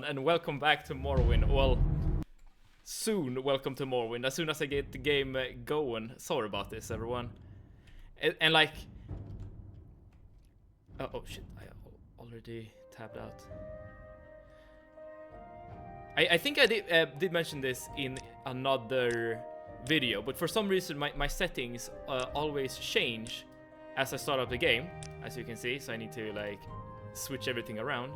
and welcome back to Morrowind. Well, soon welcome to Morrowind, as soon as I get the game going. Sorry about this, everyone. And like... oh shit, I already tabbed out. I think I did mention this in another video, but for some reason my settings always change as I start up the game, as you can see, so I need to like switch everything around.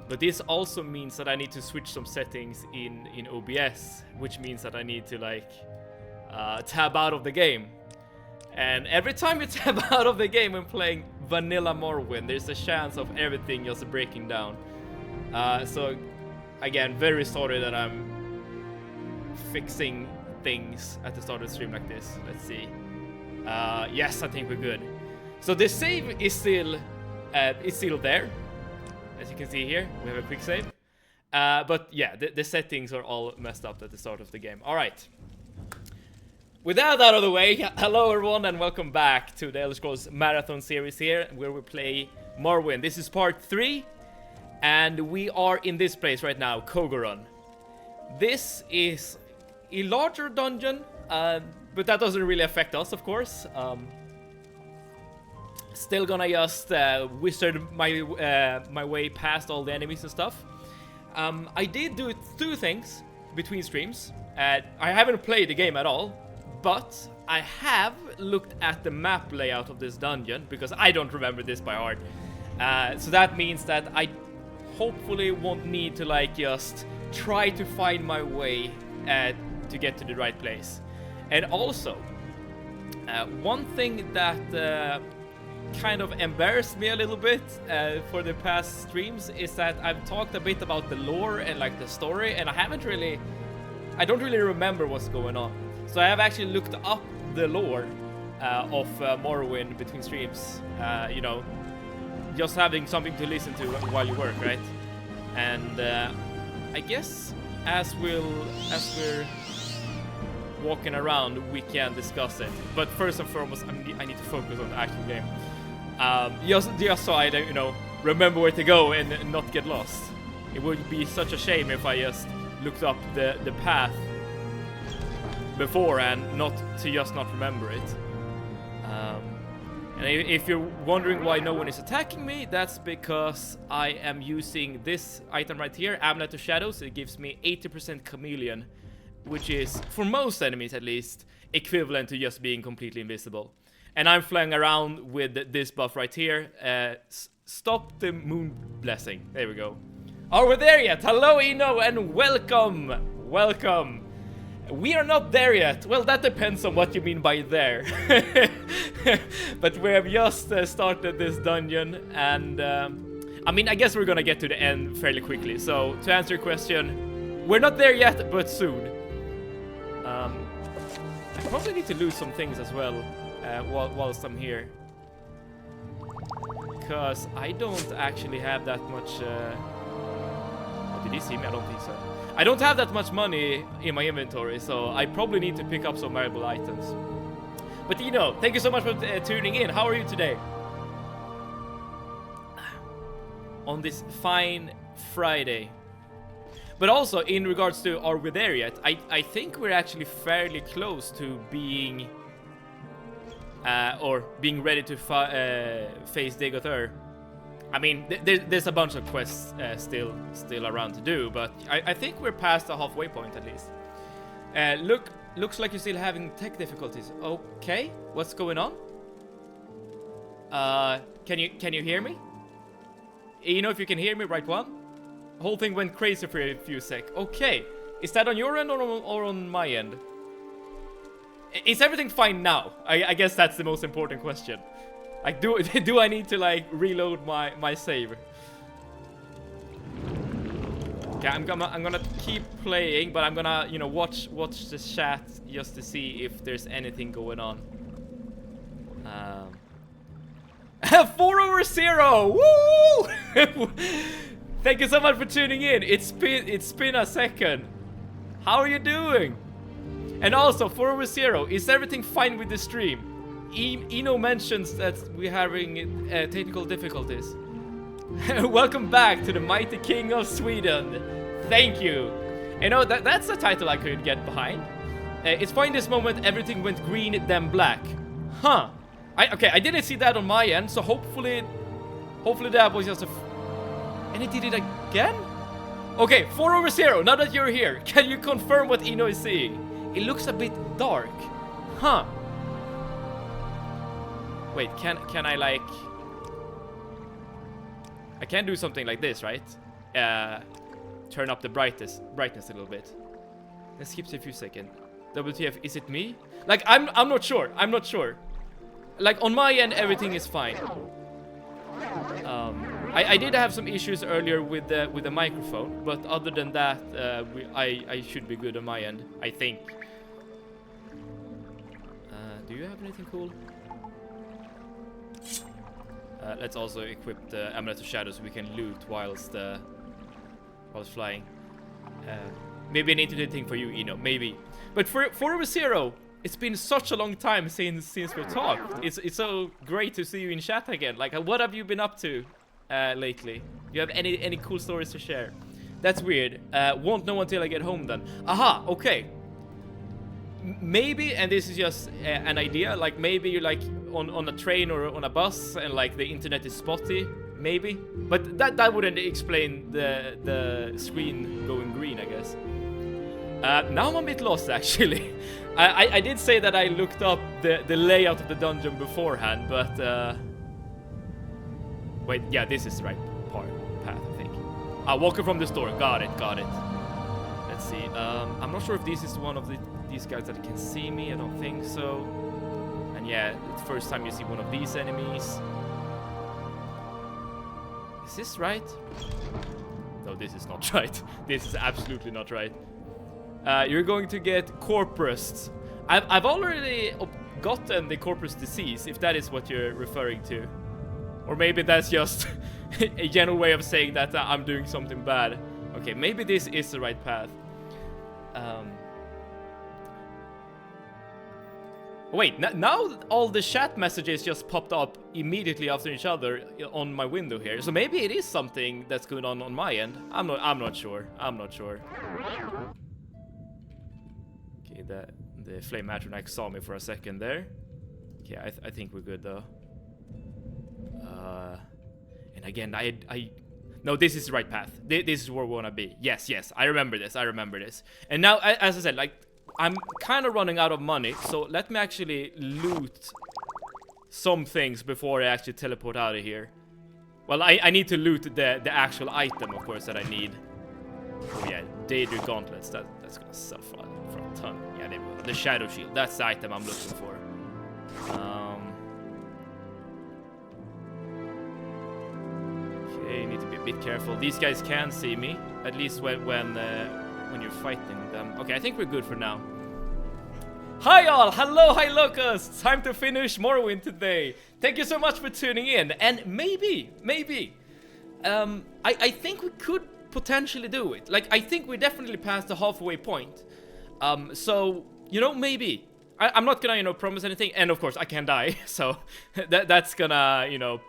But this also means that I need to switch some settings in OBS, which means that I need to like tab out of the game. And every time you tab out of the game when playing vanilla Morrowind, there's a chance of everything just breaking down. So again, very sorry that I'm fixing things at the start of the stream like this. Let's see. Yes, I think we're good. So the save is still there. As you can see here, we have a quick save. But yeah, the settings are all messed up at the start of the game. All right. With that out of the way, hello everyone and welcome back to the Elder Scrolls Marathon series here, where we play Morrowind. This is part 3, and we are in this place right now, Kogoron. This is a larger dungeon, but that doesn't really affect us, of course. Still gonna just wizard my way past all the enemies and stuff. I did do 2 things between streams. I haven't played the game at all, but I have looked at the map layout of this dungeon because I don't remember this by heart. So that means that I hopefully won't need to like just try to find my way to get to the right place. And also, one thing that kind of embarrassed me a little bit for the past streams is that I've talked a bit about the lore and like the story, and I don't really remember what's going on. So I have actually looked up the lore of Morrowind between streams, you know, just having something to listen to while you work, right? And I guess as we're walking around, we can discuss it. But first and foremost, I need to focus on the actual game. Just so I don't, you know, remember where to go and not get lost. It would be such a shame if I just looked up the path before and not remember it. And if you're wondering why no one is attacking me, that's because I am using this item right here, Amulet of Shadows. It gives me 80% Chameleon, which is, for most enemies at least, equivalent to just being completely invisible. And I'm flying around with this buff right here. Stop the moon blessing. There we go. Are we there yet? Hello, Eno, and welcome! Welcome! We are not there yet. Well, that depends on what you mean by there. But we have just started this dungeon, and I mean, I guess we're gonna get to the end fairly quickly. So, to answer your question, we're not there yet, but soon. I probably need to lose some things as well whilst I'm here, because I don't actually have that much. Oh, did he see me? I don't think so. I don't have that much money in my inventory, so I probably need to pick up some valuable items. But you know, thank you so much for tuning in. How are you today? On this fine Friday. But also, in regards to are we there yet, I think we're actually fairly close to being being ready to face Deathless. I mean, there's a bunch of quests still around to do, but I think we're past the halfway point at least. Looks like you're still having tech difficulties. Okay, what's going on? Can you hear me? You know, if you can hear me, right one. The whole thing went crazy for a few sec. Okay, is that on your end or on my end? Is everything fine now? I guess that's the most important question. Like, do I need to like reload my save? Okay, I'm gonna keep playing, but I'm gonna, you know, watch the chat just to see if there's anything going on. 4/0! Woo! Thank you so much for tuning in. It's been a second. How are you doing? And also, 4/0, is everything fine with the stream? Eno mentions that we're having technical difficulties. Welcome back to the mighty king of Sweden. Thank you. You know, that's a title I could get behind. It's fine this moment, everything went green, then black. Huh. Okay, I didn't see that on my end, so hopefully that was just a... And it did it again? Okay, 4/0, now that you're here, can you confirm what Ino is seeing? It looks a bit dark. Huh. Wait, can I like... I can do something like this, right? Turn up the brightness a little bit. Let's skip a few seconds. WTF, is it me? Like, I'm not sure. I'm not sure. Like, on my end, everything is fine. I did have some issues earlier with the microphone, but other than that, I should be good on my end, I think. Do you have anything cool? Let's also equip the Amulet of Shadow so we can loot whilst flying. Maybe an internet thing for you, Eno, maybe. But for 4/0, it's been such a long time since we talked. It's so great to see you in chat again. Like, what have you been up to lately? Do you have any cool stories to share? That's weird. Won't know until I get home then. Aha, okay. Maybe, and this is just an idea, like maybe you're like on a train or on a bus and like the internet is spotty, maybe. But that wouldn't explain the screen going green, I guess. Now I'm a bit lost, actually. I did say that I looked up the layout of the dungeon beforehand, but wait, yeah, this is the right path, I think. Walking from the store, got it. Let's see. I'm not sure if this is one of these guys that can see me. I don't think so. And yeah, it's the first time you see one of these enemies. Is this right? No, this is not right. This is absolutely not right. You're going to get corpused. I've already gotten the corpus disease, if that is what you're referring to. Or maybe that's just a general way of saying that I'm doing something bad. Okay, maybe this is the right path. Wait, now all the chat messages just popped up immediately after each other on my window here. So maybe it is something that's going on my end. I'm not sure. Okay, the flame atronach saw me for a second there. Okay, I think we're good though. And again, no, this is the right path. This is where we wanna be. Yes, I remember this. And now, as I said, like, I'm kind of running out of money, so let me actually loot some things before I actually teleport out of here. Well, I need to loot the actual item, of course, that I need. Oh yeah, Daedric Gauntlets, that's gonna sell for a ton. Yeah, there we go. The Shadow Shield, that's the item I'm looking for. Okay, need to be a bit careful. These guys can see me, at least when you're fighting them. Okay, I think we're good for now. Hi all! Hello, hi locusts! Time to finish Morrowind today. Thank you so much for tuning in. And maybe, I think we could potentially do it. Like, I think we definitely passed the halfway point. So, you know, maybe. I'm not gonna, you know, promise anything. And of course, I can die. So, that's gonna, you know,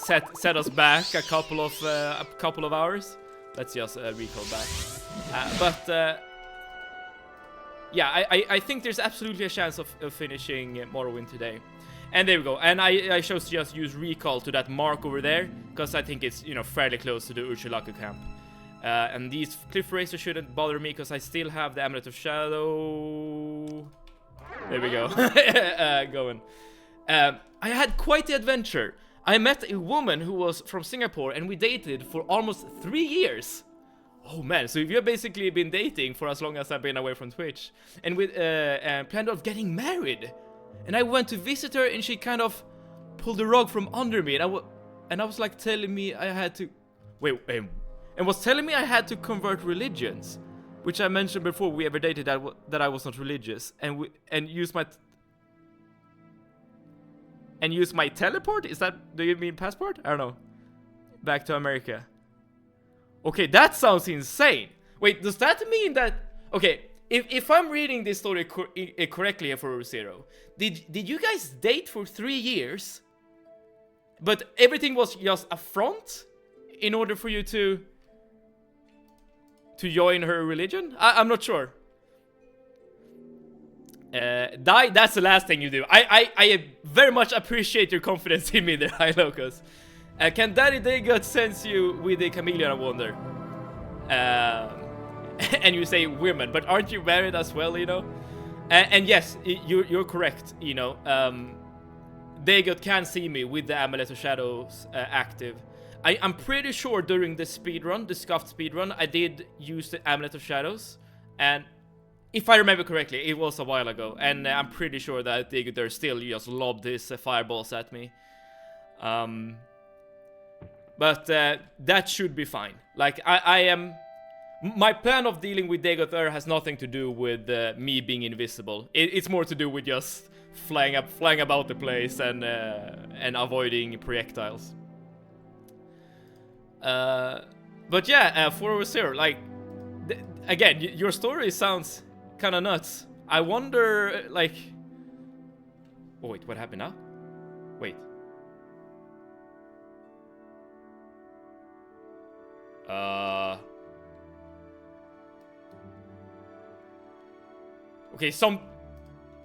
set us back a couple of hours. Let's just recall back. Yeah, I think there's absolutely a chance of finishing Morrowind today. And there we go. And I chose to just use recall to that mark over there, because I think it's, you know, fairly close to the Urshulaku camp. And these cliff racers shouldn't bother me, because I still have the Amulet of Shadow. There we go. Going. I had quite the adventure. I met a woman who was from Singapore, and we dated for almost 3 years. Oh man, so you've basically been dating for as long as I've been away from Twitch. And we planned on getting married. And I went to visit her, and she kind of pulled the rug from under me. And I was like telling me I had to... Wait, and was telling me I had to convert religions. Which I mentioned before we ever dated that I was not religious. And use my teleport? Do you mean passport? I don't know. Back to America. Okay, that sounds insane. Wait, does that mean that... Okay, if I'm reading this story correctly here for Zero, did you guys date for 3 years? But everything was just a front? in order for you to join her religion? I'm not sure. Die, that's the last thing you do. I very much appreciate your confidence in me there, High Locus. Can Daddy Daygut sense you with a chameleon, I wonder? And you say women, but aren't you married as well, you know? And yes, you're correct, you know. Daygut can see me with the Amulet of Shadows active. I'm pretty sure during the speedrun, the scuffed speedrun, I did use the Amulet of Shadows. And if I remember correctly, it was a while ago. And I'm pretty sure that Daygut there still just lobbed his fireballs at me. But that should be fine. Like, I am... My plan of dealing with Daygut there has nothing to do with me being invisible. It's more to do with just flying about the place and avoiding projectiles. But yeah, 400, like, again, your story sounds kind of nuts. I wonder, like... Oh, wait, what happened now? Wait. Okay,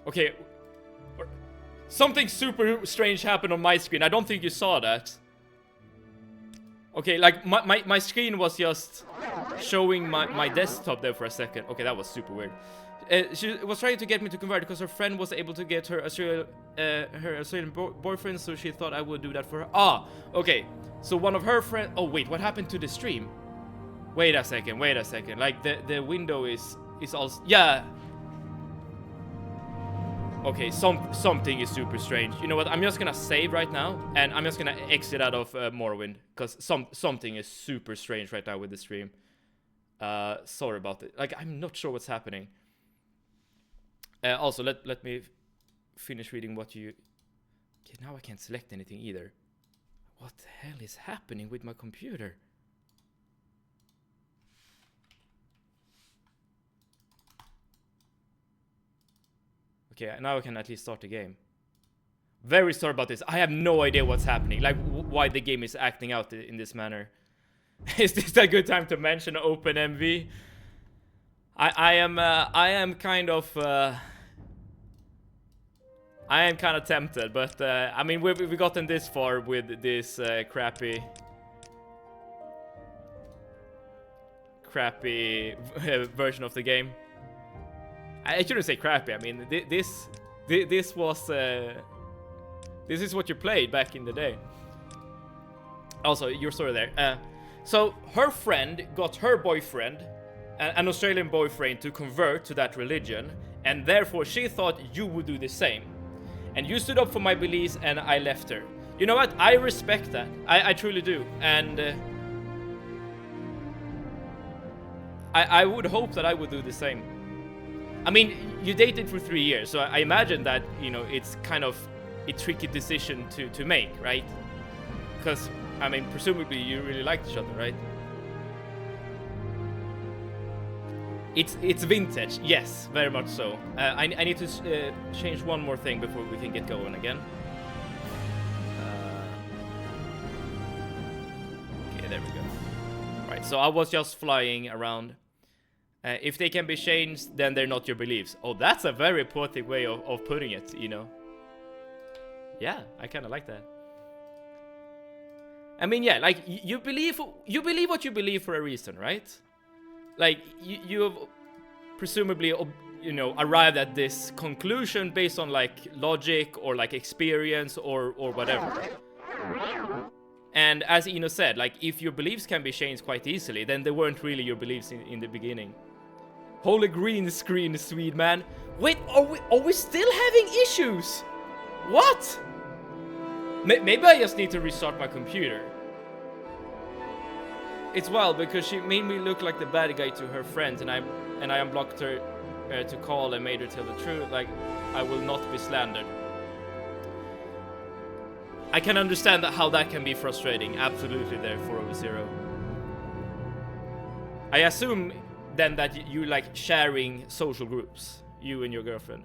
okay. Something super strange happened on my screen. I don't think you saw that. Okay, like, my screen was just showing my desktop there for a second. Okay, that was super weird. She was trying to get me to convert because her friend was able to get her Australian boyfriend, so she thought I would do that for her. Ah, okay. So one of her friends... Oh, wait, what happened to the stream? Wait a second. Like, the window is also... Yeah. Okay, something is super strange. You know what? I'm just gonna save right now, and I'm just gonna exit out of Morrowind, because something is super strange right now with the stream. Sorry about it. Like, I'm not sure what's happening. Also, let me finish reading what you... Okay, now I can't select anything either. What the hell is happening with my computer? Okay, now I can at least start the game. Very sorry about this. I have no idea what's happening. Like, why the game is acting out in this manner. Is this a good time to mention OpenMV? I am kind of tempted, but I mean, we've gotten this far with this crappy version of the game. I shouldn't say crappy. I mean, this was this is what you played back in the day. Also, your story there. So her friend got her boyfriend, an Australian boyfriend, to convert to that religion, and therefore she thought you would do the same. And you stood up for my beliefs, and I left her. You know what? I respect that. I truly do, and I would hope that I would do the same. I mean, you dated for 3 years, so I imagine that, you know, it's kind of a tricky decision to make, right? Because, I mean, presumably you really liked each other, right? It's vintage, yes, very much so. I need to change one more thing before we can get going again. Okay, there we go. Right, so I was just flying around. If they can be changed, then they're not your beliefs. Oh, that's a very poetic way of putting it, you know. Yeah, I kind of like that. I mean, yeah, like, you believe what you believe for a reason, right? Like, you have presumably, you know, arrived at this conclusion based on, like, logic or, like, experience or whatever. And as Ino said, like, if your beliefs can be changed quite easily, then they weren't really your beliefs in the beginning. Holy green screen, sweet man. Wait, are we still having issues? What? Maybe I just need to restart my computer. It's well, because she made me look like the bad guy to her friends, and I unblocked her to call and made her tell the truth. Like, I will not be slandered. I can understand how that can be frustrating. Absolutely there, 400. I assume then that you like sharing social groups, you and your girlfriend.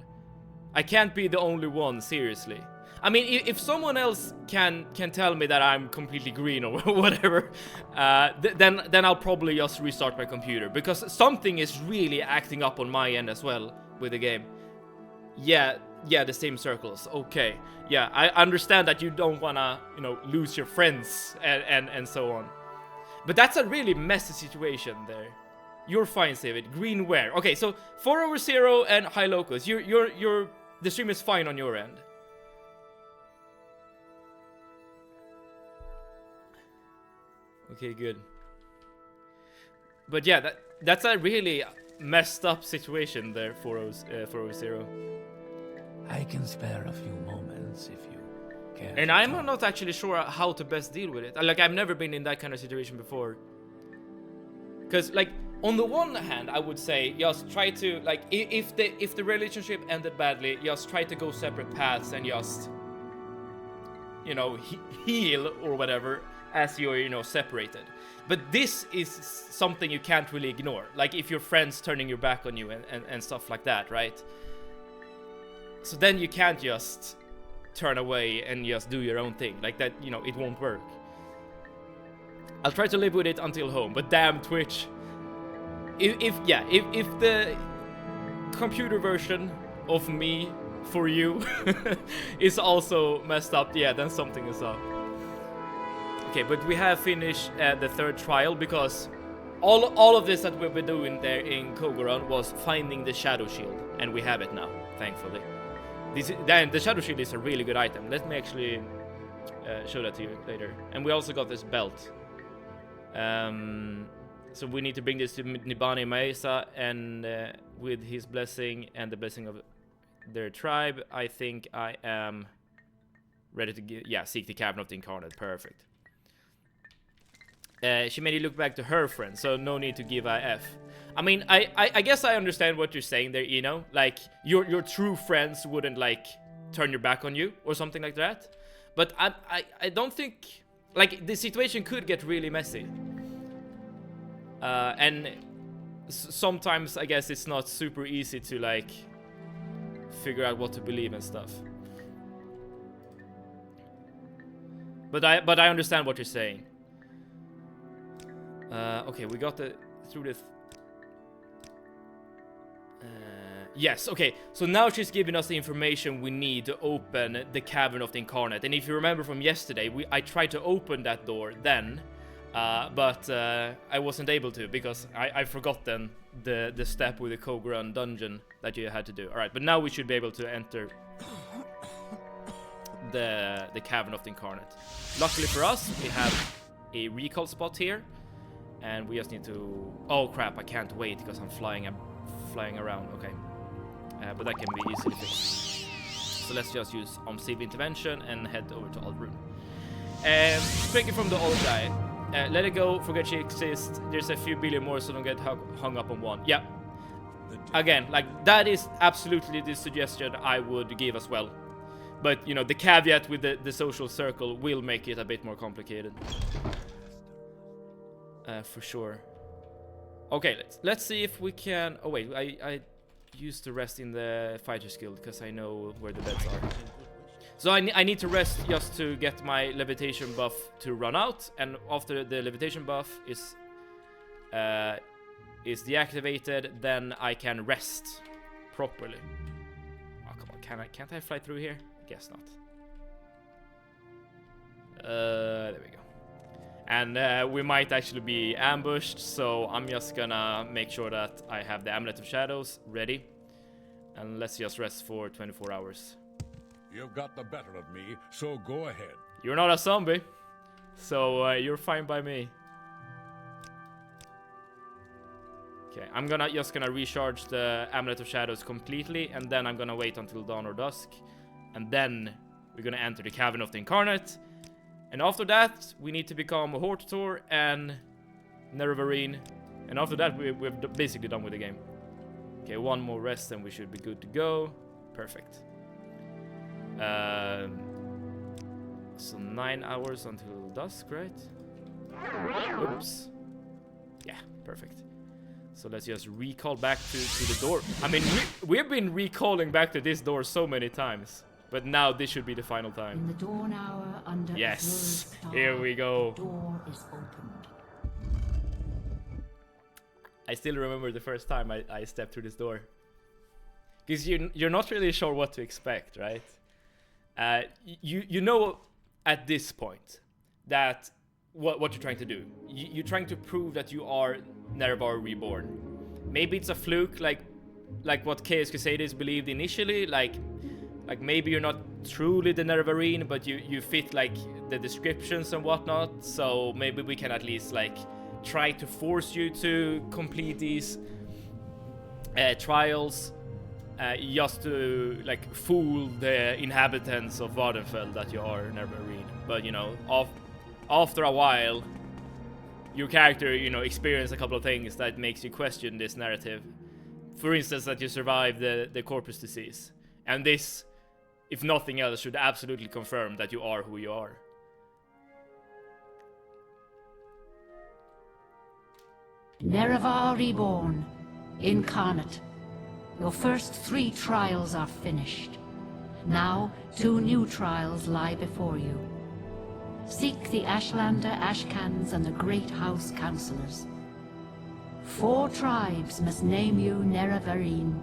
I can't be the only one, seriously. I mean, if someone else can tell me that I'm completely green or whatever, then I'll probably just restart my computer, because something is really acting up on my end as well with the game. Yeah, the same circles. Okay. Yeah, I understand that you don't wanna, you know, lose your friends and so on. But that's a really messy situation there. You're fine, David. Green where? Okay, so 4/0 and High Locus. The stream is fine on your end. Okay, good. But yeah, that's a really messed up situation there, 4/0. I can spare a few moments if you care. And I'm not actually sure how to best deal with it. Like, I've never been in that kind of situation before. Because, like, on the one hand, I would say just try to, like, if the relationship ended badly, just try to go separate paths and just, you know, heal or whatever as you're, you know, separated. But this is something you can't really ignore. Like, if your friend's turning your back on you and stuff like that, right? So then you can't just turn away and just do your own thing. Like that, you know, it won't work. I'll try to live with it until home, but damn Twitch. If the computer version of me for you is also messed up, yeah, then something is up. Okay, but we have finished the third trial, because all of this that we've been doing there in Kogoron was finding the Shadow Shield, and we have it now, thankfully. The Shadow Shield is a really good item. Let me actually show that to you later. And we also got this belt. So we need to bring this to Nibani Maesa, and with his blessing and the blessing of their tribe, I think I am ready to seek the Cavern of the Incarnate. Perfect. She made you look back to her friend, so no need to give IF. I mean, I guess I understand what you're saying there, you know? Like, your true friends wouldn't, like, turn your back on you or something like that. But I don't think... Like, the situation could get really messy. And sometimes, I guess, it's not super easy to, like, figure out what to believe and stuff. But I understand what you're saying. Okay, we got through this. Yes, okay, so now she's giving us the information we need to open the Cavern of the Incarnate. And if you remember from yesterday, I tried to open that door then, but I wasn't able to, because I forgotten the step with the Kogoran dungeon that you had to do. Alright, but now we should be able to enter the Cavern of the Incarnate. Luckily for us, we have a recall spot here, and we just need to... Oh crap, I can't wait because I'm flying around. Okay. But that can be easily fixed. So let's just use Omsive Intervention and head over to Aldrune. Speaking from the old guy, let it go, forget she exists. There's a few billion more, so don't get hung up on one. Yeah. Again, like, that is absolutely the suggestion I would give as well. But, you know, the caveat with the social circle will make it a bit more complicated. For sure. Okay, let's see if we can... Oh wait, I used to rest in the Fighter's Guild because I know where the beds are. So I need to rest just to get my levitation buff to run out, and after the levitation buff is deactivated, then I can rest properly. Oh come on, can't I fly through here? Guess not. There we go. And we might actually be ambushed, so I'm just gonna make sure that I have the Amulet of Shadows ready. And let's just rest for 24 hours. You've got the better of me, so go ahead. You're not a zombie, so you're fine by me. Okay, I'm just gonna recharge the Amulet of Shadows completely, and then I'm gonna wait until dawn or dusk. And then we're gonna enter the Cavern of the Incarnate. And after that, we need to become a Hortator and Nerevarine. And after that, we're basically done with the game. Okay, one more rest and we should be good to go. Perfect. So 9 hours until dusk, right? Oops. Yeah, perfect. So let's just recall back to the door. I mean, we've been recalling back to this door so many times. But now this should be the final time. In the dawn hour under Yes, Azura's star, here we go. the door is opened. I still remember the first time I stepped through this door. Because you're not really sure what to expect, right? You know at this point that what you're trying to do. You're trying to prove that you are Nerevar Reborn. Maybe it's a fluke, like what Chaos Crusaders believed initially, like maybe you're not truly the Nerevarine, but you fit like the descriptions and whatnot, so maybe we can at least like try to force you to complete these trials, just to like fool the inhabitants of Vardenfell that you are Nerevarine. But you know, after a while, your character, you know, experience a couple of things that makes you question this narrative. For instance, that you survived the corpus disease, and this, if nothing else, should absolutely confirm that you are who you are. Nerevar Reborn, incarnate. Your first 3 trials are finished. Now 2 new trials lie before you. Seek the Ashlander Ashcans and the Great House Councillors. 4 tribes must name you Nerevarine.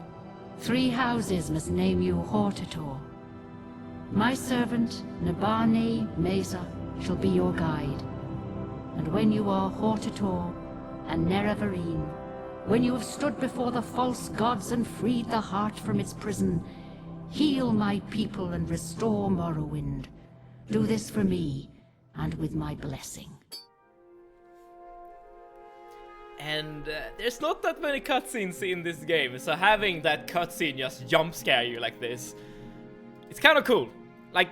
3 houses must name you Hortator. My servant, Nabani Mesa, shall be your guide. And when you are Hortator and Nerevarine, when you have stood before the false gods and freed the heart from its prison, heal my people and restore Morrowind. Do this for me, and with my blessing. And there's not that many cutscenes in this game, so having that cutscene just jump scare you like this, it's kind of cool. Like,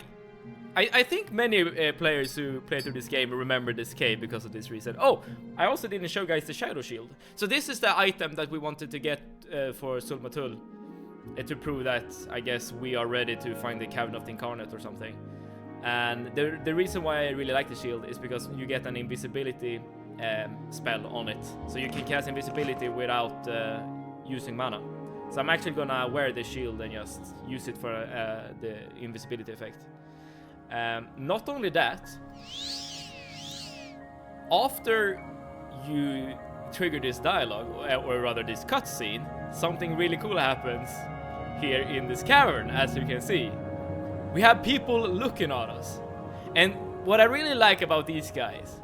I think many players who play through this game remember this cave because of this reason. Oh, I also didn't show guys the Shadow Shield. So this is the item that we wanted to get for Sulmatul, to prove that, I guess, we are ready to find the Cavern of the Incarnate or something. And the reason why I really like the shield is because you get an invisibility spell on it, so you can cast invisibility without using mana. So I'm actually gonna wear the shield and just use it for the invisibility effect. Not only that, after you trigger this dialogue, or rather this cutscene, something really cool happens here in this cavern. As you can see, we have people looking at us, and what I really like about these guys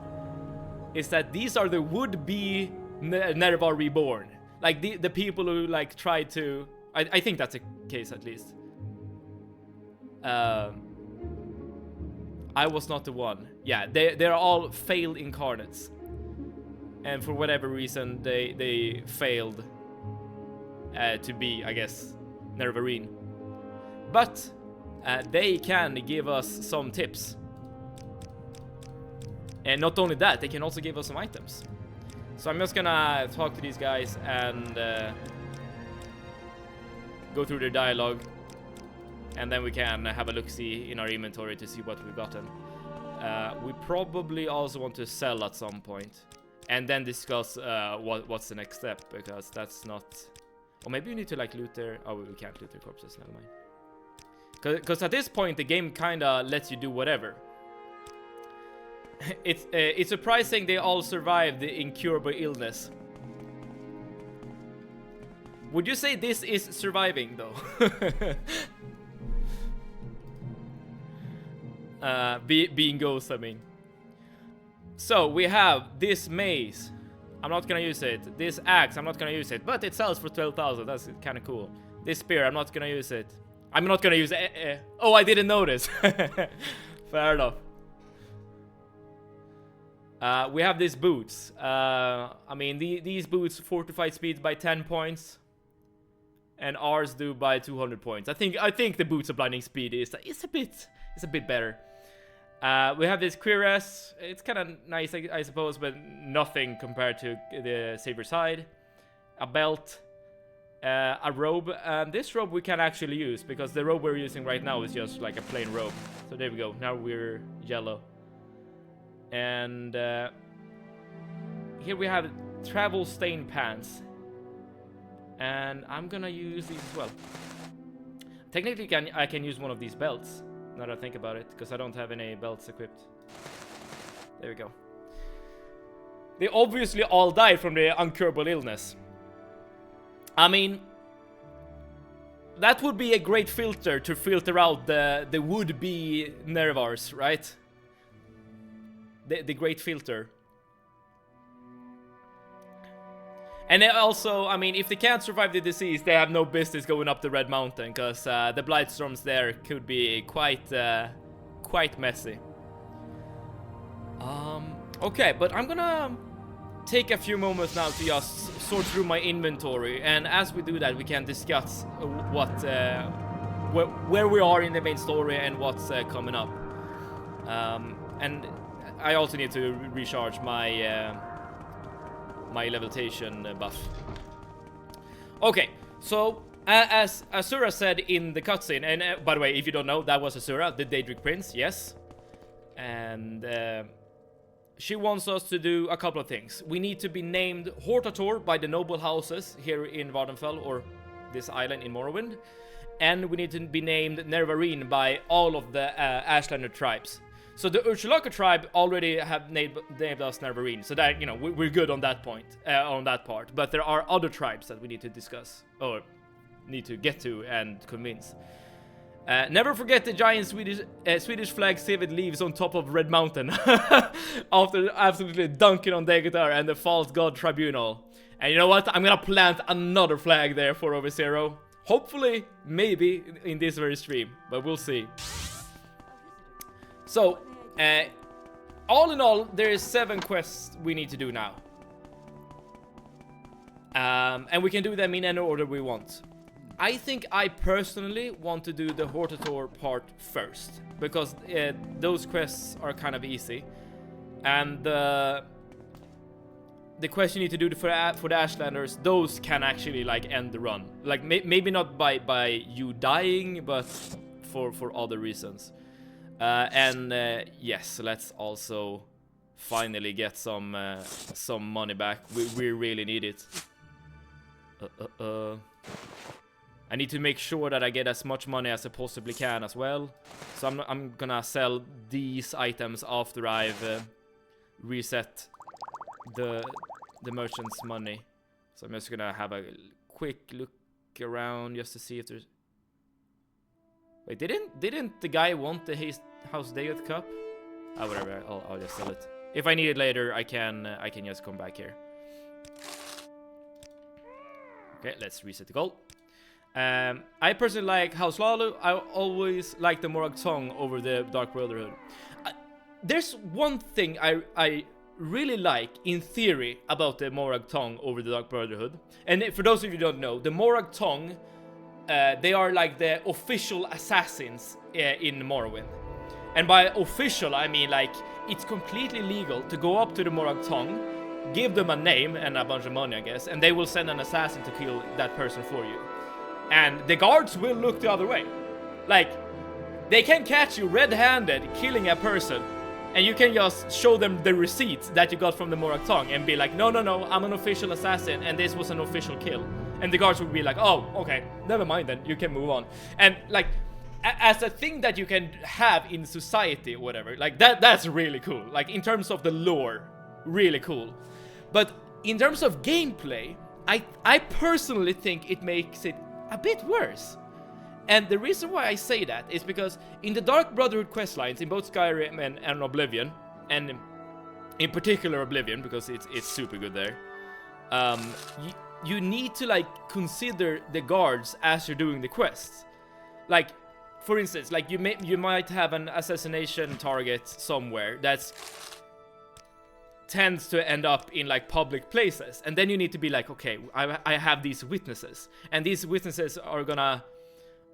is that these are the would-be Nerevar Reborn. Like the people who like try to... I think that's the case at least. I was not the one. Yeah, they're all failed incarnates. And for whatever reason, they failed to be, I guess, Nerevarine. But they can give us some tips. And not only that, they can also give us some items. So I'm just gonna talk to these guys and go through their dialogue, and then we can have a look-see in our inventory to see what we've gotten. We probably also want to sell at some point, and then discuss what's the next step, because that's not... Or maybe we need to like loot their... Oh, we can't loot their corpses, never mind. Because at this point the game kinda lets you do whatever. It's surprising they all survived the incurable illness. Would you say this is surviving though? Being ghost, I mean. So we have this mace. I'm not gonna use it. This axe, I'm not gonna use it. But it sells for 12,000. That's kind of cool. This spear, I'm not gonna use it. I'm not gonna use it. Oh, I didn't notice. Fair enough. We have these boots. I mean, these boots fortify speed by 10 points, and ours do by 200 points. I think the boots of blinding speed is a bit better. We have this cuirass. It's kind of nice, I suppose, but nothing compared to the saber side. A belt, a robe, and this robe we can actually use because the robe we're using right now is just like a plain robe. So there we go. Now we're yellow. And here we have travel stain pants, and I'm gonna use these as well. Technically, I can use one of these belts, now that I think about it, because I don't have any belts equipped. There we go. They obviously all died from the incurable illness. I mean, that would be a great filter to filter out the would-be Nervars, right? The great filter. And also, I mean, if they can't survive the disease, they have no business going up the Red Mountain, because the Blightstorms there could be quite messy. Okay, but I'm gonna take a few moments now to just sort through my inventory, and as we do that, we can discuss where we are in the main story and what's coming up. And I also need to recharge my my levitation buff. Okay, so as Asura said in the cutscene, and by the way, if you don't know, that was Asura, the Daedric Prince, yes. And she wants us to do a couple of things. We need to be named Hortator by the noble houses here in Vardenfell, or this island in Morrowind. And we need to be named Nervarine by all of the Ashlander tribes. So the Urshulaka tribe already have named us Nervarine, so that, you know, we're good on that point, on that part. But there are other tribes that we need to discuss, or need to get to and convince. Never forget the giant Swedish flag civet leaves on top of Red Mountain after absolutely dunking on Degatar and the false god tribunal. And you know what? I'm gonna plant another flag there for Overzero. Hopefully, maybe in this very stream, but we'll see. So, all in all, there is 7 quests we need to do now. And we can do them in any order we want. I think I personally want to do the Hortator part first, because those quests are kind of easy. And the quest you need to do for the Ashlanders, those can actually like end the run. Like maybe not by you dying, but for other reasons. Yes, let's also finally get some money back. We really need it. I need to make sure that I get as much money as I possibly can as well. So I'm gonna sell these items after I've reset the merchant's money. So I'm just gonna have a quick look around just to see if there's... Wait, didn't the guy want the House Dagoth cup? Ah, whatever. I'll just sell it. If I need it later, I can just come back here. Okay, let's reset the goal. I personally like House Lalu. I always like the Morag Tong over the Dark Brotherhood. There's one thing I really like, in theory, about the Morag Tong over the Dark Brotherhood. And for those of you who don't know, the Morag Tong, they are like the official assassins in Morrowind. And by official, I mean like it's completely legal to go up to the Morag Tong, give them a name and a bunch of money, I guess, and they will send an assassin to kill that person for you. And the guards will look the other way. Like, they can catch you red-handed killing a person, and you can just show them the receipt that you got from the Morag Tong and be like, no, I'm an official assassin and this was an official kill. And the guards will be like, oh, okay, never mind then, you can move on. And like, as a thing that you can have in society or whatever, like that's really cool. Like, in terms of the lore, really cool. But in terms of gameplay, I personally think it makes it a bit worse. And the reason why I say that is because in the Dark Brotherhood questlines, in both Skyrim and Oblivion, and in particular Oblivion, because it's super good there, you need to like consider the guards as you're doing the quests. Like, for instance, like you might have an assassination target somewhere that's tends to end up in like public places, and then you need to be like, okay, I have these witnesses, and these witnesses are gonna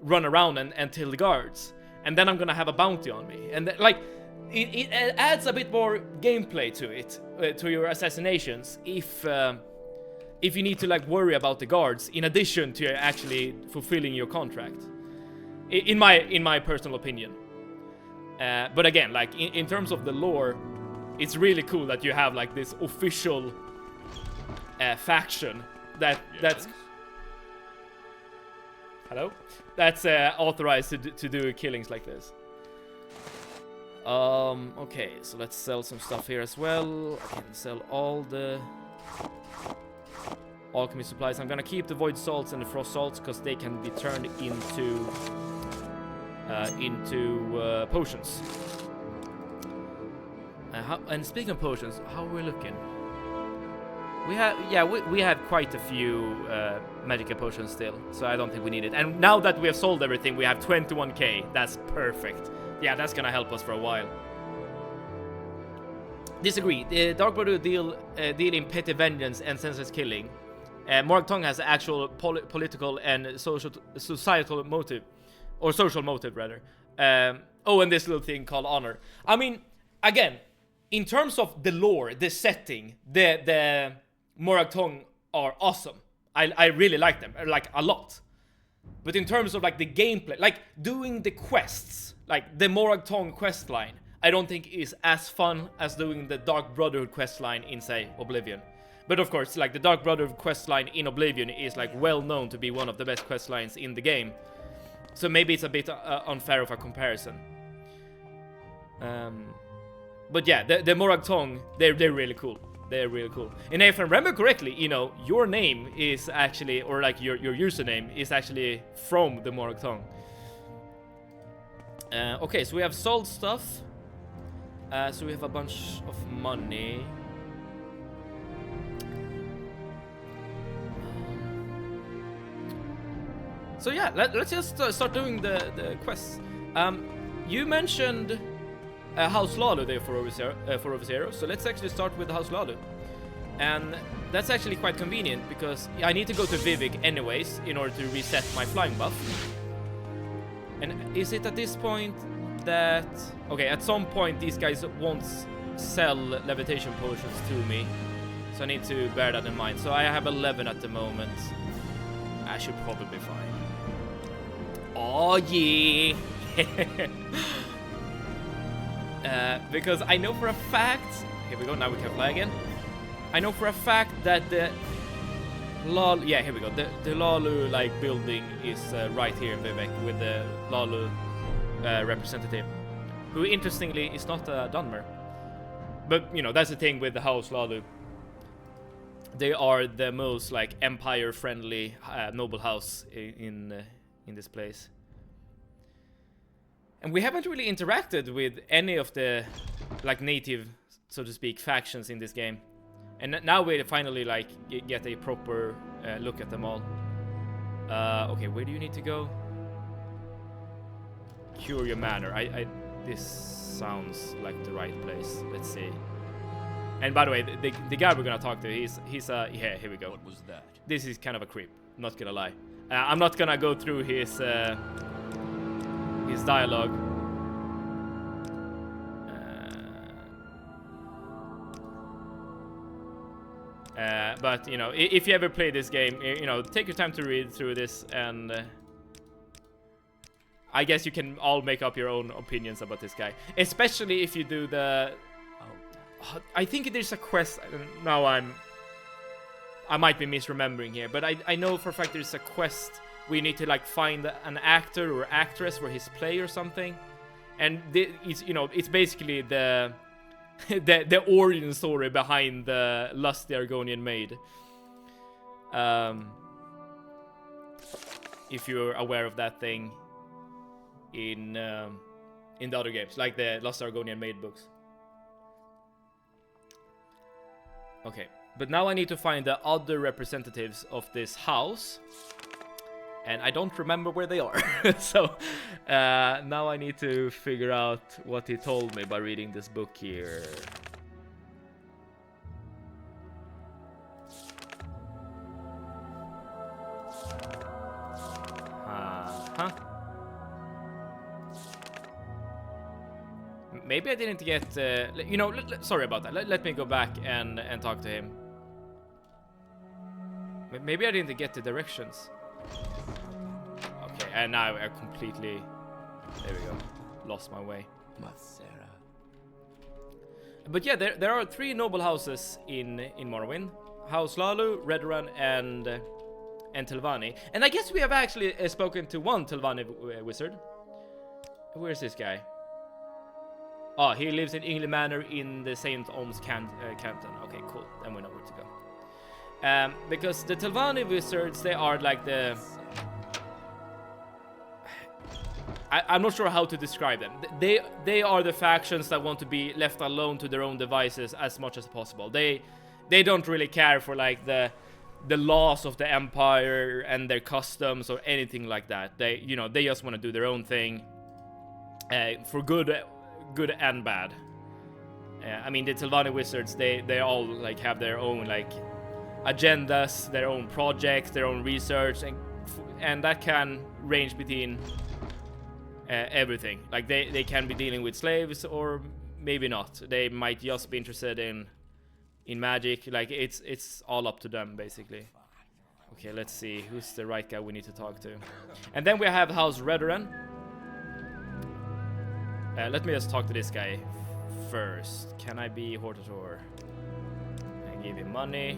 run around and tell the guards, and then I'm gonna have a bounty on me, and like it adds a bit more gameplay to it, to your assassinations, if you need to like worry about the guards in addition to actually fulfilling your contract, in my personal opinion. But again, like in terms of the lore, it's really cool that you have like this official faction that's... Hello? That's authorized to do killings like this. Okay, so let's sell some stuff here as well. I can sell all the alchemy supplies. I'm gonna keep the void salts and the frost salts because they can be turned into potions. And speaking of potions, how are we looking? We have quite a few magical potions still, so I don't think we need it. And now that we have sold everything, we have 21k. That's perfect. Yeah, that's gonna help us for a while. Disagree. The Dark Brotherhood deal in petty vengeance and senseless killing. Morag Tong has actual political and societal motive, or social motive rather. Oh, and this little thing called honor. I mean, again, in terms of the lore, the setting, the Morag Tong are awesome. I really like them, like a lot. But in terms of like the gameplay, like doing the quests, like the Morag Tong quest line, I don't think is as fun as doing the Dark Brotherhood quest line in, say, Oblivion. But of course, like the Dark Brotherhood quest line in Oblivion is like well known to be one of the best quest lines in the game. So maybe it's a bit unfair of a comparison. But yeah, the Morag Tong, they're really cool. They're really cool. And if I remember correctly, you know, your name is actually, or like your username is actually from the Morag Tong. Okay, so we have sold stuff. So we have a bunch of money. So yeah, let's just start doing the quests. You mentioned House Lalu there for Overzero, so let's actually start with House Lalu. And that's actually quite convenient because I need to go to Vivek anyways in order to reset my flying buff. And is it at this point that... Okay, at some point these guys won't sell levitation potions to me, so I need to bear that in mind. So I have 11 at the moment. I should probably be fine. Oh yeah! Because I know for a fact... Here we go, now we can fly again. I know for a fact that the Lalu... Yeah, here we go. The Lalu like building is right here in Vivek with the Lalu representative, who interestingly is not a Dunmer. But you know, that's the thing with the House Lalu. They are the most like empire friendly noble house in this place. And we haven't really interacted with any of the like native, so to speak, factions in this game. And now we finally like get a proper look at them all. Okay, where do you need to go? Cure your manor. This sounds like the right place. Let's see. And by the way, the guy we're gonna talk to, he's yeah, here we go. What was that? This is kind of a creep, not gonna lie. I'm not gonna go through his dialogue. But you know, if you ever play this game, you know, take your time to read through this, and I guess you can all make up your own opinions about this guy, especially if you do the. I think there's a quest. Now I might be misremembering here, but I know for a fact there's a quest where you need to like find an actor or actress for his play or something, and it's, you know, it's basically the origin story behind the lusty Argonian maid. If you're aware of that thing in the other games, like the Lost Argonian maid books. Okay, but now I need to find the other representatives of this house, and I don't remember where they are. So now I need to figure out what he told me by reading this book here. Maybe I didn't get, you know, sorry about that. Let me go back and talk to him. Maybe I didn't get the directions. Okay, and now I completely, there we go, lost my way. But yeah, there are 3 noble houses in Morrowind: House Lalu, Redoran, and and Telvanni. And I guess we have actually spoken to one Telvanni wizard. Where's this guy? Oh, he lives in Ingley Manor in the St. Olm's Canton. Okay, cool. Then we know where to go. Because the Telvanni wizards, they are like the... I'm not sure how to describe them. They are the factions that want to be left alone to their own devices as much as possible. They don't really care for like the laws of the empire and their customs or anything like that. They just want to do their own thing, for good and bad. I mean, the Telvanni wizards, they all like have their own like agendas, their own projects, their own research, and that can range between everything. Like they can be dealing with slaves, or maybe not. They might just be interested in magic. Like it's all up to them basically. Okay, let's see who's the right guy we need to talk to. And then we have House Redoran. Let me just talk to this guy first. Can I be Hortator? I give him money.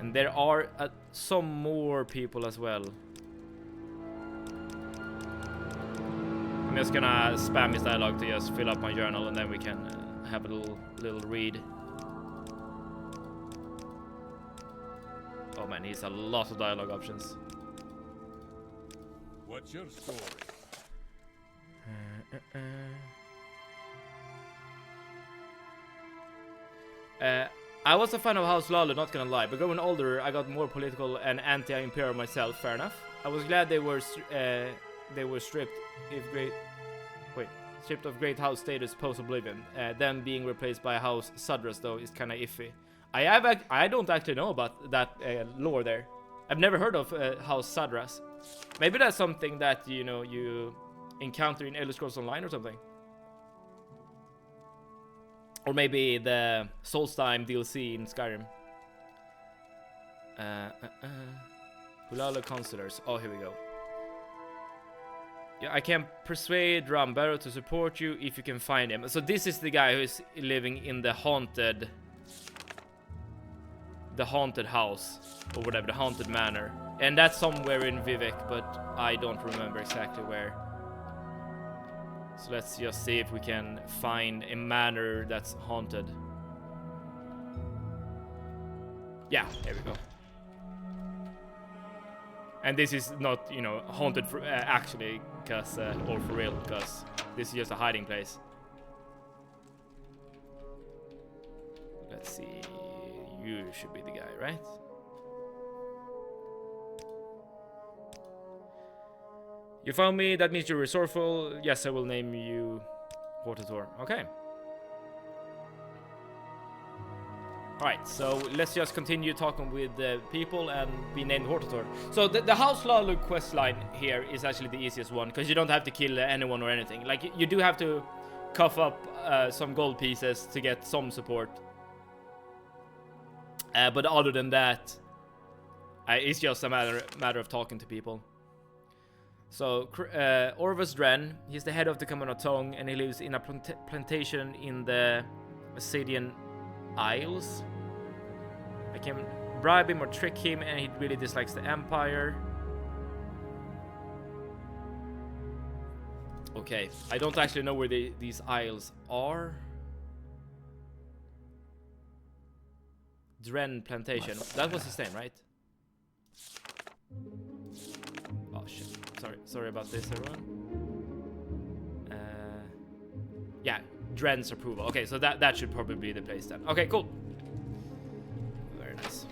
And there are some more people as well. I'm just gonna spam his dialogue to just fill up my journal, and then we can have a little read. Oh man, he's a lot of dialogue options. What's your story? I was a fan of House Lalo, not gonna lie, but growing older, I got more political and anti-imperial myself. Fair enough. I was glad they were stripped of Great House status post-Oblivion. Them being replaced by House Sudras though is kind of iffy. I don't actually know about that lore there. I've never heard of House Sudras. Maybe that's something that you encounter in Elder Scrolls Online or something. Or maybe the Solstheim DLC in Skyrim. Hulala Consulars. Oh, here we go. Yeah, I can persuade Rambero to support you if you can find him. So this is the guy who is living in the haunted house, or whatever, the haunted manor. And that's somewhere in Vivek, but I don't remember exactly where. So let's just see if we can find a manor that's haunted. Yeah, there we go. And this is not, haunted for, actually, cause or for real, because this is just a hiding place. Let's see. You should be the guy, right? You found me, that means you're resourceful. Yes, I will name you Hortator. Okay. Alright, so let's just continue talking with the people and be named Hortator. So the House Lalu quest line here is actually the easiest one, because you don't have to kill anyone or anything. Like, you do have to cough up some gold pieces to get some support. But other than that, it's just a matter of talking to people. So, Orvus Dren, he's the head of the Kamanotong, and he lives in a plantation in the Asadian Isles. I can bribe him or trick him, and he really dislikes the Empire. Okay, I don't actually know where these isles are. Dren Plantation, that was his name, right? Oh shit. Sorry about this, everyone. Yeah, Dren's approval. Okay, so that should probably be the place then. Okay, cool. Very nice.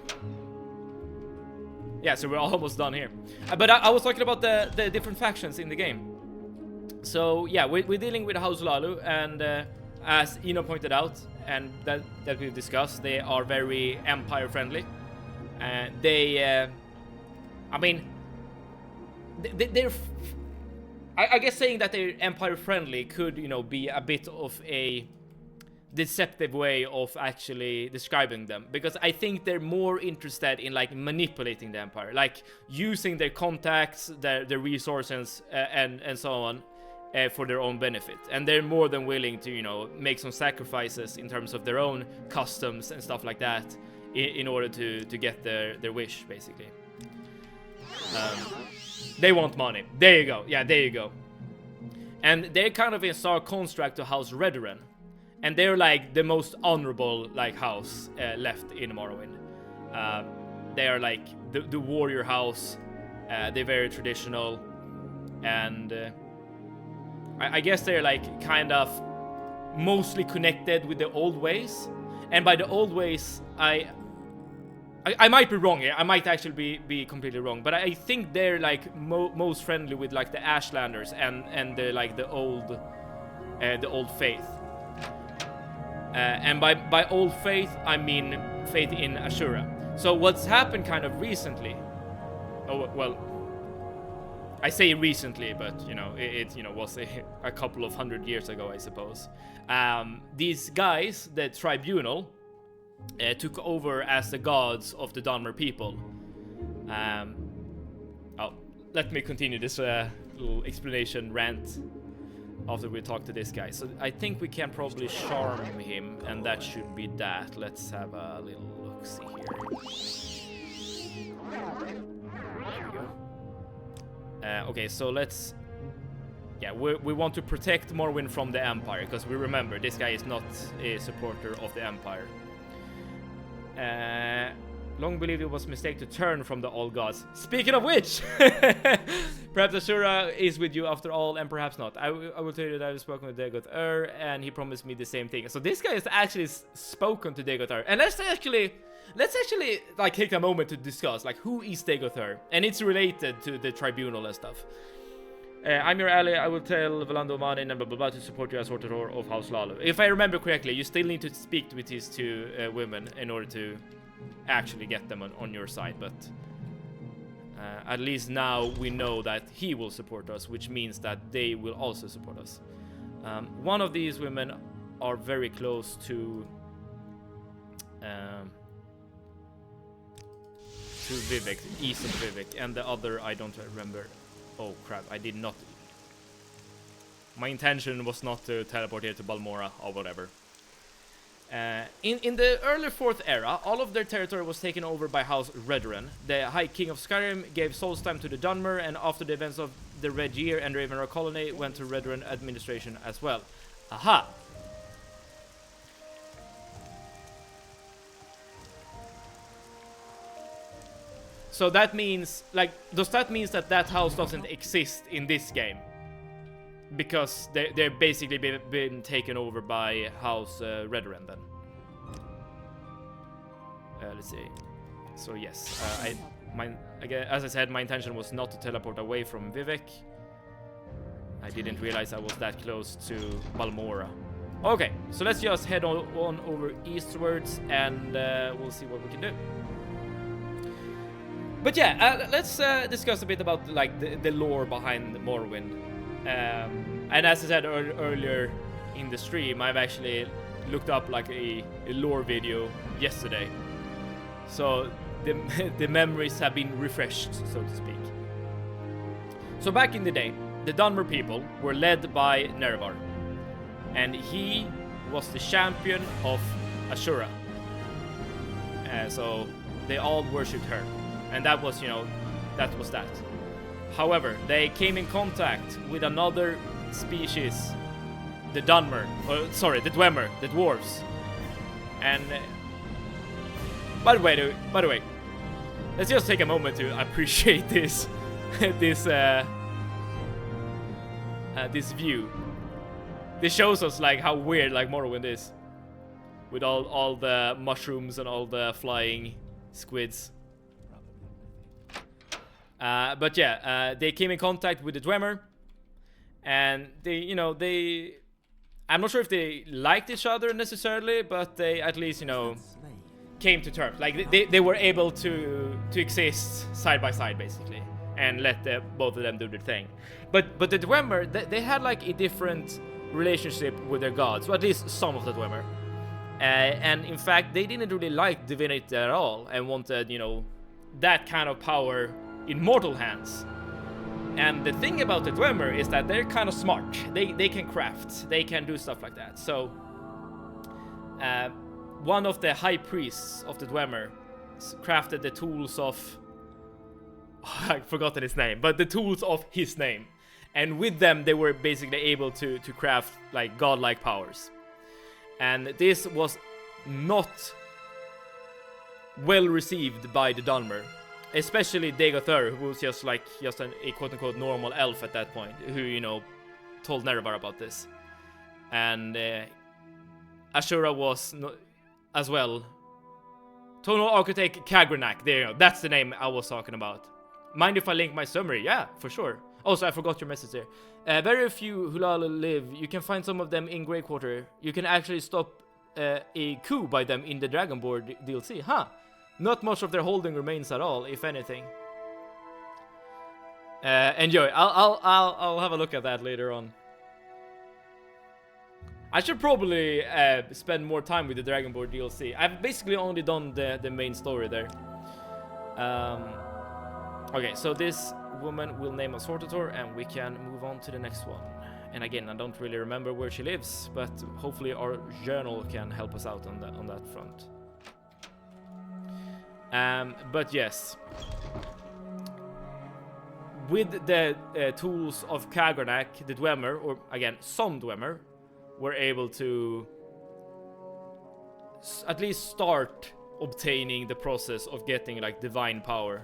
Yeah, so we're almost done here. But I was talking about the different factions in the game. So yeah, we're dealing with House Lalu, and as Eno pointed out, and that we've discussed, they are very Empire friendly. And they're I guess saying that they're Empire friendly could, be a bit of a deceptive way of actually describing them, because I think they're more interested in like manipulating the Empire, like using their contacts, their resources, and so on, for their own benefit, and they're more than willing to, you know, make some sacrifices in terms of their own customs and stuff like that in order to get their wish, basically. They want money. There you go. Yeah, there you go. And they're kind of in stark contrast to House Redoran, and they're like the most honorable like house left in Morrowind. They are like the warrior house. They're very traditional, and I guess they're like kind of mostly connected with the old ways. And by the old ways, I might be wrong here. I might actually be completely wrong, but I think they're like most friendly with like the Ashlanders and the like the old faith. And by old faith, I mean faith in Ashura. So what's happened kind of recently? Oh well, I say recently, but you know it you know was a couple of 100 years ago, I suppose. These guys, the tribunal, took over as the gods of the Dunmer people. Oh, let me continue this little explanation rant after we talk to this guy. So I think we can probably charm him, and that should be that. Let's have a little look-see here. There we go. Okay, so let's... Yeah, we want to protect Morrowind from the Empire, because we remember, this guy is not a supporter of the Empire. Long believed it was a mistake to turn from the old gods. Speaking of which, perhaps Ashura is with you after all, and perhaps not. I will tell you that I've spoken with Dagoth and he promised me the same thing. So this guy has actually spoken to Dagoth, and let's actually like take a moment to discuss like who is Dagoth, and it's related to the tribunal and stuff. I'm your ally. I will tell Valando Manin and blah blah blah to support you as Ortator of House Lalo. If I remember correctly, you still need to speak with these two women in order to actually get them on your side, but at least now we know that he will support us, which means that they will also support us. One of these women are very close to Vivek, east of Vivek, and the other I don't remember. Oh crap, I did not... My intention was not to teleport here to Balmora or whatever. In the early 4th era, all of their territory was taken over by House Redoran. The High King of Skyrim gave Solstheim to the Dunmer, and after the events of the Red Year and Ravenrock Colony went to Redoran administration as well. Aha! So that means, like, does that mean that that house doesn't exist in this game? Because they're basically been taken over by House Redoran then. Let's see. So yes, as I said, my intention was not to teleport away from Vivek. I didn't realize I was that close to Balmora. Okay, so let's just head on over eastwards, and we'll see what we can do. But yeah, let's discuss a bit about like the lore behind Morrowind. And as I said earlier in the stream, I've actually looked up like a lore video yesterday. So the memories have been refreshed, so to speak. So back in the day, the Dunmer people were led by Nerevar, and he was the champion of Ashura. So they all worshipped her. And that was, you know, that was that. However, they came in contact with another species, the Dunmer, sorry, the Dwemer, the dwarves. And by the way, let's just take a moment to appreciate this, this view. This shows us like how weird like Morrowind is, with all the mushrooms and all the flying squids. But yeah, they came in contact with the Dwemer, and I'm not sure if they liked each other necessarily, but they at least, came to terms. Like, they were able to exist side by side, basically, and let both of them do their thing. But the Dwemer, they had, like, a different relationship with their gods, or at least some of the Dwemer. And, in fact, they didn't really like divinity at all, and wanted, that kind of power in mortal hands. And the thing about the Dwemer is that they're kind of smart. They can craft. They can do stuff like that. So, one of the high priests of the Dwemer crafted the tools of... I've forgotten his name, but the tools of his name. And with them, they were basically able to craft like godlike powers. And this was not well received by the Dunmer. Especially Degothur, who was just a quote-unquote normal elf at that point, who, you know, told Nerevar about this. And Ashura was as well. Tonal Architect Kagranak, there you go, that's the name I was talking about. Mind if I link my summary? Yeah, for sure. Also, I forgot your message there. Very few Hulala live. You can find some of them in Greyquarter. You can actually stop a coup by them in the Dragonborn DLC. Huh. Not much of their holding remains at all, if anything. Enjoy. I'll have a look at that later on. I should probably spend more time with the Dragonborn DLC. I've basically only done the main story there. Okay, so this woman will name a Sortator, and we can move on to the next one. And again, I don't really remember where she lives, but hopefully our journal can help us out on that front. But yes, with the tools of Kagranak, the Dwemer, or again, some Dwemer, were able to at least start obtaining the process of getting like divine power.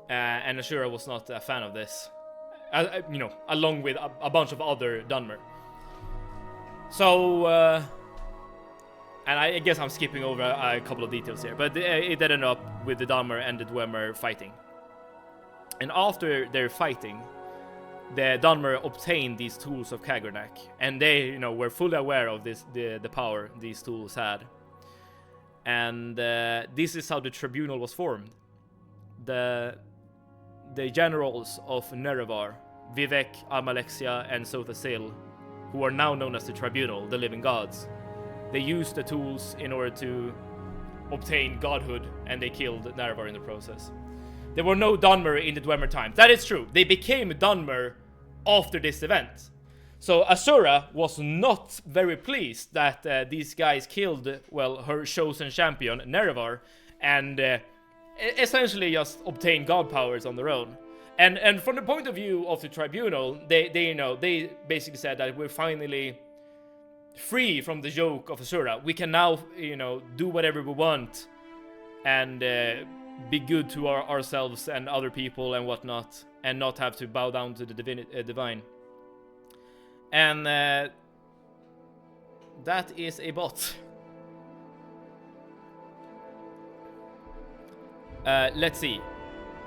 And Ashura was not a fan of this, you know, along with a bunch of other Dunmer. So, and I guess I'm skipping over a couple of details here, but it ended up with the Dunmer and the Dwemer fighting. And after their fighting, the Dunmer obtained these tools of Kagranak, and they, you know, were fully aware of the power these tools had. And this is how the tribunal was formed. The generals of Nerevar, Vivek, Amalexia, and Sothasil, who are now known as the Tribunal, the Living Gods, they used the tools in order to obtain godhood, and they killed Nerevar in the process. There were no Dunmer in the Dwemer times. That is true. They became Dunmer after this event. So Asura was not very pleased that these guys killed, well, her chosen champion, Nerevar, and essentially just obtained god powers on their own. And from the point of view of the tribunal, they basically said that we're finally free from the yoke of Asura. We can now, you know, do whatever we want and be good to ourselves and other people and whatnot, and not have to bow down to the divine. And that is a bot. Let's see.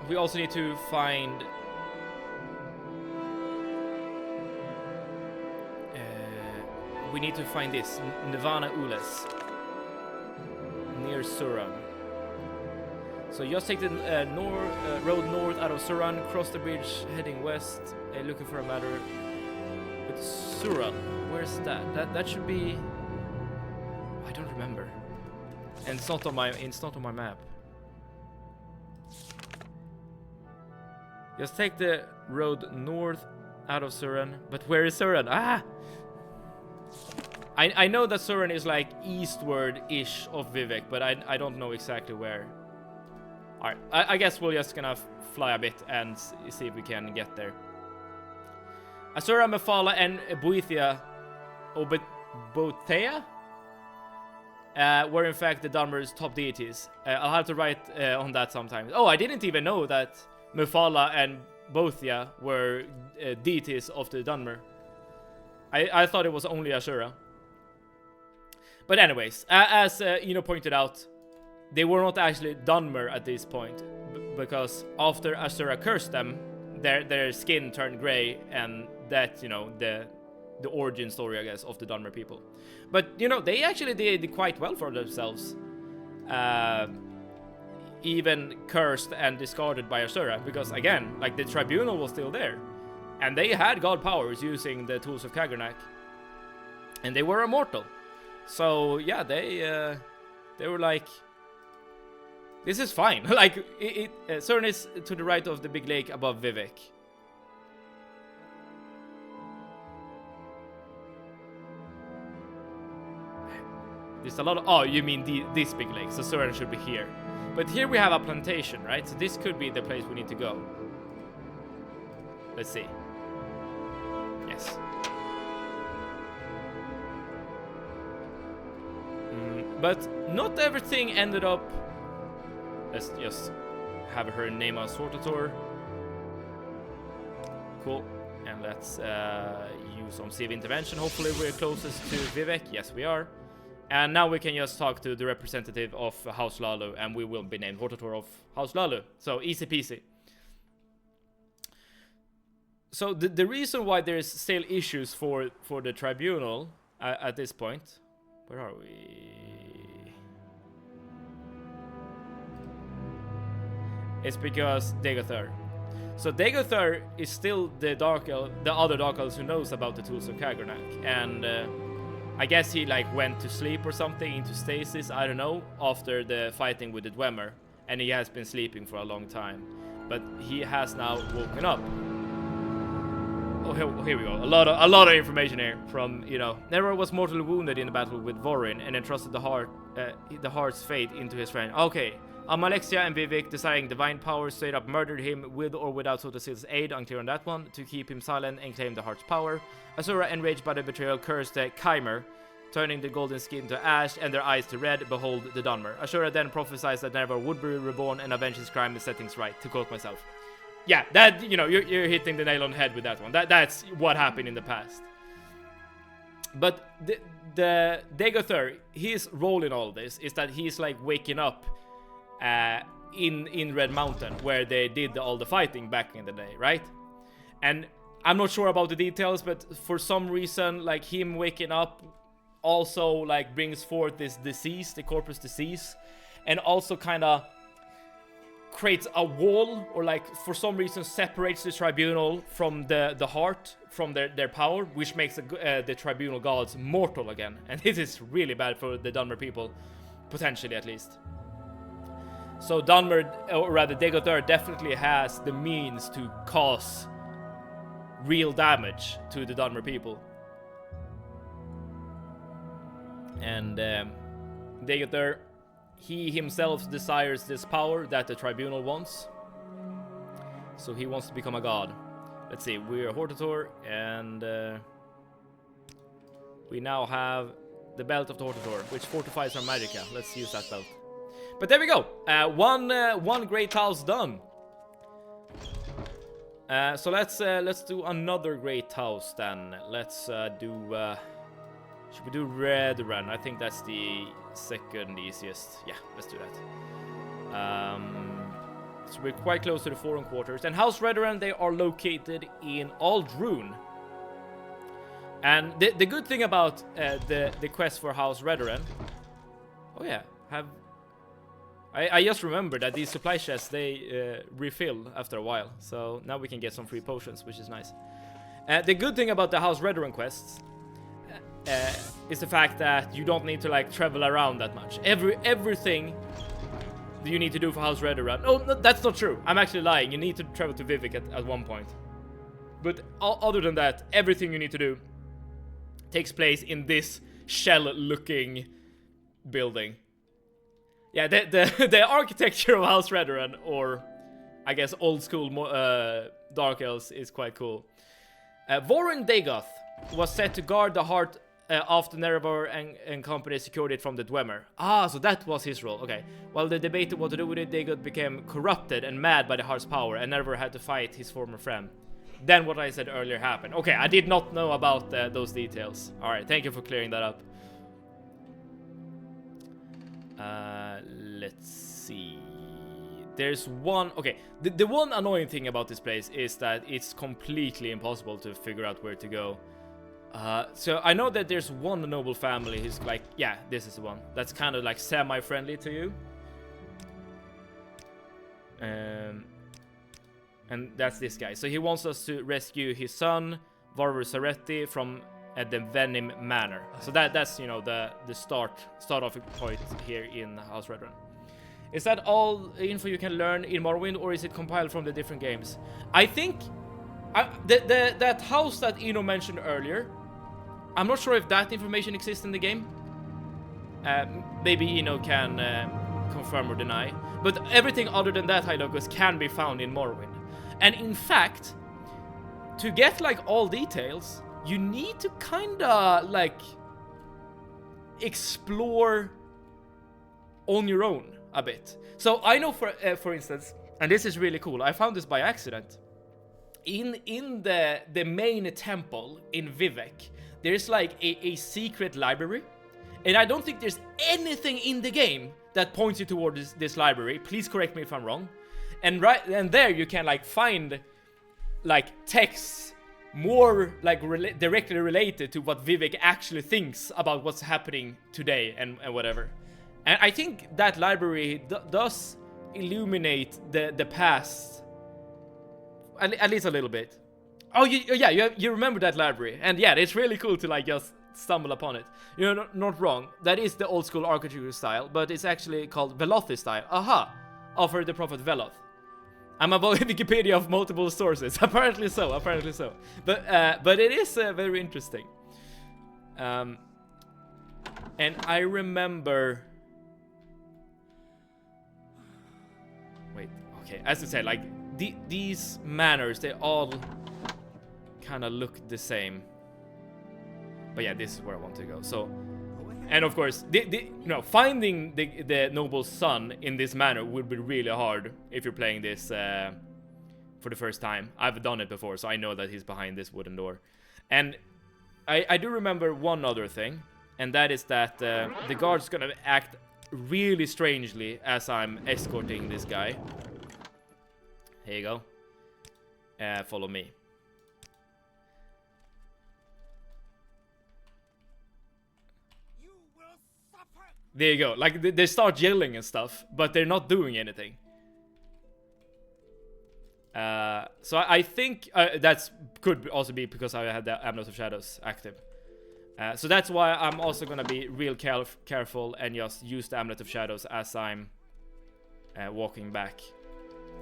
We also need to find... we need to find this. Nirvana Ules. Near Suran. So just take the road north out of Suran, cross the bridge, heading west, looking for a matter with Suran. Where's that? That should be... I don't remember. And it's not on my map. Just take the road north out of Suran. But where is Suran? Ah! I know that Suran is like eastward-ish of Vivek, but I don't know exactly where. Alright, I guess we're just gonna fly a bit and see if we can get there. Asura, Mephala, and Boethia, or Boethia, were in fact the Dunmer's top deities. I'll have to write on that sometime. Oh, I didn't even know that Mephala and Boethia were deities of the Dunmer. I thought it was only Asura. But anyways, as Eno pointed out, they were not actually Dunmer at this point, because after Asura cursed them, their skin turned grey, and that's, you know, the origin story, I guess, of the Dunmer people. But, you know, they actually did quite well for themselves. Even cursed and discarded by Asura, because again, like, the tribunal was still there, and they had god powers using the tools of Kagranak, and they were immortal. So yeah, they were like, This is fine. Like, Cern is to the right of the big lake above Vivek. There's a lot of... Oh, you mean this big lake, so Cern should be here. But here we have a plantation, right? So this could be the place we need to go. Let's see. Yes. But not everything ended up... Let's just have her name on Sortator. Cool. And let's use some Civ intervention. Hopefully we're closest to Vivek. Yes, we are. And now we can just talk to the representative of House Lalu, and we will be named Hortator of House Lalu. So easy peasy. So the reason why there's still issues for the tribunal at this point... Where are we? It's because Degothar. So Degothar is still the other Dark Elves who knows about the Tools of Kagornak, and I guess he like went to sleep or something, into stasis, I don't know, after the fighting with the Dwemer, and he has been sleeping for a long time, but he has now woken up. Oh, here we go. A lot of information here from, you know, Nero was mortally wounded in the battle with Vorin and entrusted the heart's fate into his friend. Okay. Amalexia and Vivek, desiring divine power, straight up murdered him with or without Sotasil's aid, unclear on that one, to keep him silent and claim the heart's power. Asura, enraged by the betrayal, cursed the Chimer, turning the golden skin to ash and their eyes to red. Behold the Dunmer. Asura then prophesied that Nerva would be reborn and avenge his crime and set things right, to quote myself. Yeah, that, you know, you're hitting the nail on the head with that one. That's what happened in the past. But the Degothar, his role in all this is that he's like waking up in Red Mountain, where they did all the fighting back in the day, right? And I'm not sure about the details, but for some reason, like, him waking up also like brings forth this disease, the corpus disease, and also kind of creates a wall, or like for some reason separates the tribunal from the heart, from their power, which makes the tribunal gods mortal again. And this is really bad for the Dunmer people, potentially at least. So Dunmer, or rather Degothar, definitely has the means to cause real damage to the Dunmer people. And Degothar, he himself desires this power that the tribunal wants. So he wants to become a god. Let's see, we're Hortator, and we now have the belt of the Hortator, which fortifies our magicka. Let's use that belt. But there we go. One great house done. So let's do another great house then. Let's do. Should we do Red Run? I think that's the second easiest. Yeah, let's do that. So we're quite close to the Forum Quarters. And House Redoran, they are located in Aldrune. And the good thing about the quest for House Redoran... Oh yeah, I just remembered that these supply chests, they refill after a while. So now we can get some free potions, which is nice. The good thing about the House Redoran quests is the fact that you don't need to like travel around that much. Everything you need to do for House Redoran... Oh, no, that's not true. I'm actually lying. You need to travel to Vivek at one point. But other than that, everything you need to do takes place in this shell-looking building. Yeah, the architecture of House Redoran, or I guess old school Dark Elves, is quite cool. Vorin Dagoth was set to guard the heart after Nerevar and company secured it from the Dwemer. Ah, so that was his role. Okay. While they debated what to do with it, Dagoth became corrupted and mad by the heart's power, and Nerevar had to fight his former friend. Then what I said earlier happened. Okay, I did not know about those details. Alright, thank you for clearing that up. Let's see. There's one... Okay, the one annoying thing about this place is that it's completely impossible to figure out where to go. So I know that there's one noble family who's like... Yeah, this is the one. That's kind of like semi-friendly to you. And that's this guy. So he wants us to rescue his son, Varver Saretti, from the Venom Manor. So that's, you know, the start off point here in House Redoran. Is that all info you can learn in Morrowind, or is it compiled from the different games? I think that house that Eno mentioned earlier, I'm not sure if that information exists in the game. Maybe Eno can confirm or deny. But everything other than that, Hylocus, can be found in Morrowind. And in fact, to get like all details, you need to kinda like explore on your own a bit. So I know for instance, and this is really cool, I found this by accident. In the main temple in Vivek, there's like a secret library. And I don't think there's anything in the game that points you towards this library. Please correct me if I'm wrong. And there you can like find like texts more like directly related to what Vivek actually thinks about what's happening today and whatever. And I think that library does illuminate the past at least a little bit. Oh, you remember that library. And yeah, it's really cool to like just stumble upon it. You're not wrong. That is the old school architecture style, but it's actually called Velothi style. Aha! Offered the prophet Veloth. I'm about Wikipedia of multiple sources. Apparently so. But it is very interesting. And I remember. Wait. Okay. As I said, like these manors, they all kind of look the same. But yeah, this is where I want to go. So, and of course, finding the noble's son in this manner would be really hard if you're playing this for the first time. I've done it before, so I know that he's behind this wooden door. And I do remember one other thing, and that is that the guard's gonna act really strangely as I'm escorting this guy. Here you go. Follow me. There you go. Like, they start yelling and stuff, but they're not doing anything. So I think that could also be because I had the Amulet of Shadows active. So that's why I'm also gonna be real careful and just use the Amulet of Shadows as I'm walking back.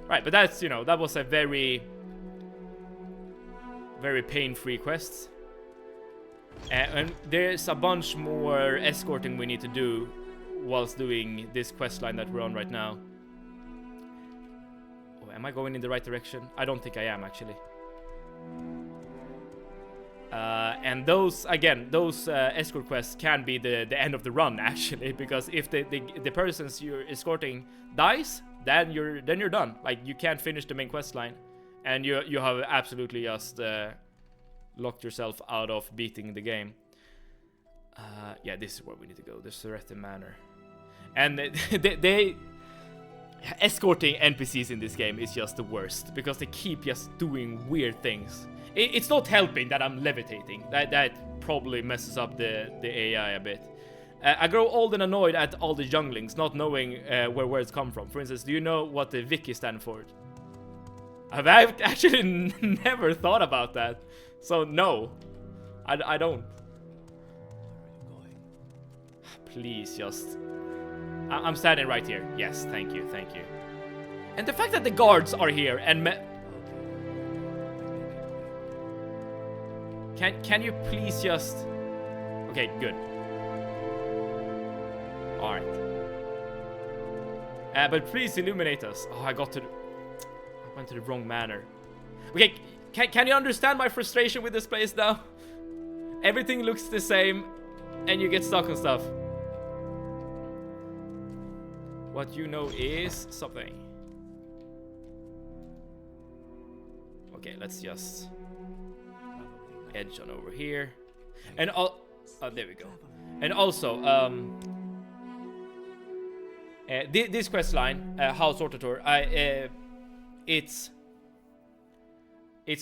Right, but that's, that was a very pain-free quest. And there's a bunch more escorting we need to do whilst doing this quest line that we're on right now. Oh, am I going in the right direction? I don't think I am, actually. And those escort quests can be the end of the run, actually, because if the persons you're escorting dies, then you're done. Like, you can't finish the main quest line, and you have absolutely just locked yourself out of beating the game. Yeah, this is where we need to go. The Sereth Manor. And they escorting NPCs in this game is just the worst, because they keep just doing weird things. It's not helping that I'm levitating. That probably messes up the AI a bit. I grow old and annoyed at all the junglings, not knowing where words come from. For instance, do you know what the Wiki stand for? I've actually never thought about that. So no, I don't. Please just... I'm standing right here. Yes, thank you. And the fact that the guards are here and Can you please just... Okay, good. Alright. But please illuminate us. Oh, I went to the wrong manor. Okay, can you understand my frustration with this place now? Everything looks the same, and you get stuck on stuff. What you know is something. Okay, let's just edge on over here. And oh, there we go. And also, this quest line, House Ortator, it's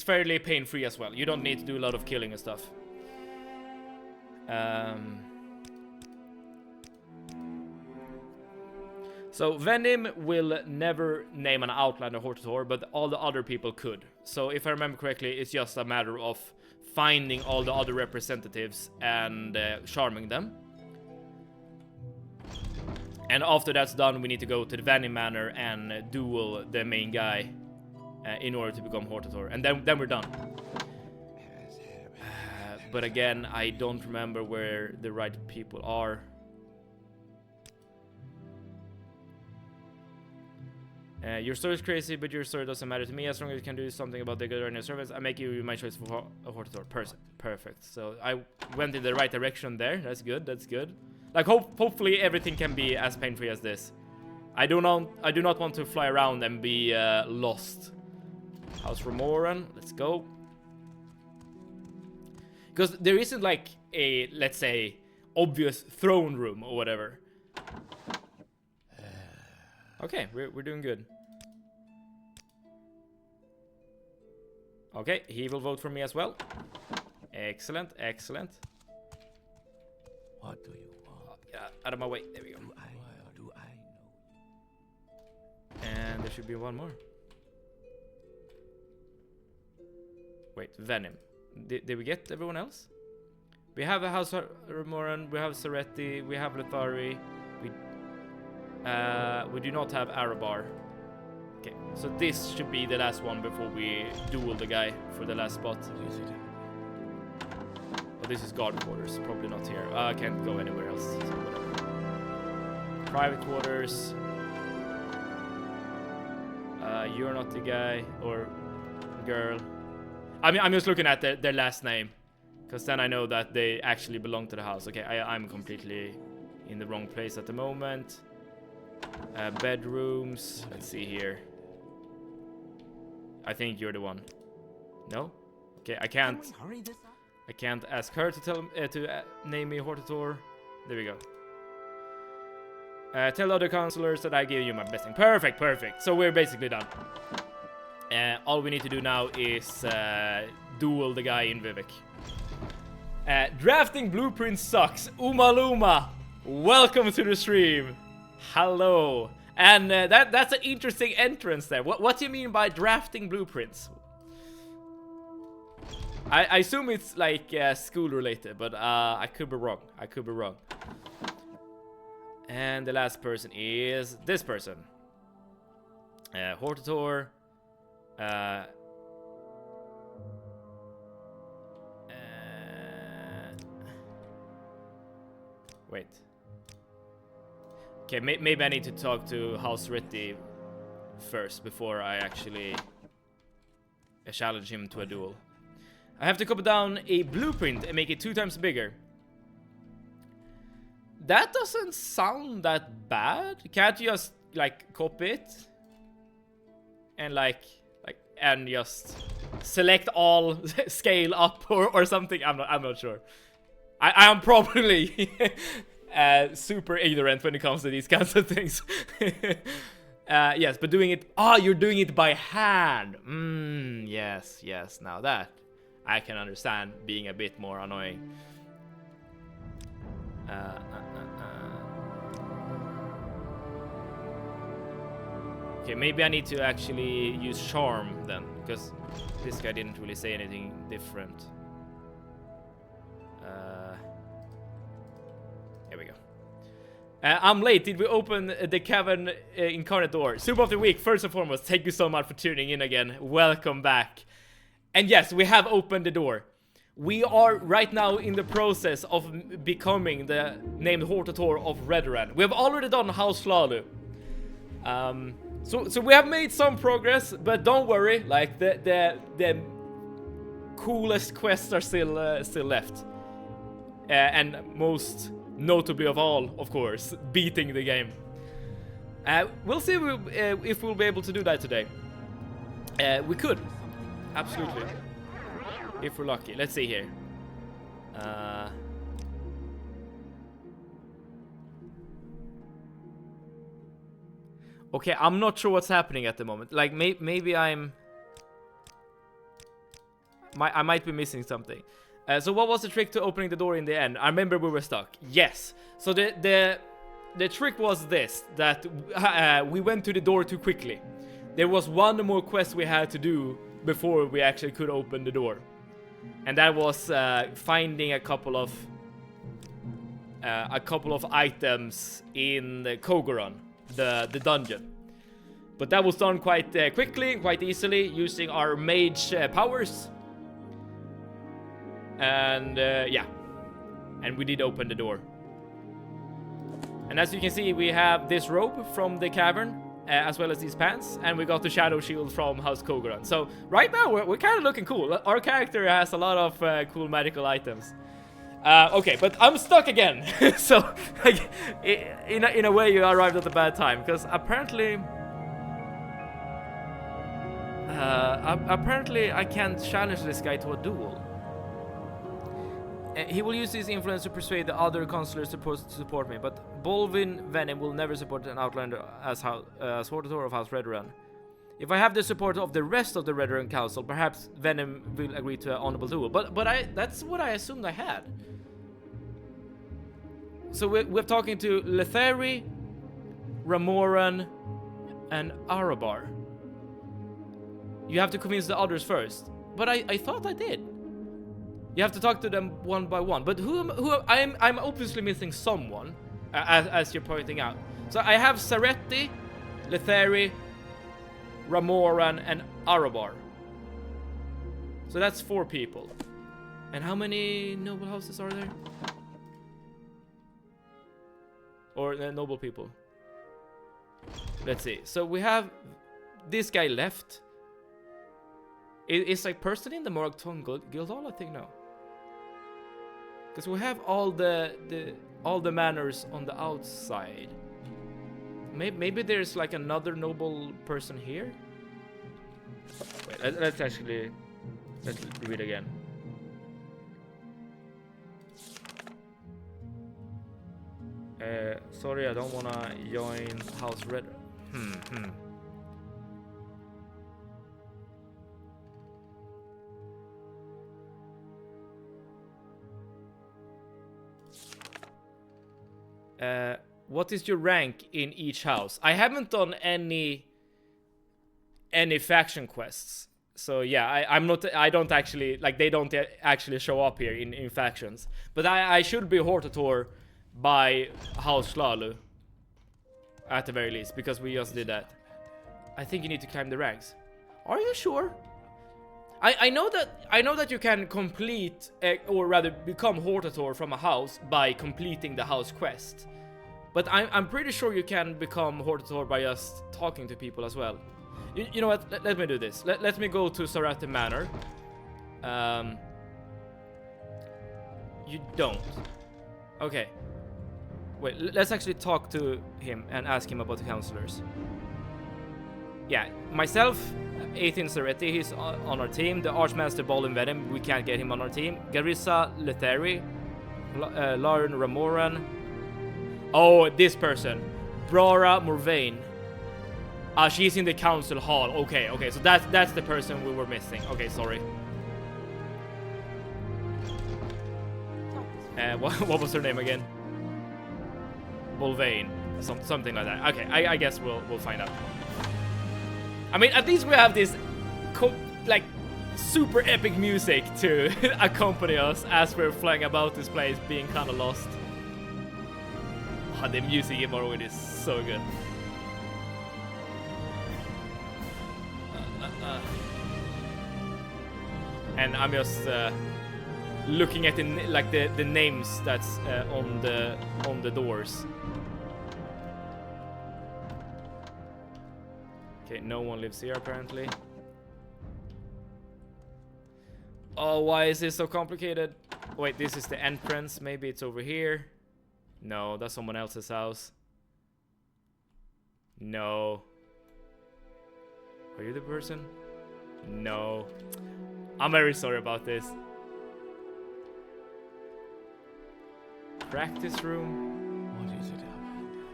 fairly pain-free as well. You don't need to do a lot of killing and stuff. So Venom will never name an Outlander Hortator, but all the other people could. So if I remember correctly, it's just a matter of finding all the other representatives and charming them. And after that's done, we need to go to the Vanny Manor and duel the main guy in order to become Hortator. And then we're done. But again, I don't remember where the right people are. Your story is crazy, but your story doesn't matter to me. As long as you can do something about the good in your service, I make you my choice for a Hortator. Perfect. So I went in the right direction there. That's good. That's good. Like hopefully everything can be as pain-free as this. I do not want to fly around and be lost. House Remoran. Let's go. Because there isn't like a, let's say, obvious throne room or whatever. Okay, we're doing good. Okay, he will vote for me as well. Excellent, excellent. What do you want? Get out of my way. There we go. Do I know? And there should be one more. Wait, Venom. Did we get everyone else? We have a House Remoran, we have Seretti, we have Lethari. We do not have Arabar. Okay, so this should be the last one before we duel the guy for the last spot. Oh, this is guard quarters, probably not here. I can't go anywhere else, so whatever. Private quarters. You're not the guy or girl. I'm just looking at their last name, because then I know that they actually belong to the house. Okay, I'm completely in the wrong place at the moment. Bedrooms. Let's see here. I think you're the one. No? Okay, I can't ask her to tell name me Hortator. There we go. Tell other counselors that I give you my blessing. Perfect, perfect. So we're basically done. All we need to do now is duel the guy in Vivek. Drafting blueprints sucks. Umaluma, welcome to the stream. Hello. And that's an interesting entrance there. What do you mean by drafting blueprints? I assume it's like school related, but I could be wrong. I could be wrong. And the last person is this person. Hortator. Wait. Okay, maybe I need to talk to House Ritti first before I actually challenge him to a duel. I have to copy down a blueprint and make it 2 times bigger. That doesn't sound that bad. Can't you just like copy it and and just select all, scale up or something? I'm not sure. I am probably super ignorant when it comes to these kinds of things. Yes, but doing it... Oh, you're doing it by hand. Yes. Now that I can understand being a bit more annoying. Okay, maybe I need to actually use charm then, because this guy didn't really say anything different. Here we go. I'm late. Did we open the Cavern Incarnate door? Super of the week. First and foremost, thank you so much for tuning in again. Welcome back. And yes, we have opened the door. We are right now in the process of becoming the named Hortator of Redoran. We have already done House Lalu. So we have made some progress, but don't worry. Like the coolest quests are still left, and most notably of all, of course, beating the game. We'll see if we'll be able to do that today. We could, absolutely, if we're lucky. Let's see here. Okay, I'm not sure what's happening at the moment. Like, maybe I might be missing something. So what was the trick to opening the door in the end? I remember we were stuck. Yes. So the trick was this, that we went to the door too quickly. There was one more quest we had to do before we actually could open the door. And that was finding a couple of a couple of items in the Kogoron, the dungeon. But that was done quite quickly, quite easily, using our mage powers. And yeah, and we did open the door. And as you can see, we have this robe from the cavern, as well as these pants, and we got the shadow shield from House Kogoron. So right now we're kind of looking cool. Our character has a lot of cool magical items. Okay, but I'm stuck again. So like, in a way you arrived at a bad time, because apparently I can't challenge this guy to a duel. He will use his influence to persuade the other counselors to support me, but Bolvin Venom will never support an outlander as Hortator of House Redrun. If I have the support of the rest of the Redrun Council, perhaps Venom will agree to an honorable duel. But that's what I assumed I had. So we're talking to Letheri, Ramoran, and Arabar. You have to convince the others first. But I thought I did. You have to talk to them one by one. But I'm obviously missing someone, as you're pointing out. So I have Saretti, Letheri, Ramoran, and Arabar. So that's 4 people. And how many noble houses are there? Or noble people? Let's see. So we have this guy left. Is like person in the Moragton Guildhall? I think no. Because we have all the manors on the outside. Maybe there's like another noble person here. Wait, let's read again. Sorry, I don't wanna join House Red. What is your rank in each house? I haven't done any faction quests, so yeah, I don't actually, like, they don't actually show up here in factions. But I should be Hortator by House Lalu at the very least, because we just did that. I think you need to climb the ranks. Are you sure? I know that you can complete, or rather become Hortator from a house by completing the house quest. But I'm pretty sure you can become Hortator by just talking to people as well. You know what? Let me do this. Let me go to Sarati Manor. You don't. Okay. Wait, let's actually talk to him and ask him about the counselors. Yeah, myself, 18 Saretti, he's on our team. The Archmaster Ball and Venom, we can't get him on our team. Garissa Letheri, Lauren Ramoran. Oh, this person, Brora Morvain. She's in the council hall. Okay, so that's the person we were missing. Okay, sorry. What was her name again? Bolvain, something like that. Okay, I guess we'll find out. I mean, at least we have this like super epic music to accompany us as we're flying about this place, being kind of lost. Oh, the music in Morrowind is so good. And I'm just looking at the names that's on the doors. Okay, no one lives here apparently. Oh, why is this so complicated? Wait, this is the entrance. Maybe it's over here. No, that's someone else's house. No. Are you the person? No. I'm very sorry about this. Practice room. What is it?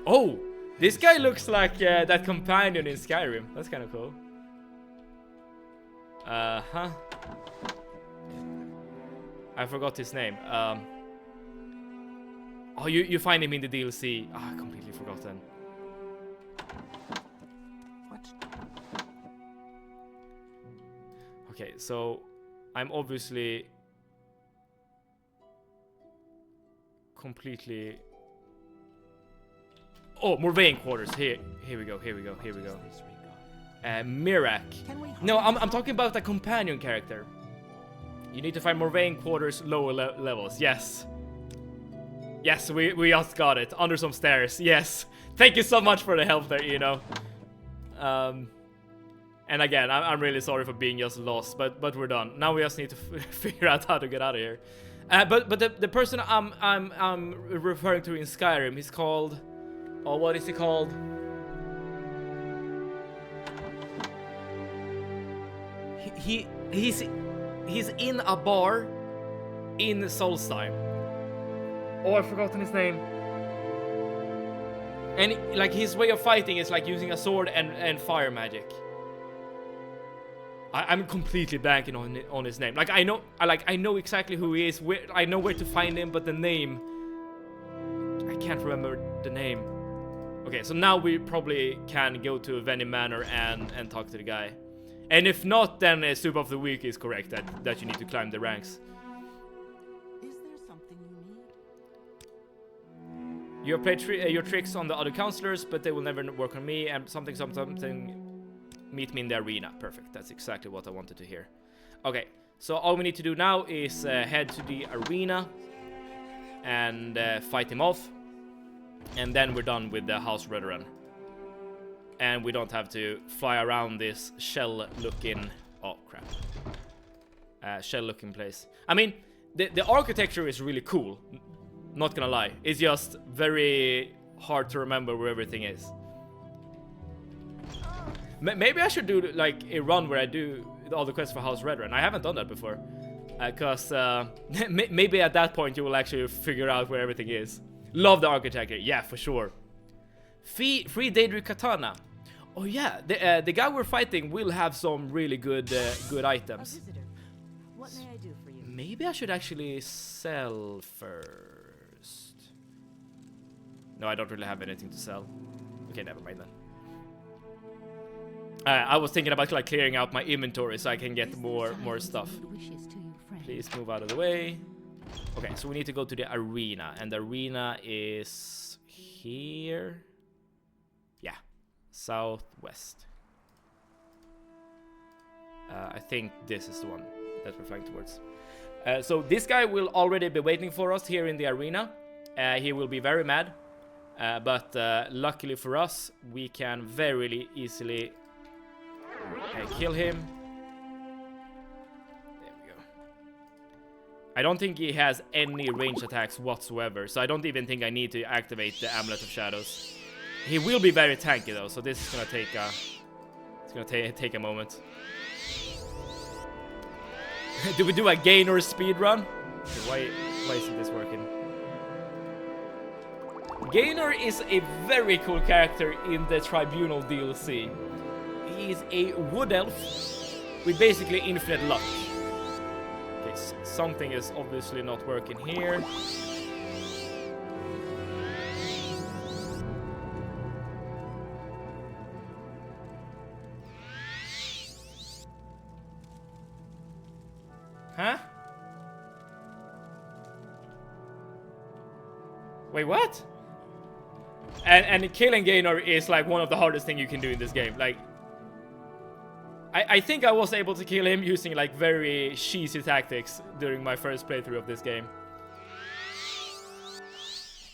Oh! This guy looks like that companion in Skyrim. That's kind of cool. Huh. I forgot his name. Oh, you find him in the DLC. Ah, completely forgotten. What? Okay, so I'm obviously completely... Oh, Morrowind quarters. Here we go. Mirak. No, I'm talking about the companion character. You need to find Morrowind quarters lower levels. Yes. Yes, we just got it. Under some stairs. Yes. Thank you so much for the help there, you know. And again, I'm really sorry for being just lost, but we're done. Now we just need to figure out how to get out of here. But the person I'm referring to in Skyrim, he's called... Oh, what is he called? He's in a bar in Solstheim. Oh, I've forgotten his name. And like his way of fighting is like using a sword and fire magic. I'm completely blanking on his name. Like I know exactly who he is. I know where to find him, but the name, I can't remember the name. Okay, so now we probably can go to Venom Manor and talk to the guy. And if not, then Soup of the Week is correct that you need to climb the ranks. Is there something you need? You have played your tricks on the other counselors, but they will never work on me. And something. Meet me in the arena. Perfect. That's exactly what I wanted to hear. Okay, so all we need to do now is head to the arena and fight him off. And then we're done with the House Veteran. And we don't have to fly around this shell-looking... Oh, crap. Shell-looking place. I mean, the architecture is really cool. Not gonna lie. It's just very hard to remember where everything is. Maybe I should do like a run where I do all the quests for House Veteran. I haven't done that before. Because maybe at that point you will actually figure out where everything is. Love the architecture. Yeah, for sure. Free Daedric Katana. Oh yeah, the guy we're fighting will have some really good items. What may I do for you? Maybe I should actually sell first. No, I don't really have anything to sell. Okay, never mind then. I was thinking about like clearing out my inventory so I can get more stuff. Please move out of the way. Okay, so we need to go to the arena, and the arena is here. Yeah, southwest. I think this is the one that we're flying towards. So this guy will already be waiting for us here in the arena. He will be very mad, but luckily for us, we can very easily kill him. There we go. I don't think he has any range attacks whatsoever, so I don't even think I need to activate the Amulet of Shadows. He will be very tanky though, so this is gonna take take a moment. Do we do a gainer speed run? Okay, why isn't this working? Gainer is a very cool character in the Tribunal DLC. He's a wood elf with basically infinite luck. Okay, so something is obviously not working here. Huh? Wait, what? And killing Gainer is like one of the hardest things you can do in this game. Like, I think I was able to kill him using like very cheesy tactics during my first playthrough of this game.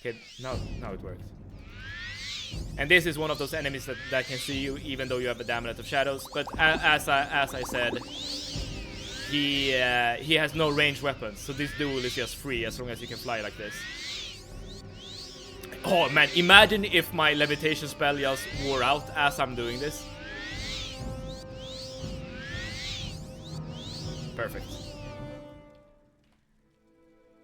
Okay, now it worked. And this is one of those enemies that can see you even though you have a Amulet of Shadows. But as I said, he has no ranged weapons, so this duel is just free as long as you can fly like this. Oh man, imagine if my levitation spell just wore out as I'm doing this. Perfect.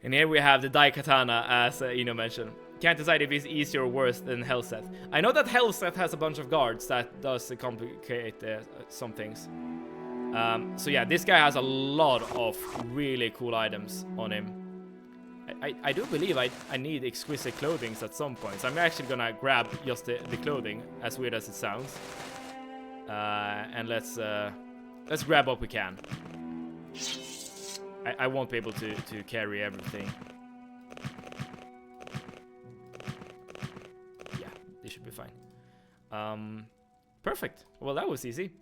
And here we have the Daikatana, as Ino mentioned. Can't decide if it's easier or worse than Helseth. I know that Helseth has a bunch of guards that does complicate some things. So yeah, this guy has a lot of really cool items on him. I do believe I need exquisite clothing at some point, so I'm actually gonna grab just the clothing, as weird as it sounds. And let's grab what we can. I won't be able to carry everything. Perfect. Well, that was easy.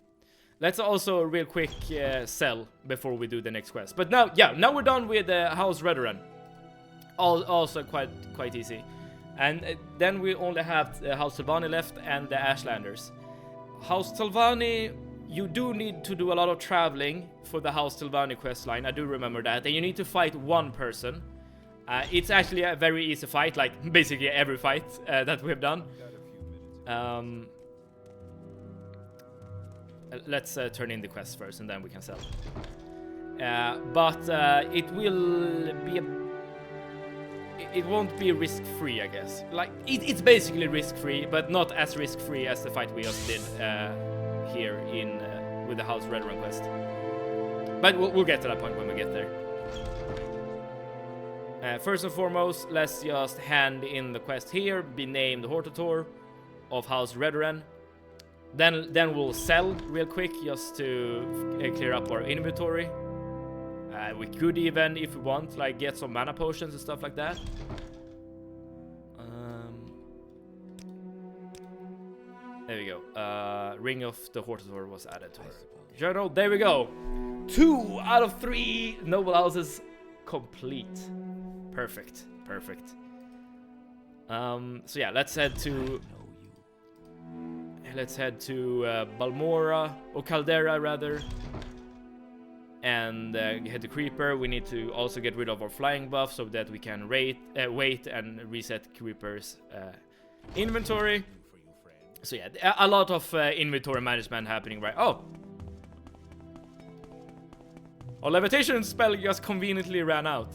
Let's also real quick sell before we do the next quest. But now, yeah, now we're done with House Redoran. Also quite easy. And then we only have House Telvanni left and the Ashlanders. House Telvanni, you do need to do a lot of traveling for the House Telvanni quest line. I do remember that. And you need to fight one person. It's actually a very easy fight, like basically every fight that we've done. Let's turn in the quest first and then we can sell. But it will be it won't be risk-free, I guess. Like it's basically risk-free, but not as risk-free as the fight we just did here in with the House Red Run quest. But we'll get to that point when we get there. First and foremost, let's just hand in the quest here. Be named Hortator of House Redoran. Then we'll sell real quick just to clear up our inventory. We could even, if we want, like get some mana potions and stuff like that. There we go. Ring of the Hortator was added to her journal. There we go. 2 out of 3 noble houses complete. Perfect. So yeah, let's head to Balmora, or Caldera rather, and head to Creeper. We need to also get rid of our flying buff so that we can wait and reset Creeper's inventory. So yeah, a lot of inventory management happening right. Oh! Our levitation spell just conveniently ran out.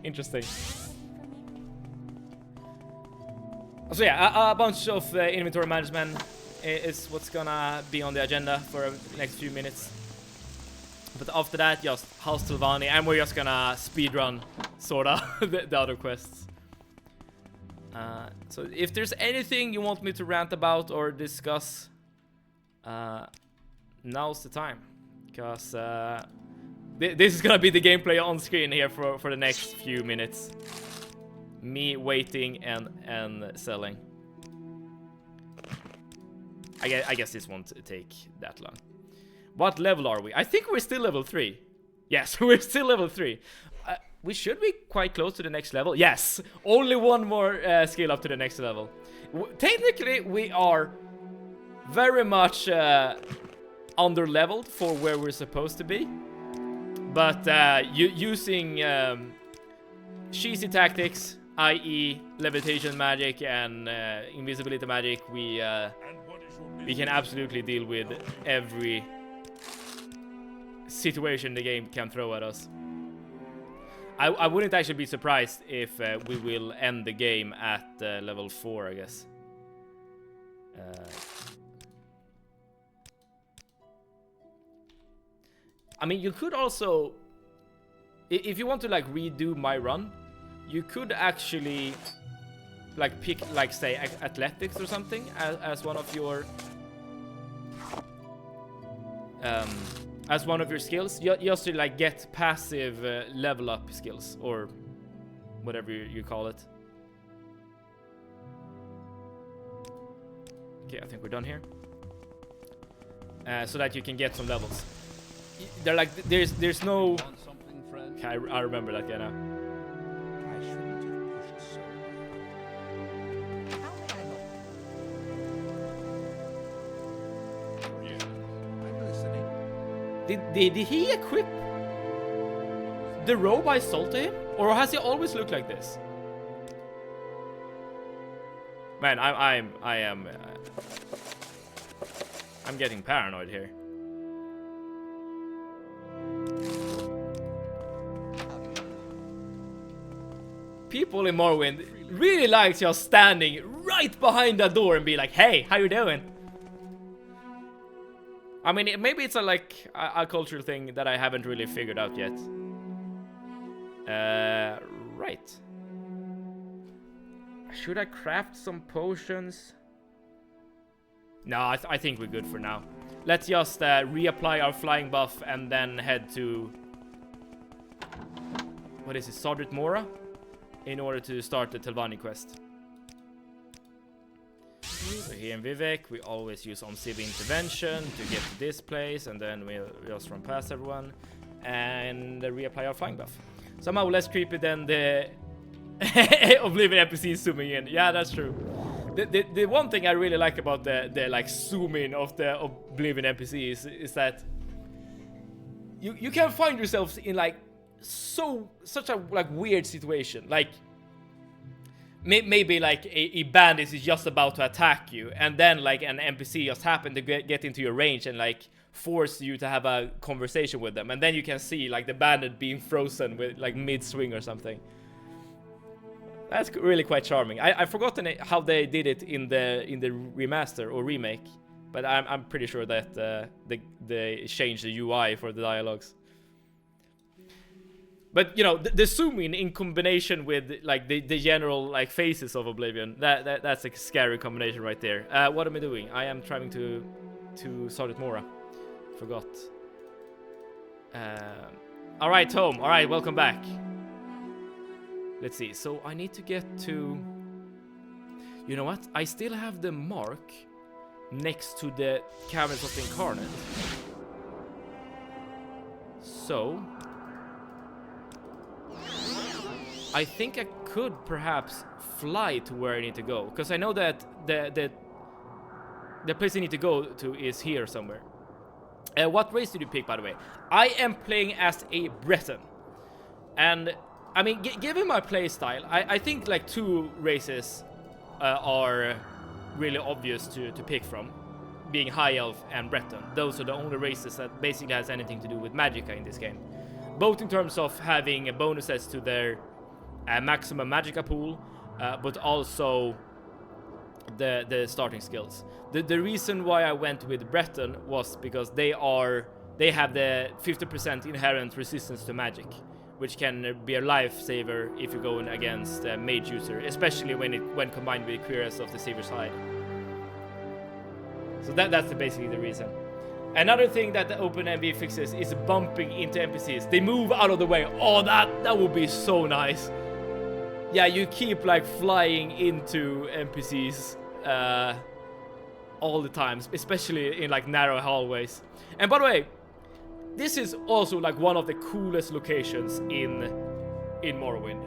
Interesting. So yeah, a bunch of inventory management is what's gonna be on the agenda for the next few minutes. But after that, just House Telvanni, and we're just gonna speedrun, sorta, the other quests. So if there's anything you want me to rant about or discuss, now's the time. Because this is gonna be the gameplay on screen here for the next few minutes. Me waiting and selling. I guess this won't take that long. What level are we? I think we're still level 3. Yes, we're still level 3. We should be quite close to the next level. Yes, only one more skill up to the next level. Technically, we are very much under-leveled for where we're supposed to be. But using cheesy tactics, i.e. levitation magic and invisibility magic, we can absolutely deal with every situation the game can throw at us. I wouldn't actually be surprised if we will end the game at level 4, I guess. I mean, you could also, if you want to like redo my run, you could actually like pick, like say athletics or something as one of your skills, just to like get passive level up skills or whatever you call it. Okay, I think we're done here. So that you can get some levels. They're like there's no. Okay, I remember that guy now. I shouldn't have pushed so hard. How may I help? Yeah, I'm listening. Did he equip the robe I sold to him, or has he always looked like this? Man, I'm getting paranoid here. People in Morrowind really like just standing right behind that door and be like, "Hey, how you doing?" I mean, maybe it's a cultural thing that I haven't really figured out yet. Right. Should I craft some potions? No, I think we're good for now. Let's just reapply our flying buff and then head to... what is it? Sardrit Mora? In order to start the Telvanni quest. So here in Vivek, we always use on-civil intervention to get to this place, and then we'll just run past everyone and reapply our flying buff. Somehow less creepy than the Oblivion NPCs zooming in. Yeah, that's true. The one thing I really like about the like zoom in of the Oblivion NPCs is that you can find yourselves in like such a like weird situation. Like maybe like a bandit is just about to attack you, and then like an NPC just happened to get into your range and like force you to have a conversation with them, and then you can see like the bandit being frozen with like mid-swing or something. That's really quite charming. I've forgotten how they did it in the remaster or remake, but I'm pretty sure that they changed the UI for the dialogues. But you know, the zoom in combination with like the general like faces of Oblivion, that's a scary combination right there. What am I doing? I am trying to Sergeant Mora. Forgot. All right, Tom. All right, welcome back. Let's see. So I need to get to. You know what? I still have the mark next to the Caverns of the Incarnate. So I think I could perhaps fly to where I need to go, because I know that the place I need to go to is here somewhere. What race did you pick, by the way? I am playing as a Breton, and I mean, given my playstyle, I think like two races are really obvious to pick from, being High Elf and Breton. Those are the only races that basically has anything to do with Magicka in this game, both in terms of having bonuses to their maximum Magicka pool, but also the starting skills. The reason why I went with Breton was because they have the 50% inherent resistance to magic, which can be a lifesaver if you're going against a mage user, especially when combined with Cuirass of the Savior's Hide. So that's basically the reason. Another thing that the OpenMV fixes is bumping into NPCs. They move out of the way. Oh, that would be so nice. Yeah, you keep like flying into NPCs all the time, especially in like narrow hallways. And by the way, this is also like one of the coolest locations in Morrowind.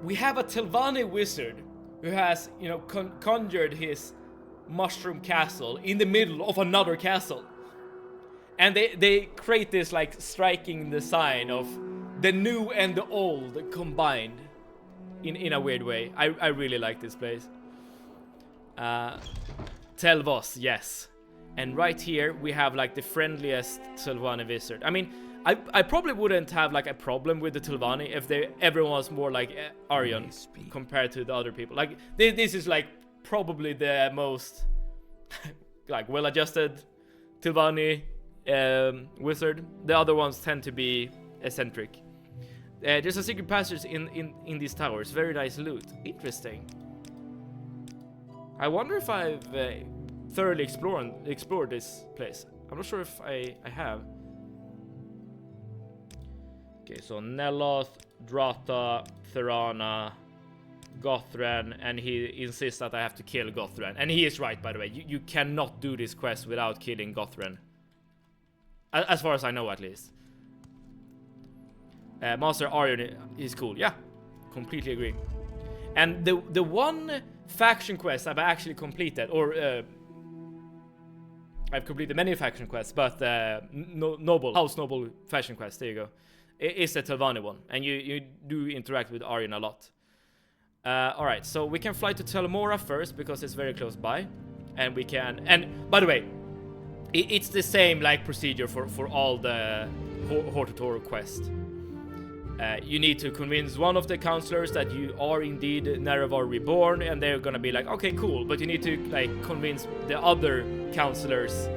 We have a Telvanni wizard who has, you know, conjured his mushroom castle in the middle of another castle, and they create this like striking design of the new and the old combined in a weird way. I really like this place. Telvos, yes. And right here we have like the friendliest Telvanni wizard. I mean, I probably wouldn't have like a problem with the Telvanni if everyone was more like Arion compared to the other people. Like this is like probably the most like well-adjusted Telvanni wizard. The other ones tend to be eccentric. There's a secret passage in these towers. Very nice loot. Interesting. I wonder if I've thoroughly explored this place. I'm not sure if I have. Okay, so Neloth, Drata, Thurana, Gothran, and he insists that I have to kill Gothran. And he is right, by the way. You cannot do this quest without killing Gothran. As far as I know, at least. Master Arion is cool. Yeah, completely agree. And the one faction quest I've actually completed, or I've completed many faction quests, but House Noble faction quest, there you go, is the Telvanni one, and you do interact with Arion a lot. Alright, so we can fly to Telmora first because it's very close by, and we can, and by the way, it's the same like procedure for all the Hortotoro quest. You need to convince one of the counselors that you are indeed Nerevar Reborn, and they're gonna be like, okay, cool, but you need to like convince the other counselors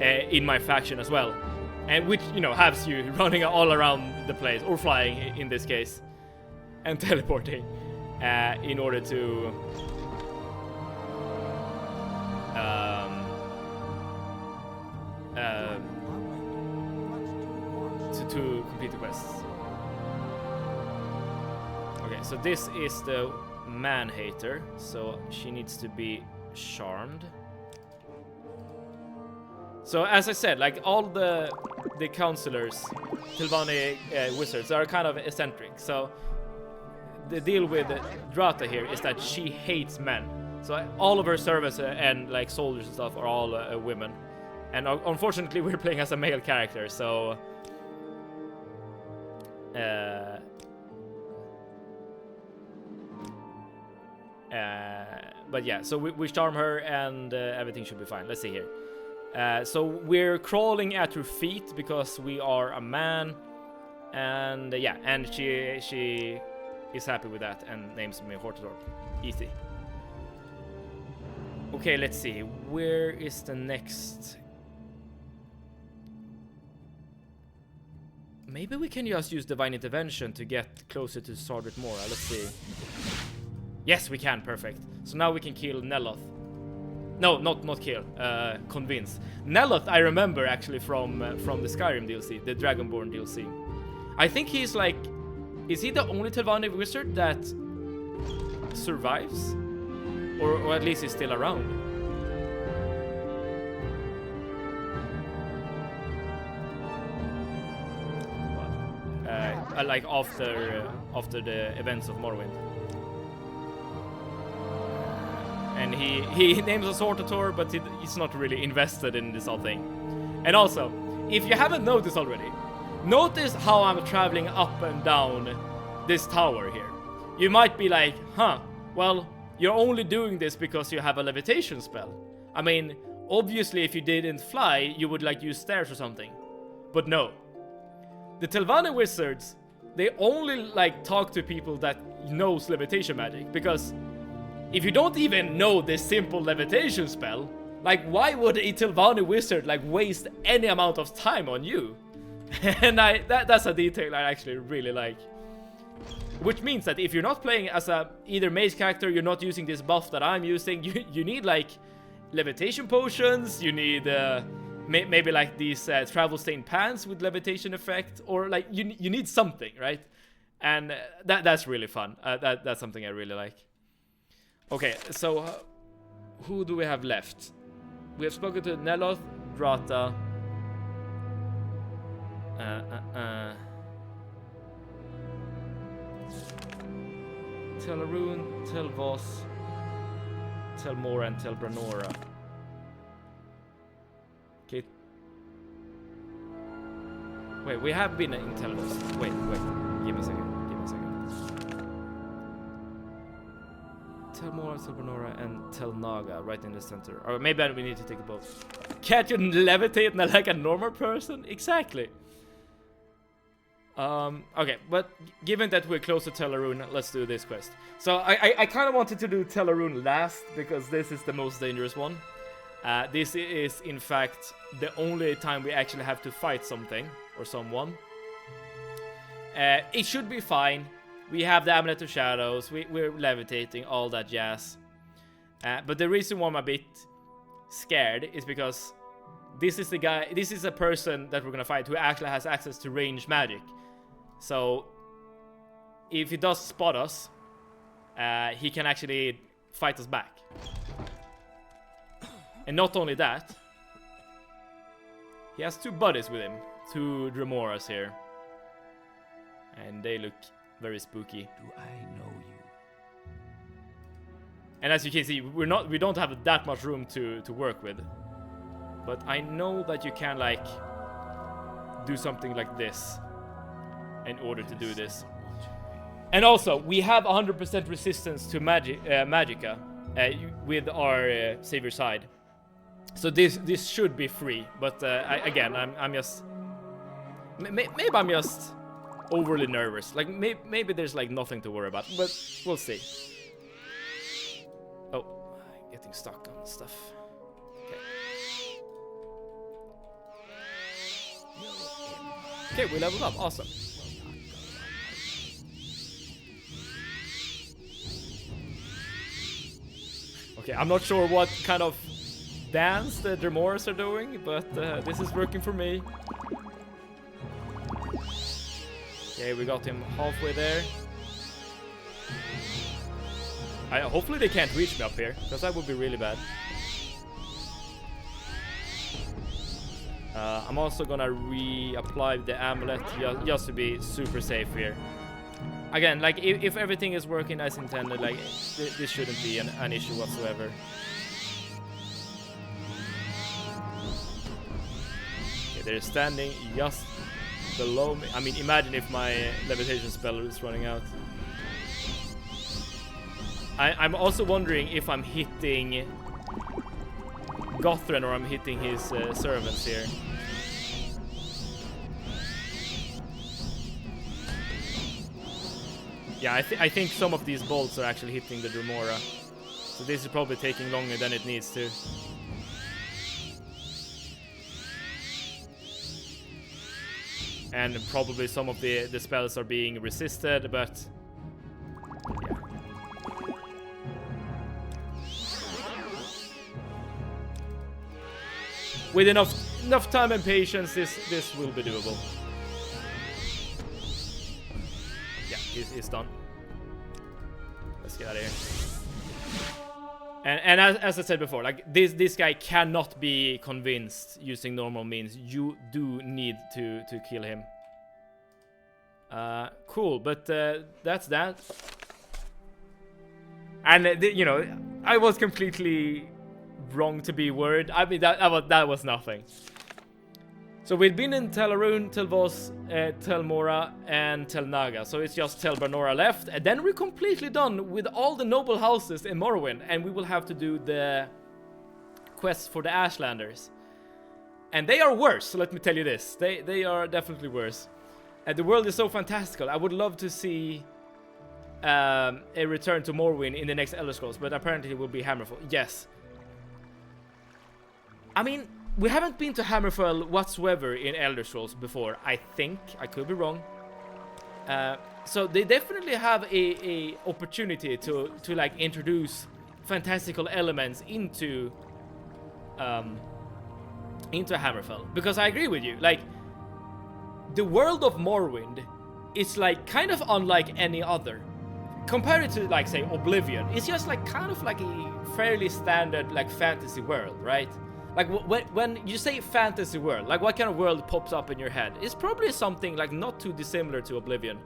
in my faction as well, and which, you know, has you running all around the place, or flying in this case, and teleporting in order to complete the quests. Okay, so this is the man-hater, so she needs to be charmed. So as I said, like all the counselors, Tilvani wizards, are kind of eccentric. So the deal with Drata here is that she hates men. So all of her servants and like soldiers and stuff are all women. And unfortunately, we're playing as a male character, so but yeah, so we charm her and everything should be fine. Let's see here. So we're crawling at her feet because we are a man, and yeah, and she is happy with that and names me Hortador. Easy. Okay, let's see. Where is the next? Maybe we can just use Divine Intervention to get closer to Sardrit Mora. Let's see. Yes, we can. Perfect. So now we can kill Neloth. No, not kill. Convince. Neloth, I remember actually from the Skyrim DLC, the Dragonborn DLC. I think he's like... Is he the only Telvanni wizard that survives? Or at least he's still around. Like after the events of Morrowind. And he names us Hortator, but he's not really invested in this whole thing. And also, if you haven't noticed already, notice how I'm traveling up and down this tower here. You might be like, huh, well, you're only doing this because you have a levitation spell. I mean, obviously if you didn't fly, you would like use stairs or something. But no. The Telvanni wizards, they only like talk to people that knows levitation magic, because if you don't even know this simple levitation spell, like why would a Telvanni wizard like waste any amount of time on you? And that's a detail I actually really like. Which means that if you're not playing as a either mage character, you're not using this buff that I'm using, you need like levitation potions, you need maybe like these travel stained pants with levitation effect, or like you need something, right? And that's really fun. That's something I really like. Okay, so who do we have left? We have spoken to Neloth, Drata, Tel Arun, Tel Voss, Tel Mora, and Tel Branora. Okay. Wait, we have been in Tel Voss. Wait. Give me a second. Tel Mora, Tel Branora, and Tel Naga, right in the center. Or maybe we need to take a boat. Can't you levitate like a normal person? Exactly. Okay, but given that we're close to Tel Arun, let's do this quest. So I kind of wanted to do Tel Arun last because this is the most dangerous one. This is in fact the only time we actually have to fight something or someone. It should be fine. We have the Amulet of Shadows, we're levitating, all that jazz. But the reason why I'm a bit scared is because this is a person that we're gonna fight who actually has access to ranged magic. So if he does spot us, he can actually fight us back. And not only that, he has two buddies with him, two Dremoras here. And they look very spooky. Do I know you? And as you can see, we don't have that much room to work with. But I know that you can like do something like this in order to do this. And also, we have 100% resistance to Magicka with our Savior side. So this should be free. But I'm just maybe I'm just overly nervous. Like maybe there's like nothing to worry about, but we'll see. Oh, getting stuck on stuff. Okay, we leveled up. Awesome. Okay, I'm not sure what kind of dance the Dremoras are doing, but this is working for me. Okay, we got him halfway there. Hopefully they can't reach me up here, because that would be really bad. I'm also gonna reapply the amulet just to be super safe here. Again, like if everything is working as intended, like this shouldn't be an issue whatsoever. Okay, they're standing just below me. I mean, imagine if my levitation spell is running out. I'm also wondering if I'm hitting Gothran or I'm hitting his servants here. Yeah, I think some of these bolts are actually hitting the Dremora. So this is probably taking longer than it needs to. And probably some of the spells are being resisted, but yeah. With enough time and patience, this will be doable. Yeah, he's done. Let's get out of here. And as I said before, like this guy cannot be convinced using normal means. You do need to kill him. Cool, but that's that. And you know, I was completely wrong to be worried. I mean, that was nothing. So we've been in Tel Aruun, Tel Voss, Tel Mora, and Tel Naga. So it's just Tel Barnora left, and then we're completely done with all the noble houses in Morrowind, and we will have to do the quests for the Ashlanders. And they are worse, so let me tell you this. They are definitely worse. And the world is so fantastical. I would love to see a return to Morrowind in the next Elder Scrolls, but apparently it will be Hammerfall. Yes. I mean, we haven't been to Hammerfell whatsoever in Elder Scrolls before, I think. I could be wrong. So they definitely have a opportunity to like introduce fantastical elements into Hammerfell. Because I agree with you, like the world of Morrowind is like kind of unlike any other. Compared to like say Oblivion, it's just like kind of like a fairly standard like fantasy world, right? Like when you say fantasy world, like what kind of world pops up in your head? It's probably something like not too dissimilar to Oblivion.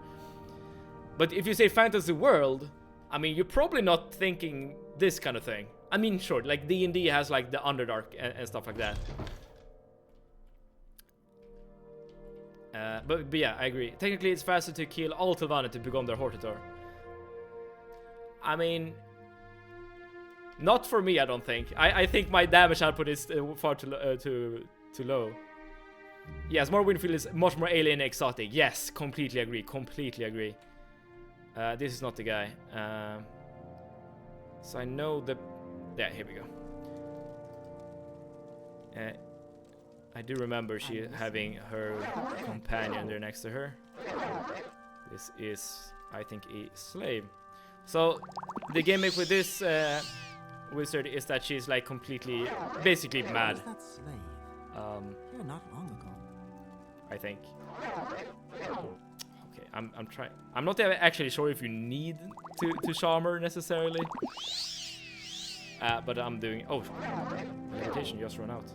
But if you say fantasy world, I mean, you're probably not thinking this kind of thing. I mean, sure, like D&D has like the Underdark and stuff like that. But yeah, I agree. Technically, it's faster to kill all Telvanni to become their Hortator. I mean, not for me, I don't think. I think my damage output is far too low. Yes, Morrowind feels much more alien and exotic. Yes, completely agree. Completely agree. This is not the guy. So I know the... Yeah, here we go. I do remember she having her companion there next to her. This is, I think, a slave. So the gimmick with this wizard is that she's like completely, basically mad. That slave? Here not long ago. I think. Okay, I'm trying. I'm not actually sure if you need to charm her necessarily. But I'm doing. Oh, my invitation just ran out.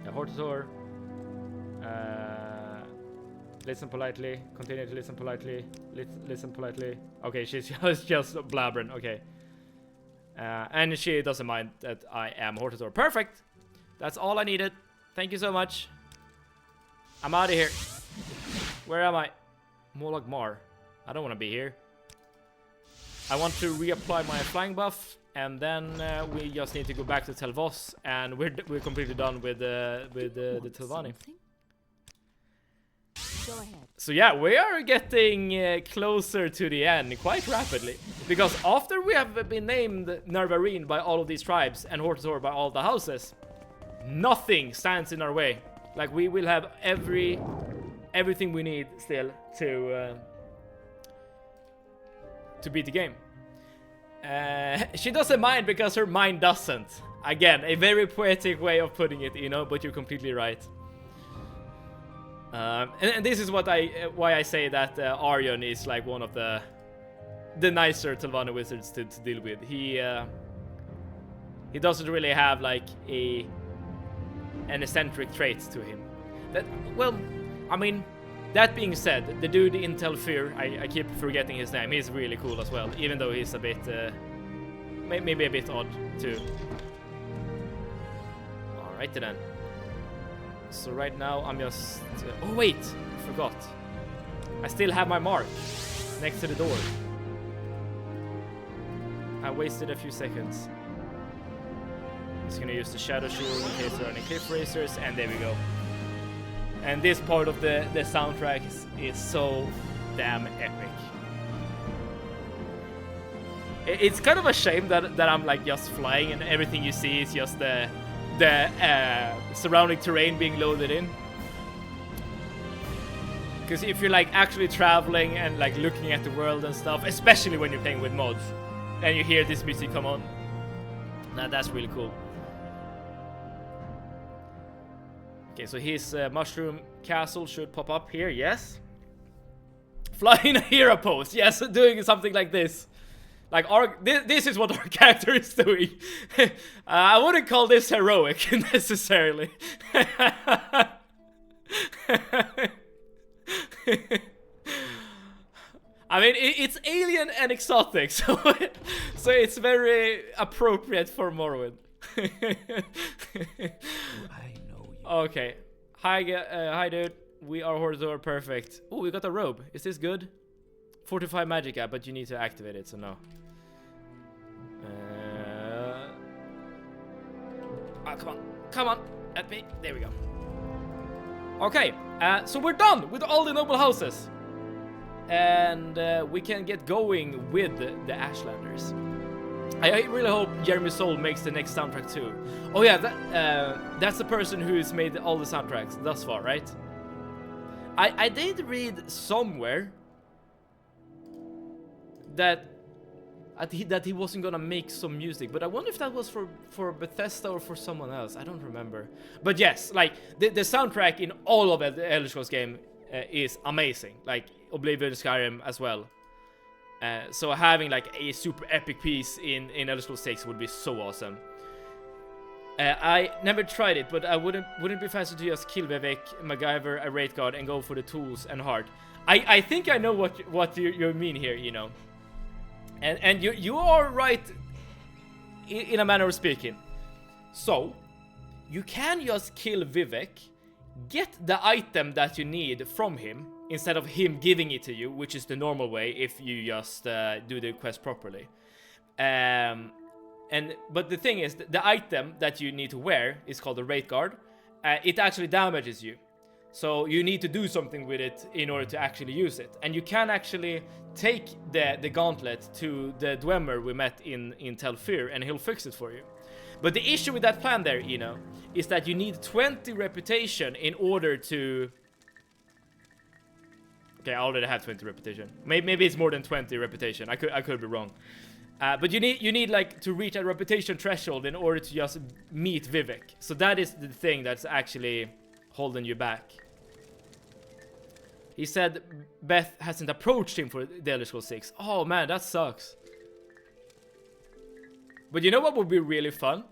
Hortator. Listen politely. Continue to listen politely. Listen politely. Okay, she's just blabbering. Okay. And she doesn't mind that I am Hortator. Perfect. That's all I needed. Thank you so much. I'm out of here. Where am I? Molag Mar. I don't want to be here. I want to reapply my flying buff, and then we just need to go back to Tel Voss, and we're completely done with the Telvanni. Go ahead. So yeah, we are getting closer to the end quite rapidly, because after we have been named Nervarine by all of these tribes and Hortator by all the houses, nothing stands in our way. Like, we will have everything we need still to beat the game. She doesn't mind because her mind doesn't. Again, a very poetic way of putting it, you know, but you're completely right. And this is why I say that Aryon is like one of the nicer Telvanni wizards to deal with. He doesn't really have like an eccentric trait to him. Well, I mean, that being said, the dude in Telfyr, I keep forgetting his name. He's really cool as well, even though he's a bit maybe a bit odd too. All right then. So right now I'm just... oh wait, I forgot. I still have my mark next to the door. I wasted a few seconds. Just gonna use the shadow shield in case there are any cliff racers, and there we go. And this part of the soundtrack is so damn epic. It's kind of a shame that I'm like just flying and everything you see is just the surrounding terrain being loaded in. Because if you're like actually traveling and like looking at the world and stuff, especially when you're playing with mods, and you hear this music come on, that's really cool. Okay, so his mushroom castle should pop up here, yes. Flying a hero pose, yes, doing something like this. Like, this is what our character is doing. I wouldn't call this heroic, necessarily. I mean, it's alien and exotic, so it's very appropriate for Morrowind. Okay. Hi, dude. We are Hordor perfect. Oh, we got a robe. Is this good? 45 magicka, but you need to activate it, so no. Come on, at me. There we go. Okay, so we're done with all the noble houses, and we can get going with the Ashlanders. I really hope Jeremy Soule makes the next soundtrack too. Oh yeah, that's the person who's made all the soundtracks thus far, right? I did read somewhere that he wasn't gonna make some music, but I wonder if that was for Bethesda or for someone else. I don't remember. But yes, like the soundtrack in all of the Elder Scrolls game is amazing. Like Oblivion, Skyrim as well. So having like a super epic piece in Elder Scrolls 6 would be so awesome. I never tried it, but I wouldn't be faster to just kill Vivek, MacGyver, a Wraith Guard, and go for the tools and heart. I think I know what you mean here, you know. And you are right in a manner of speaking. So you can just kill Vivek, get the item that you need from him instead of him giving it to you, which is the normal way if you just do the quest properly. But the thing is, the item that you need to wear is called the Wraith Guard. It actually damages you. So you need to do something with it in order to actually use it. And you can actually take the gauntlet to the Dwemer we met in Telfyr, and he'll fix it for you. But the issue with that plan there, you know, is that you need 20 reputation in order to... Okay, I already have 20 reputation. Maybe it's more than 20 reputation. I could be wrong. But you need like to reach a reputation threshold in order to just meet Vivek. So that is the thing that's actually holding you back. He said Beth hasn't approached him for the Elder Scrolls 6. Oh man, that sucks. But you know what would be really fun?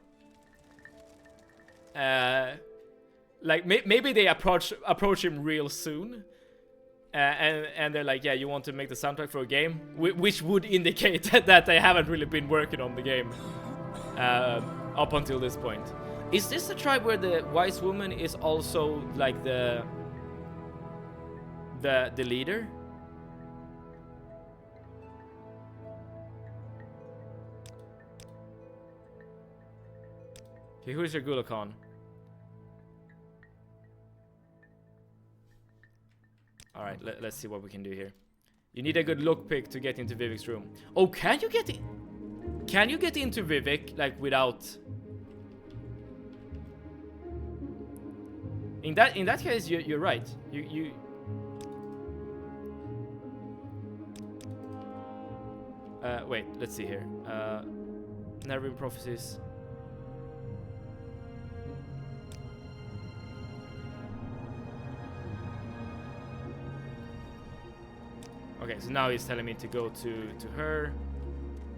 Like maybe they approach him real soon. And they're like, yeah, you want to make the soundtrack for a game? Which would indicate that they haven't really been working on the game up until this point. Is this the tribe where the wise woman is also like the leader? Okay, who is your Gulakhan? Alright, let's see what we can do here. You need a good lockpick to get into Vivek's room. Oh, can you get in? Can you get into Vivek like without? In that case, you're right. You. Wait, let's see here. Neverwin prophecies. Okay, so now he's telling me to go to her.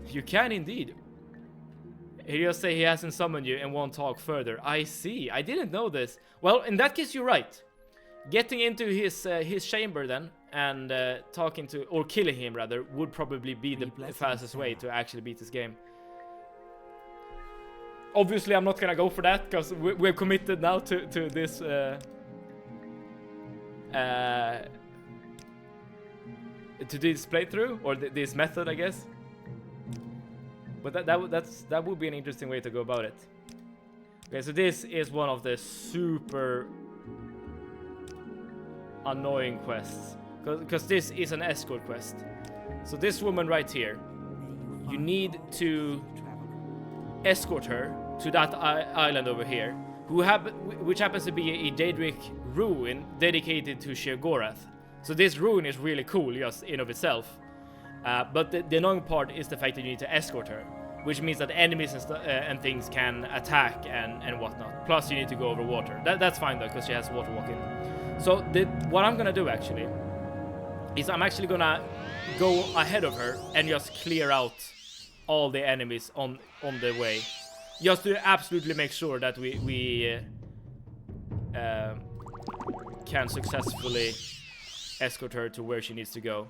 You can indeed. He just say he hasn't summoned you and won't talk further. I see. I didn't know this. Well, in that case, you're right. Getting into his chamber then and talking to, or killing him rather, would probably be the fastest way to actually beat this game. Obviously, I'm not gonna go for that because we're committed now to this to this playthrough, or this method, I guess. But that would be an interesting way to go about it. Okay, so this is one of the super annoying quests, because this is an escort quest. So this woman right here, you need to escort her to that island over here, which happens to be a Daedric ruin dedicated to Sheogorath. So this ruin is really cool just in of itself. But the annoying part is the fact that you need to escort her, which means that enemies and things can attack and whatnot. Plus you need to go over water. That's fine though, because she has water walking. So what I'm gonna do actually is I'm actually gonna go ahead of her and just clear out all the enemies on the way, just to absolutely make sure that we can successfully escort her to where she needs to go.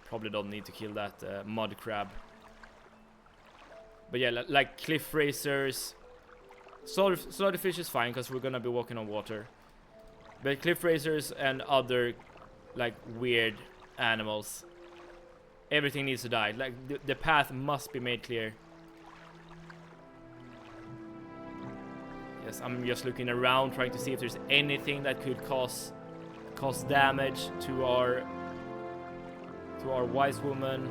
Probably don't need to kill that mud crab. But yeah, like cliff racers. Slaughterfish is fine because we're gonna be walking on water. But cliff racers and other like weird animals, everything needs to die. Like the path must be made clear. Yes, I'm just looking around trying to see if there's anything that could cause damage to our wise woman.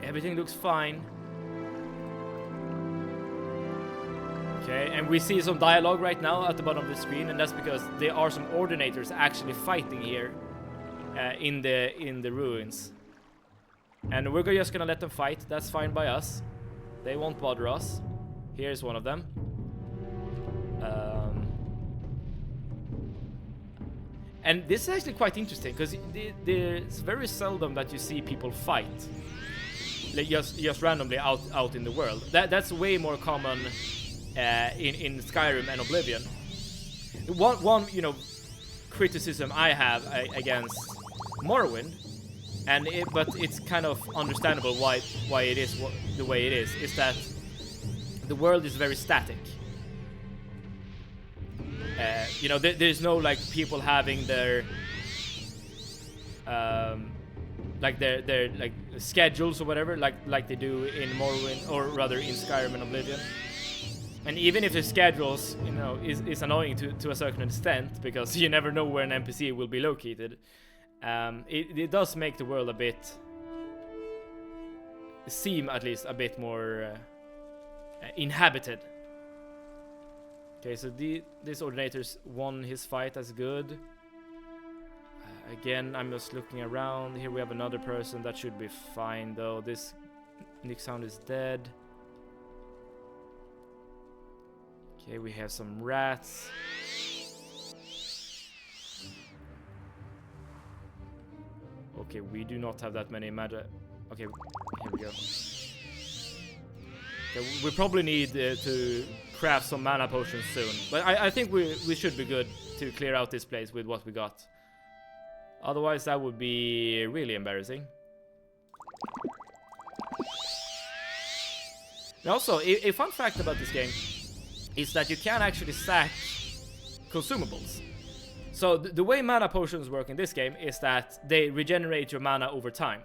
Everything looks fine. Okay, and we see some dialogue right now at the bottom of the screen, and that's because there are some ordinators actually fighting here in the ruins. And we're just gonna let them fight. That's fine by us. They won't bother us. Here's one of them. And this is actually quite interesting because it's very seldom that you see people fight, like just randomly out in the world. That's way more common in Skyrim and Oblivion. One criticism I have against Morrowind, but it's kind of understandable why it is the way it is that the world is very static. There's no like people having their their like schedules or whatever like they do in Morrowind, or rather in Skyrim and Oblivion. And even if the schedules is annoying to a certain extent, because you never know where an NPC will be located, it does make the world seem at least a bit more inhabited. Okay, so this Ordinator's won his fight. That's good. Again, I'm just looking around. Here we have another person. That should be fine, though. This Nick Sound is dead. Okay, we have some rats. Okay, we do not have that many magic. Okay, here we go. Okay, we probably need to craft some mana potions soon, but I think we should be good to clear out this place with what we got. Otherwise, that would be really embarrassing. And also, a fun fact about this game is that you can actually stack consumables. So the way mana potions work in this game is that they regenerate your mana over time,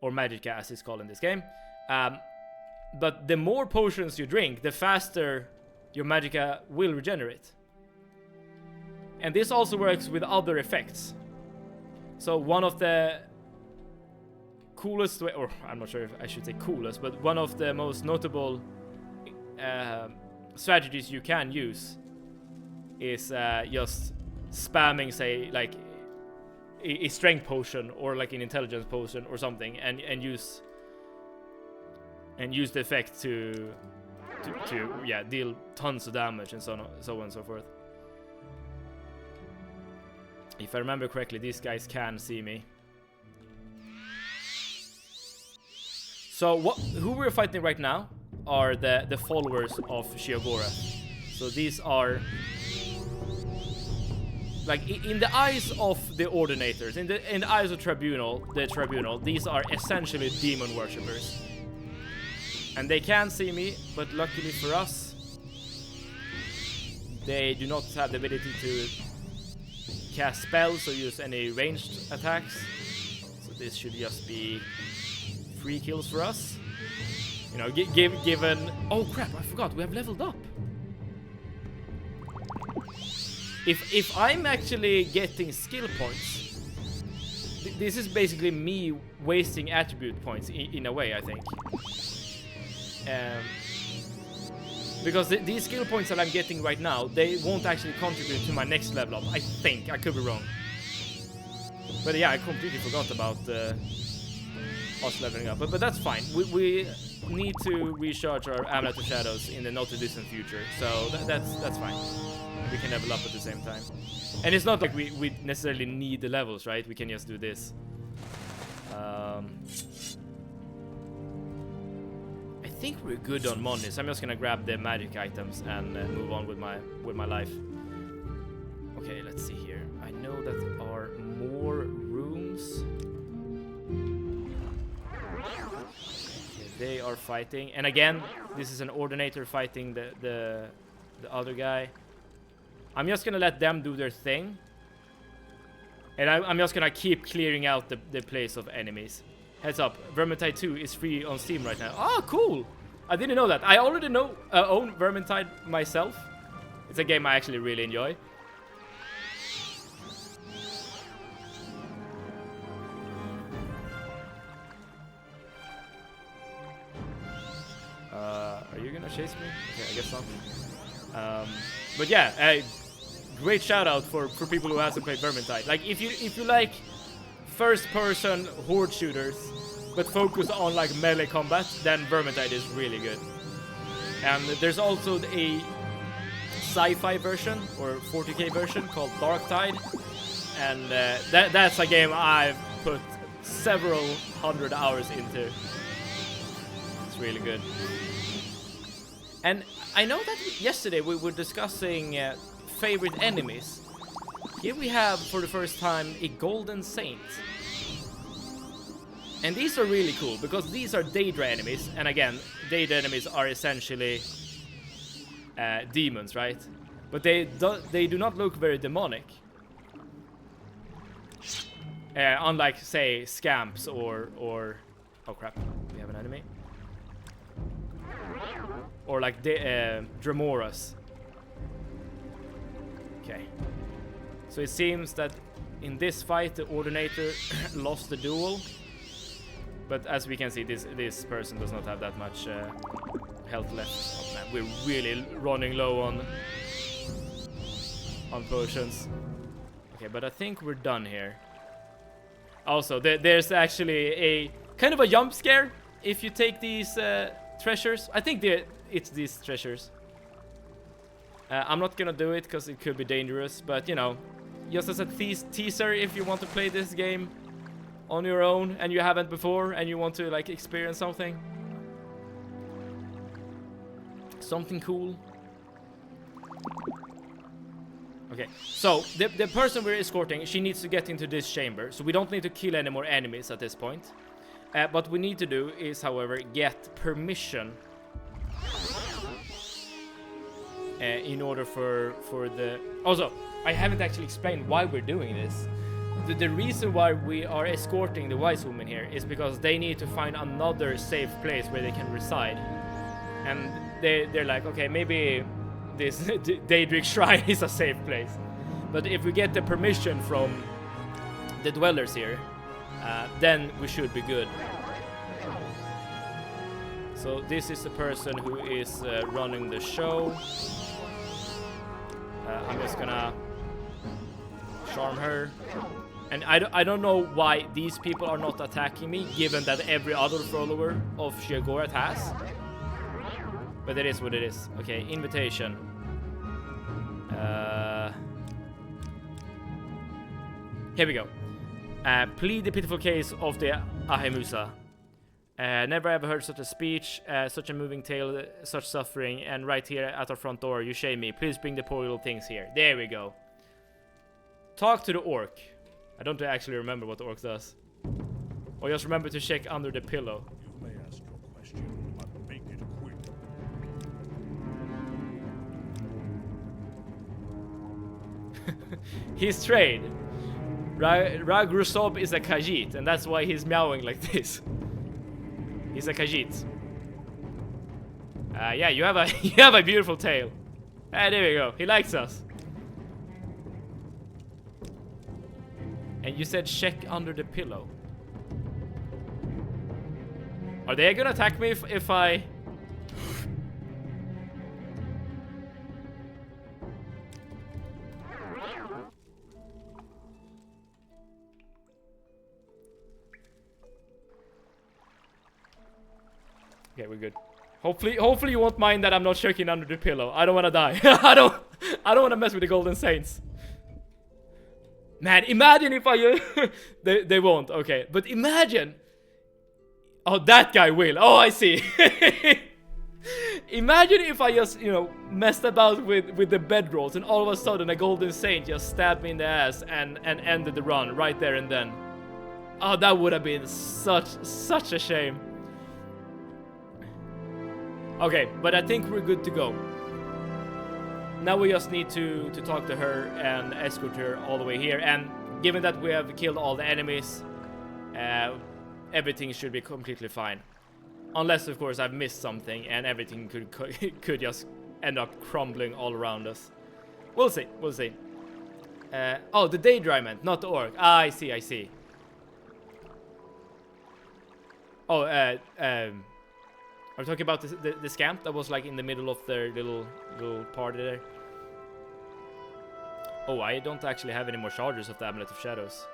or magicka as it's called in this game. But the more potions you drink, the faster your magicka will regenerate. And this also works with other effects. So one of the coolest, or I'm not sure if I should say coolest, but one of the most notable strategies you can use is just spamming, say, like a strength potion or like an intelligence potion or something, and use the effect to deal tons of damage and so on and so forth. If I remember correctly, these guys can see me. So who we're fighting right now are the followers of Sheogorath. So these are, like, in the eyes of the Ordinators, in the eyes of the Tribunal, these are essentially demon worshippers. And they can see me, but luckily for us, they do not have the ability to cast spells or use any ranged attacks. So this should just be free kills for us. You know, given... Oh crap, I forgot, we have leveled up. If I'm actually getting skill points, this is basically me wasting attribute points in a way, I think. Because these skill points that I'm getting right now, they won't actually contribute to my next level up. I think, I could be wrong. But yeah, I completely forgot about us leveling up. But that's fine. We need to recharge our Amulet of Shadows in the not too distant future. So that's fine. We can level up at the same time. And it's not like we necessarily need the levels, right? We can just do this. I think we're good on money, so I'm just gonna grab the magic items and move on with my life. Okay, let's see here. I know that there are more rooms. Okay, they are fighting, and again, this is an Ordinator fighting the other guy. I'm just gonna let them do their thing, and I'm just gonna keep clearing out the place of enemies. Heads up, Vermintide 2 is free on Steam right now. Oh, cool! I didn't know that. I already own Vermintide myself. It's a game I actually really enjoy. Are you gonna chase me? Okay, I guess not. But yeah, great shout out for people who hasn't played Vermintide. Like, if you like first-person horde shooters, but focus on like melee combat, then Vermintide is really good. And there's also a sci-fi version or 40k version called Dark Tide, and that's a game I've put several hundred hours into. It's really good. And I know that yesterday we were discussing favorite enemies. Here we have, for the first time, a Golden Saint. And these are really cool, because these are Daedra enemies, and again, Daedra enemies are essentially demons, right? But they do not look very demonic. Unlike, say, Scamps or... Oh crap, we have an enemy. Or like Dramoras. Okay. So it seems that in this fight, the Ordinator lost the duel. But as we can see, this person does not have that much health left. Oh man, we're really running low on potions. Okay, but I think we're done here. Also, there's actually a kind of a jump scare if you take these treasures. I think it's these treasures. I'm not gonna do it because it could be dangerous, but you know, just as a teaser, if you want to play this game on your own and you haven't before and you want to like experience something cool. Okay, so the person we're escorting, she needs to get into this chamber, so we don't need to kill any more enemies at this point. What we need to do is, however, get permission in order for the... Also, I haven't actually explained why we're doing this. The reason why we are escorting the wise woman here is because they need to find another safe place where they can reside. And they're like, okay, maybe this Daedric Shrine is a safe place. But if we get the permission from the dwellers here, then we should be good. So this is the person who is running the show. I'm just gonna charm her. And I don't know why these people are not attacking me, given that every other follower of Sheogorath has. But it is what it is. Okay, invitation. Here we go. Plead the pitiful case of the Ahemusa. Never ever heard such a speech, such a moving tale, such suffering, and right here at our front door, you shame me. Please bring the poor little things here. There we go. Talk to the orc. I don't actually remember what the orc does. Or just remember to check under the pillow. You may ask your question, but make it quick. He's trained. Ragrusob is a Khajiit, and that's why he's meowing like this. He's a Khajiit. Yeah, you have a you have a beautiful tail. There we go. He likes us. And you said check under the pillow. Are they gonna attack me if I... Okay, we're good. Hopefully you won't mind that I'm not checking under the pillow. I don't wanna die. I don't wanna mess with the Golden Saints. Man, imagine if I... they won't, okay. But imagine... Oh, that guy will. Oh, I see. Imagine if I just, you know, messed about with the bedrolls and all of a sudden a Golden Saint just stabbed me in the ass and ended the run right there and then. Oh, that would have been such a shame. Okay, but I think we're good to go. Now we just need to talk to her and escort her all the way here. And given that we have killed all the enemies, everything should be completely fine. Unless, of course, I've missed something and everything could just end up crumbling all around us. We'll see, we'll see. Oh, the Daedryment, not the orc. Ah, I see. Oh, are we talking about the scamp that was like in the middle of their little party there? Oh, I don't actually have any more charges of the Amulet of Shadows.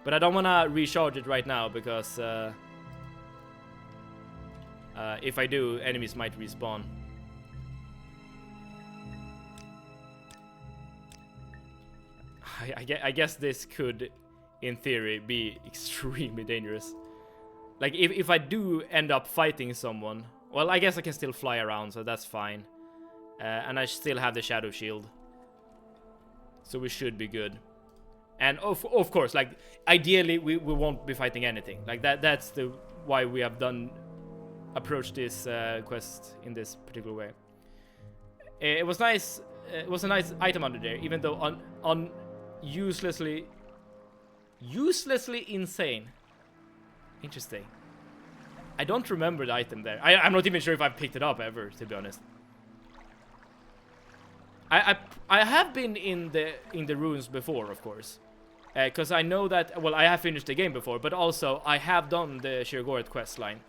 But I don't want to recharge it right now because if I do, enemies might respawn. I guess this could, in theory, be extremely dangerous. Like, if I do end up fighting someone, well, I guess I can still fly around, so that's fine. And I still have the Shadow Shield. So we should be good. And of course, like, ideally, we won't be fighting anything. Like, that's why we have approached this quest in this particular way. It was nice. It was a nice item under there, even though uselessly insane. Interesting. I don't remember the item there. I'm not even sure if I've picked it up ever, to be honest. I have been in the ruins before, of course, because I know that. Well, I have finished the game before, but also I have done the Sheogorath quest line,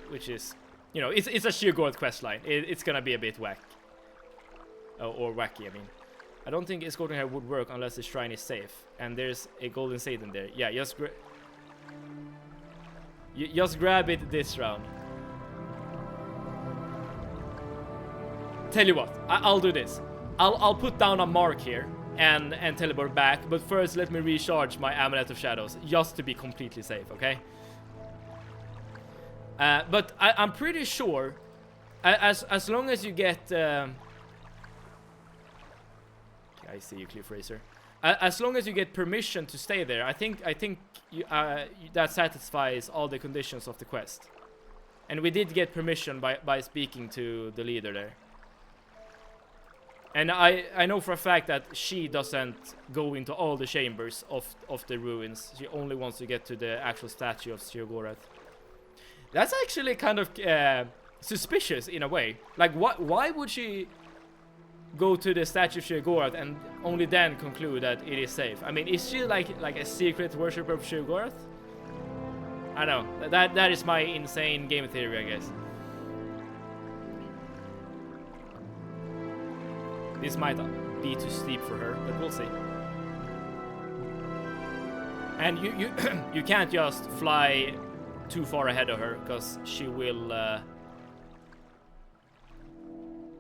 which is, you know, it's a Sheogorath quest line. It's gonna be a bit whack, or wacky. I mean, I don't think escorting her would work unless the shrine is safe, and there's a Golden Saint in there. Yeah, just grab it this round. Tell you what, I'll do this. I'll put down a mark here and teleport back, but first let me recharge my Amulet of Shadows just to be completely safe, okay? But I'm pretty sure, as long as you get, I see you, Cliff Racer. As long as you get permission to stay there, I think that satisfies all the conditions of the quest. And we did get permission by speaking to the leader there. And I know for a fact that she doesn't go into all the chambers of the ruins. She only wants to get to the actual statue of Sheogorath. That's actually kind of suspicious in a way. Like, why would she go to the statue of Sheogorath and only then conclude that it is safe? I mean, is she like a secret worshipper of Sheogorath? I don't know. That is my insane game theory, I guess. This might be too steep for her, but we'll see. And you can't just fly too far ahead of her, because she will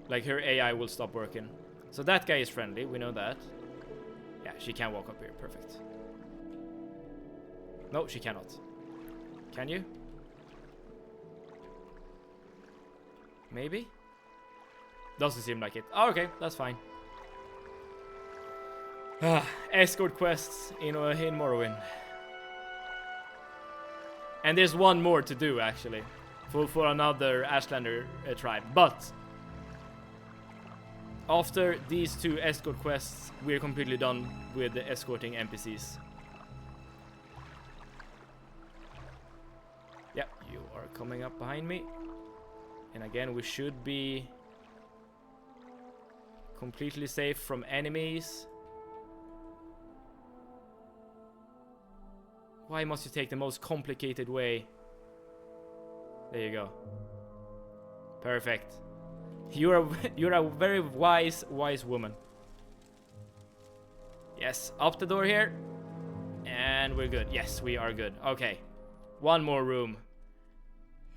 like, her AI will stop working. So that guy is friendly, we know that. Yeah, she can walk up here, perfect. No, she cannot. Can you? Maybe? Doesn't seem like it. Oh, okay, that's fine. Escort quests in Morrowind. And there's one more to do, actually. For another Ashlander tribe. But after these 2 escort quests, we're completely done with escorting NPCs. Yeah, you are coming up behind me. And again, we should be completely safe from enemies. Why must you take the most complicated way? There you go. Perfect. You're a very wise woman. Yes, up the door here. And we're good. Yes, we are good. Okay. One more room.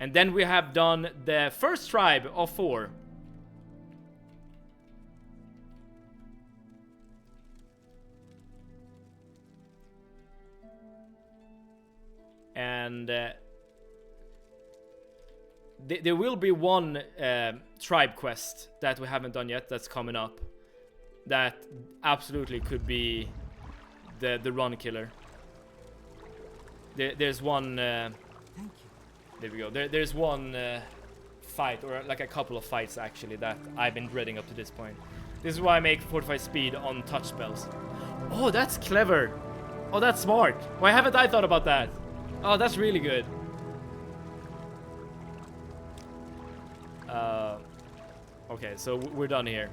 And then we have done the first tribe of 4. And there will be one tribe quest that we haven't done yet that's coming up. That absolutely could be the run killer. There's one... Thank you. There we go. There's one fight, or like a couple of fights actually, that I've been dreading up to this point. This is why I make fortified speed on touch spells. Oh, that's clever. Oh, that's smart. Why haven't I thought about that? Oh, that's really good. Okay, so we're done here.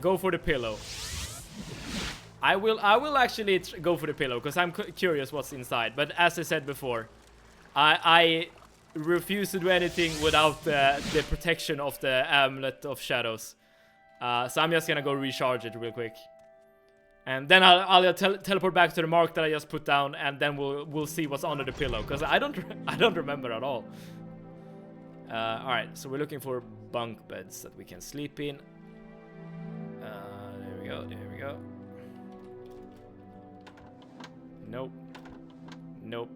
Go for the pillow. I will actually go for the pillow because I'm curious what's inside. But as I said before, I refuse to do anything without the protection of the Amulet of Shadows. So I'm just gonna go recharge it real quick, and then I'll teleport back to the mark that I just put down, and then we'll see what's under the pillow because I don't remember at all. All right, so we're looking for bunk beds that we can sleep in. There we go. There we go. Nope. Nope.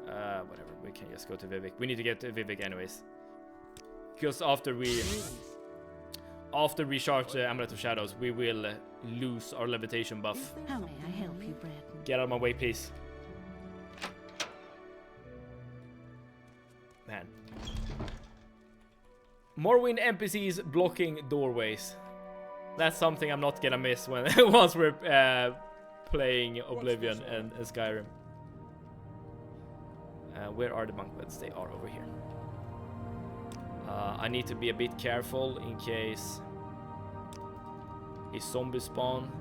Whatever. We can just go to Vivek. We need to get to Vivek anyways. Because after we recharge the Amulet of Shadows, we will lose our levitation buff. How may I help you, Brandon? Get out of my way, please. Man. Morrowind NPCs blocking doorways. That's something I'm not gonna miss when once we're playing Oblivion and Skyrim. Where are the bunk beds? They are over here. I need to be a bit careful in case a zombie spawn.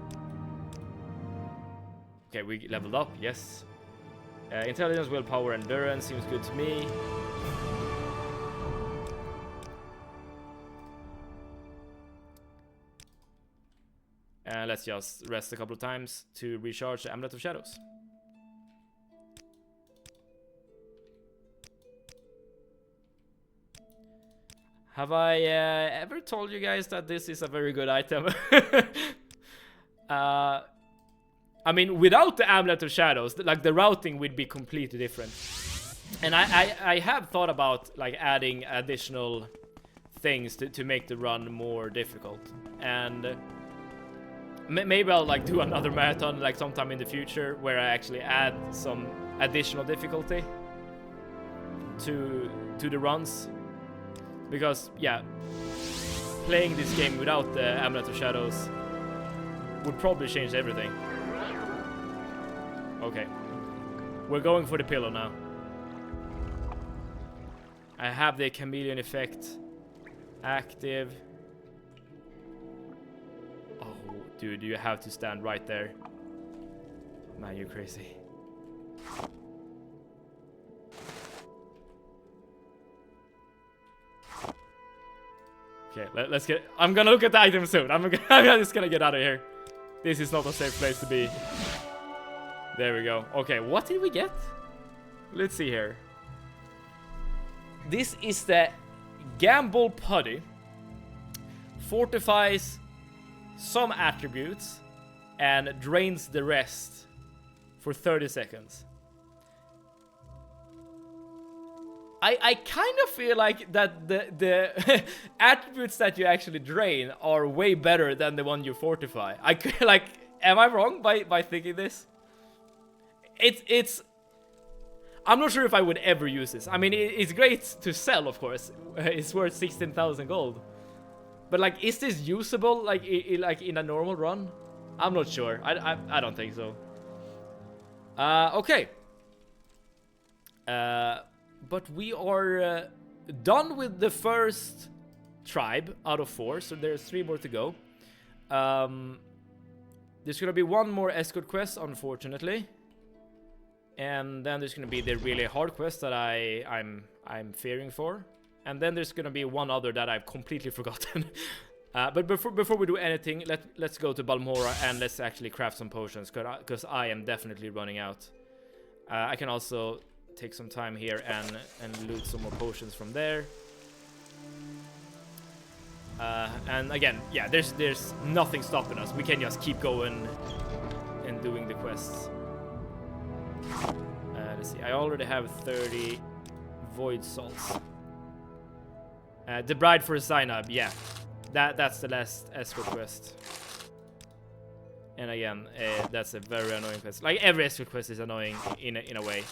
Okay, we leveled up. Yes. Intelligence, willpower, endurance seems good to me. Let's just rest a couple of times to recharge the Amulet of Shadows. Have I ever told you guys that this is a very good item? I mean, without the Amulet of Shadows, like the routing would be completely different. And I have thought about like adding additional things to make the run more difficult. And maybe I'll like do another marathon like sometime in the future where I actually add some additional difficulty to the runs. Because, yeah, playing this game without the Amulet of Shadows would probably change everything. Okay. We're going for the pillow now. I have the chameleon effect active. Oh, dude, you have to stand right there. Man, you're crazy. Okay, let's get... I'm gonna look at the item soon. I'm just gonna get out of here. This is not a safe place to be. There we go. Okay, what did we get? Let's see here. This is the Gamble Putty. Fortifies some attributes and drains the rest for 30 seconds. I kind of feel like that the attributes that you actually drain are way better than the one you fortify. I could, like, am I wrong by thinking this? It's I'm not sure if I would ever use this. I mean, it's great to sell, of course. It's worth 16,000 gold. But like, is this usable like in a normal run? I'm not sure. I don't think so. Okay. But we are done with the first tribe out of 4, so there's 3 more to go. There's gonna be one more escort quest, unfortunately, and then there's gonna be the really hard quest that I'm fearing for, and then there's gonna be one other that I've completely forgotten. But before we do anything, let's go to Balmora and let's actually craft some potions, because I am definitely running out. I can also take some time here and loot some more potions from there. And again, yeah, there's nothing stopping us. We can just keep going and doing the quests. Let's see, I already have 30 void salts. The bride for Zainab, yeah, that's the last escort quest. And again, that's a very annoying quest. Like, every escort quest is annoying in a way.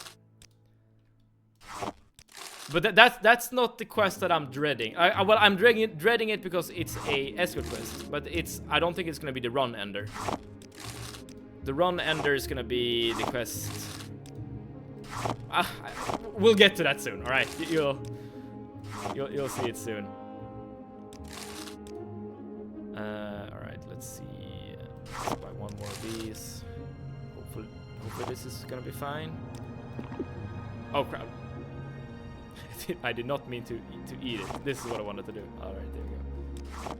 But that's not the quest that I'm dreading. Well, I'm dreading it because it's a escort quest, but I don't think it's gonna be the run ender. The run ender is gonna be the quest. We'll get to that soon. All right, you'll see it soon. All right, let's see. Let's buy one more of these. Hopefully this is gonna be fine. Oh crap. I did not mean to eat it. This is what I wanted to do. Alright, there we go.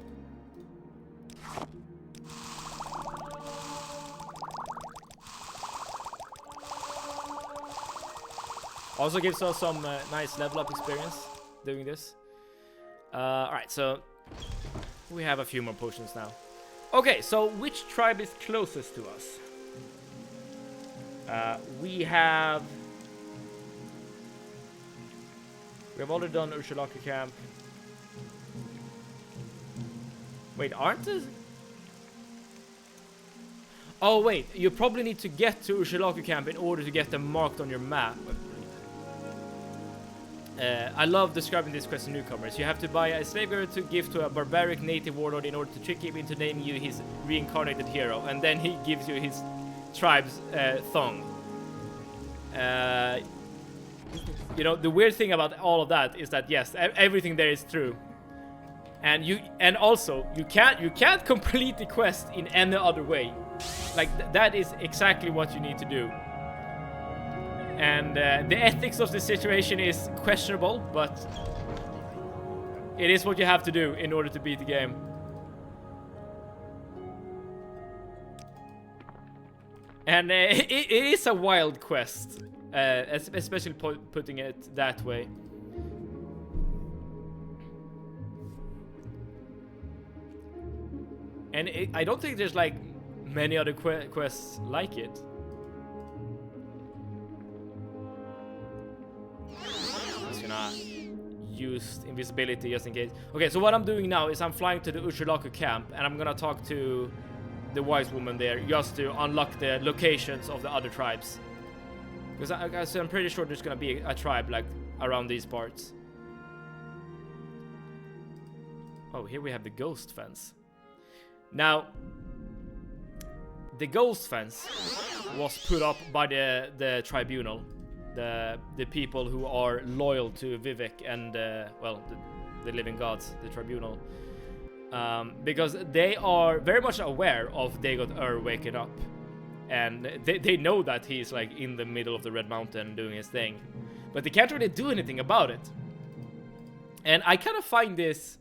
Also gives us some nice level up experience doing this. Alright, so we have a few more potions now. Okay, so which tribe is closest to us? We have already done Ursulaku camp. Wait, aren't it? Oh wait, you probably need to get to Ursulaku camp in order to get them marked on your map. I love describing this quest to newcomers. You have to buy a slave girl to give to a barbaric native warlord in order to trick him into naming you his reincarnated hero, and then he gives you his tribe's thong. You know, the weird thing about all of that is that yes, everything there is true, and also you can't complete the quest in any other way. Like that is exactly what you need to do. And the ethics of the situation is questionable, but it is what you have to do in order to beat the game. And it is a wild quest. Especially putting it that way. And I don't think there's like many other quests like it. I'm just gonna use invisibility just in case. Okay, so what I'm doing now is I'm flying to the Ursulaku camp and I'm gonna talk to the wise woman there just to unlock the locations of the other tribes. Because I'm pretty sure there's gonna be a tribe like around these parts. Oh, here we have the ghost fence. Now, the ghost fence was put up by the tribunal, the people who are loyal to Vivek and well, the living gods, the tribunal, because they are very much aware of Dagot waking up. And they know that he's like in the middle of the Red Mountain doing his thing, but they can't really do anything about it. And I kind of find this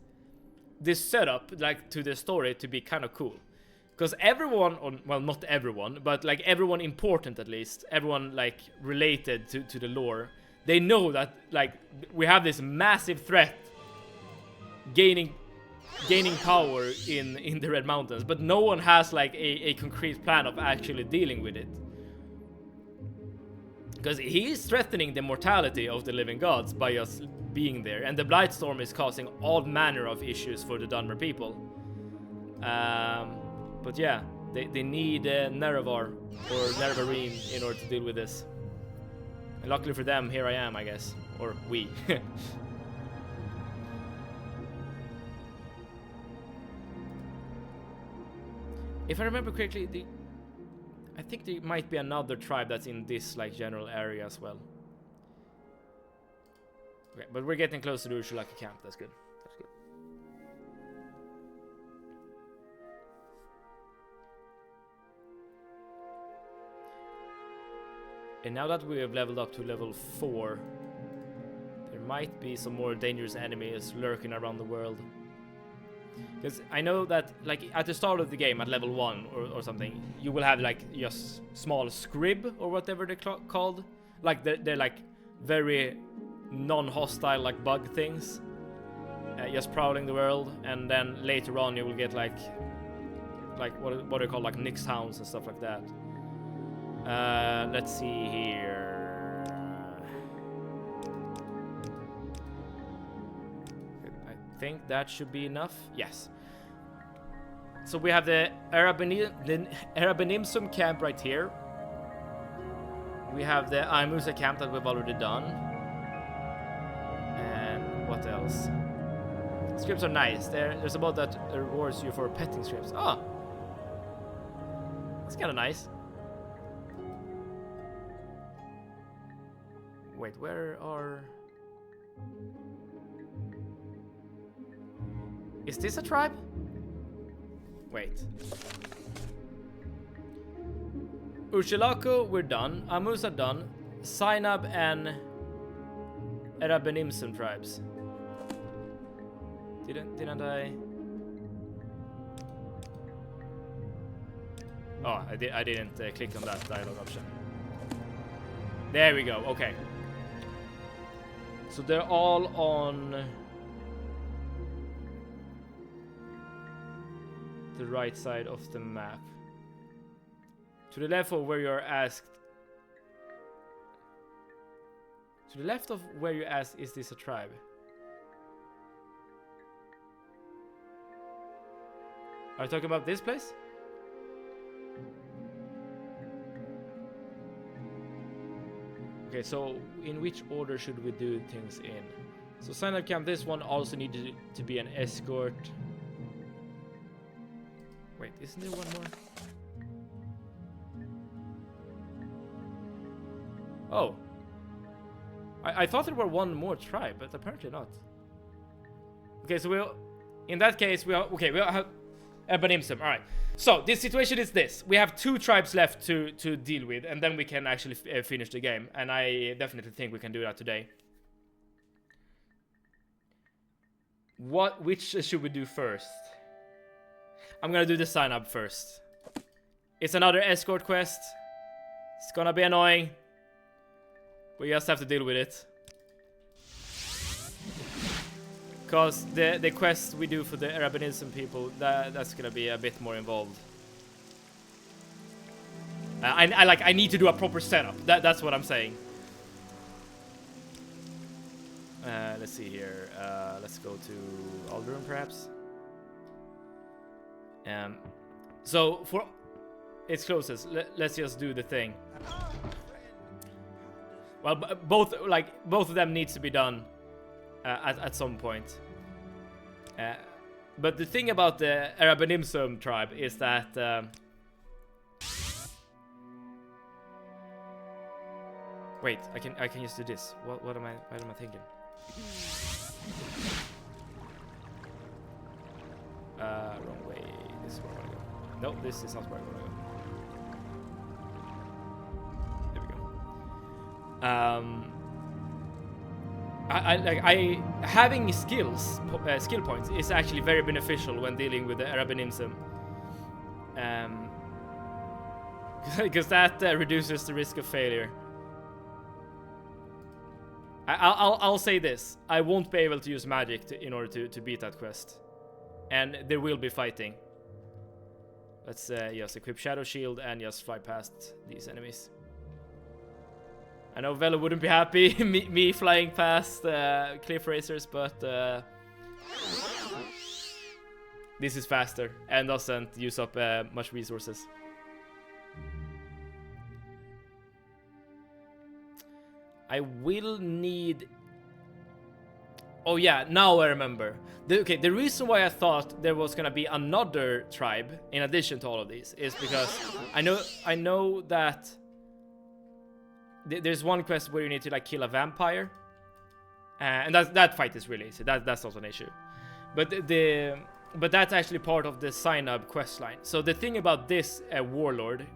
setup, like, to the story to be kind of cool, because everyone, well, not everyone, but like everyone important, at least everyone like related to the lore, they know that like we have this massive threat gaining power in the Red Mountains, but no one has like a concrete plan of actually dealing with it. Because he is threatening the mortality of the living gods by just being there, and the Blightstorm is causing all manner of issues for the Dunmer people. But yeah, they need Nerevar or Nerevarine in order to deal with this. And luckily for them, here I am, I guess. Or we. If I remember correctly, I think there might be another tribe that's in this like general area as well. Okay, but we're getting close to the Ushulaki camp. That's good. That's good. And now that we have leveled up to level 4, there might be some more dangerous enemies lurking around the world. Because I know that, like, at the start of the game, at level 1 or something, you will have, like, just small scrib or whatever they're called. Like, they're like, very non-hostile, like, bug things. Just prowling the world. And then later on, you will get, like what are called, like, Nyx hounds and stuff like that. Let's see here. I think that should be enough. Yes. So we have the Arabanimsum camp right here. We have the Aimusa camp that we've already done. And what else? Scripts are nice. There's a mod that rewards you for petting scripts. Oh! That's kind of nice. Wait, where are... Is this a tribe? Wait. Urshilaku, we're done. Amusa done. Sinab and Erabenimsum tribes. Didn't I? Oh, I didn't click on that dialogue option. There we go. Okay. So they're all on the right side of the map. To the left of where you're asked. To the left of where you asked, is this a tribe? Are you talking about this place? Okay, so in which order should we do things in? So sign up camp, this one also needed to be an escort. Wait, isn't there one more? Oh. I thought there were one more tribe, but apparently not. Okay, so we'll... In that case, we'll have... Ebanimsum, alright. So, this situation is this. We have 2 tribes left to deal with, and then we can actually finish the game. And I definitely think we can do that today. Which should we do first? I'm gonna do the sign up first. It's another escort quest. It's gonna be annoying. We just have to deal with it. Because the quest we do for the Arabanism people, that's gonna be a bit more involved. I need to do a proper setup. That's what I'm saying. Let's see here. Let's go to Alderun perhaps. So for its closest, let's just do the thing. Well, both of them needs to be done at some point. But the thing about the Arabanimsum tribe is that wait, I can just do this. What am I thinking? Wrong way. This is where I want to go. No, this is not where I want to go. There we go. Having skill points is actually very beneficial when dealing with the Arabanimsum. Because that reduces the risk of failure. I'll say this. I won't be able to use magic in order to beat that quest. And there will be fighting. Let's just equip Shadow Shield and just fly past these enemies. I know Velo wouldn't be happy me flying past cliff racers, but this is faster and doesn't use up much resources. I will need... Oh yeah, now I remember. The reason why I thought there was gonna be another tribe in addition to all of these is because I know that there's one quest where you need to like kill a vampire, and that fight is really easy. That's not an issue, but that's actually part of the sign-up quest line. So the thing about this warlord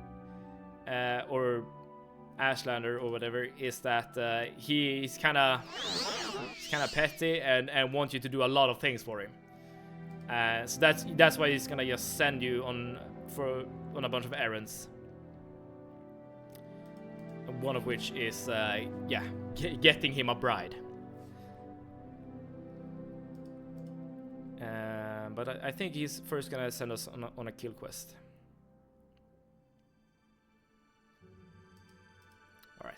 or Ashlander or whatever is that he's kind of petty and wants you to do a lot of things for him. So that's why he's gonna just send you on a bunch of errands. One of which is getting him a bride. But I think he's first gonna send us on a kill quest. Alright.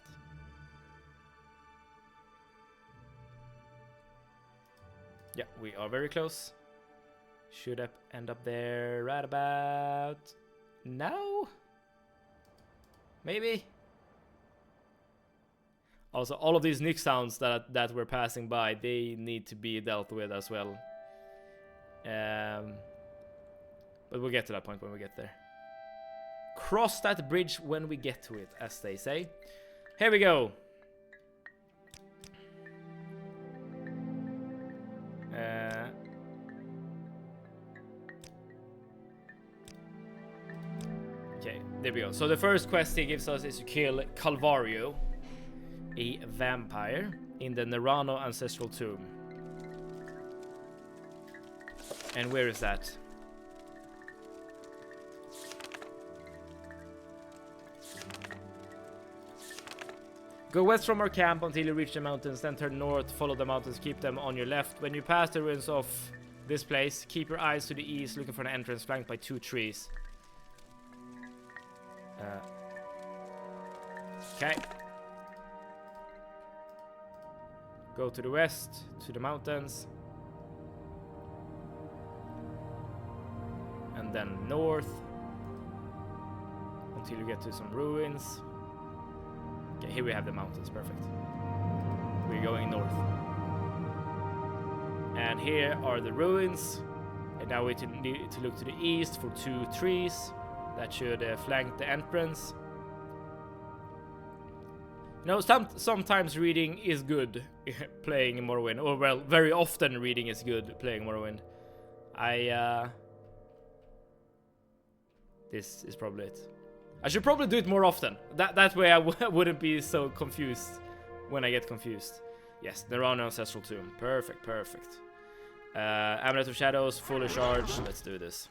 Yeah, we are very close. Should end up there right about now? Maybe? Also, all of these Nick sounds that we're passing by, they need to be dealt with as well. But we'll get to that point when we get there. Cross that bridge when we get to it, as they say. Here we go. Okay, there we go. So the first quest he gives us is to kill Calvario, a vampire, in the Nerano ancestral tomb. And where is that? Go west from our camp until you reach the mountains, then turn north, follow the mountains, keep them on your left. When you pass the ruins of this place, keep your eyes to the east, looking for an entrance flanked by 2 trees. Okay. Go to the west, to the mountains. And then north until you get to some ruins. Okay, here we have the mountains, perfect. We're going north. And here are the ruins. And now we need to look to the east for 2 trees that should flank the entrance. You know, sometimes reading is good playing Morrowind, or well, very often reading is good playing Morrowind. This is probably it. I should probably do it more often. That way I wouldn't be so confused when I get confused. Yes, the Nerano Ancestral Tomb. Perfect, perfect. Amulet of Shadows, fully charged. Let's do this.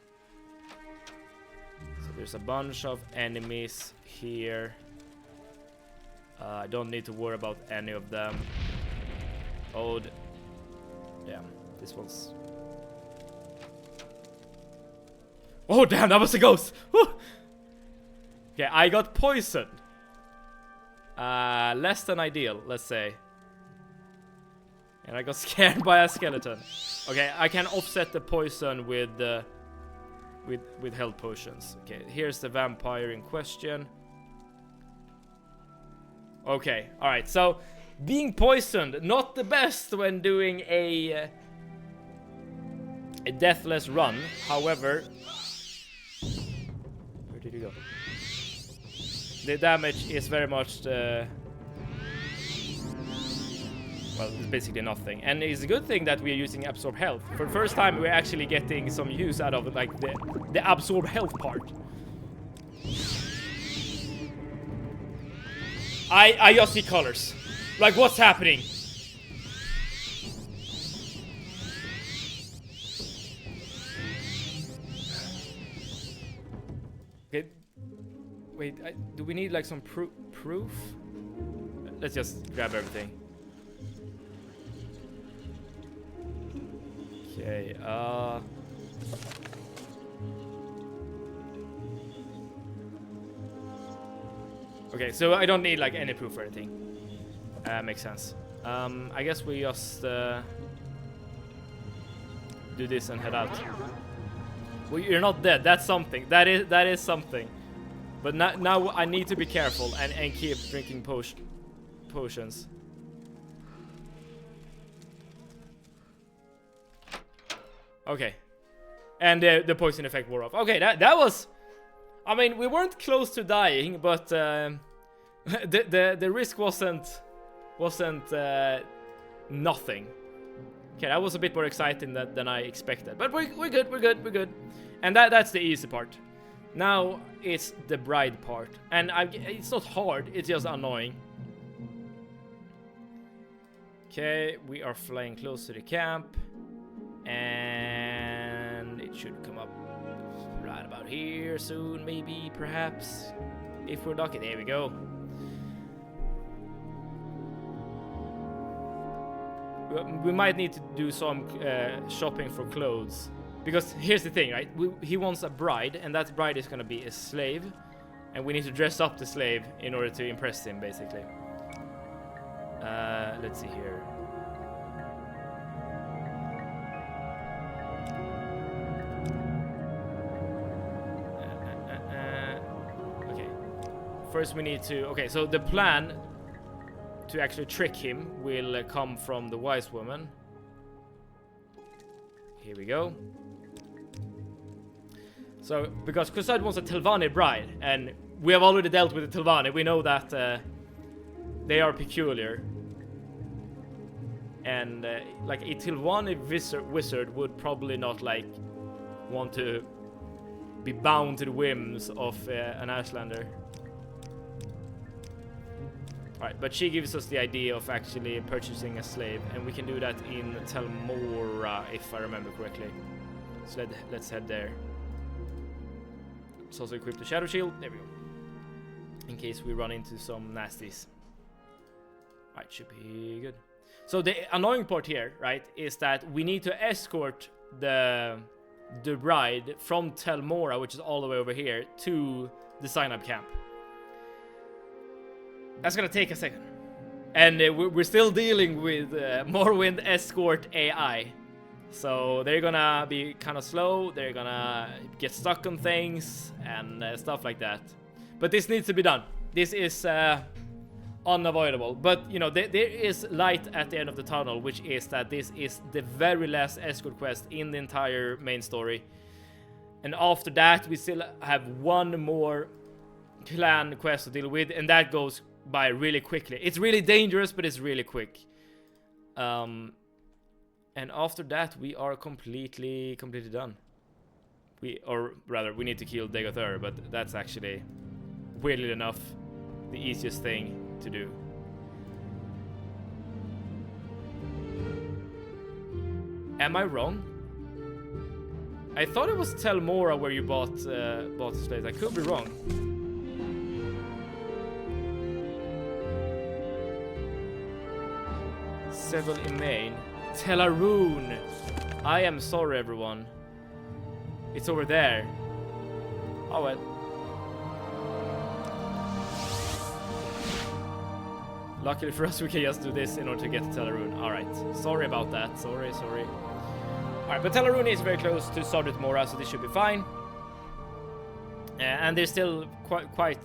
So there's a bunch of enemies here. I don't need to worry about any of them. Oh, damn. This one's... Oh, damn, that was a ghost! Woo! Okay, I got poisoned. Less than ideal, let's say. And I got scared by a skeleton. Okay, I can offset the poison with health potions. Okay, here's the vampire in question. Okay, alright, so being poisoned, not the best when doing a deathless run. However, where did you go? The damage is very much the... Well, it's basically nothing. And it's a good thing that we are using absorb health. For the first time, we're actually getting some use out of like the absorb health part. I just see colors. Like, what's happening? Okay. Wait, do we need like some proof? Let's just grab everything. Okay, okay, so I don't need like any proof or anything. Makes sense. I guess we just do this and head out. Well, you're not dead. That's something. That is something. But now I need to be careful and keep drinking potions. Okay. And the poison effect wore off. Okay, that was... I mean, we weren't close to dying, but the risk wasn't nothing. Okay, that was a bit more exciting than I expected. But we're good. And that's the easy part. Now it's the bride part. And it's not hard, it's just annoying. Okay, we are flying close to the camp. And it should come up right about here soon, maybe, perhaps. If we're lucky. There we go. We might need to do some shopping for clothes. Because here's the thing, right? He wants a bride, and that bride is gonna be a slave. And we need to dress up the slave in order to impress him, basically. Let's see here. Okay. First we need to... Okay, so the plan to actually trick him will come from the wise woman. Here we go. So, because Crusade wants a Telvanni bride, and we have already dealt with the Telvanni, we know that they are peculiar. And like a Telvanni wizard would probably not like want to be bound to the whims of an Ashlander. Alright, but she gives us the idea of actually purchasing a slave, and we can do that in Telmora, if I remember correctly. So let's head there. Let's also equip the Shadow Shield. There we go. In case we run into some nasties. Alright, should be good. So the annoying part here, right, is that we need to escort the bride from Telmora, which is all the way over here, to the sign-up camp. That's gonna take a second. And we're still dealing with Morrowind escort AI. So they're gonna be kind of slow, they're gonna get stuck on things, and stuff like that. But this needs to be done. This is unavoidable. But, you know, there is light at the end of the tunnel, which is that this is the very last escort quest in the entire main story. And after that, we still have one more clan quest to deal with, and that goes by really quickly. It's really dangerous, but it's really quick. And after that, we are completely done. Or rather, we need to kill Deathless, but that's actually, weirdly enough, the easiest thing to do. Am I wrong? I thought it was Telmora where you bought the slaves. I could be wrong. Several in Maine. Telaroon. I am sorry, everyone. It's over there. Oh well. Luckily for us, we can just do this in order to get to Telaroon. Alright. Sorry about that. Sorry. Alright, but Telaroon is very close to Sardut Mora, so this should be fine. And there's still quite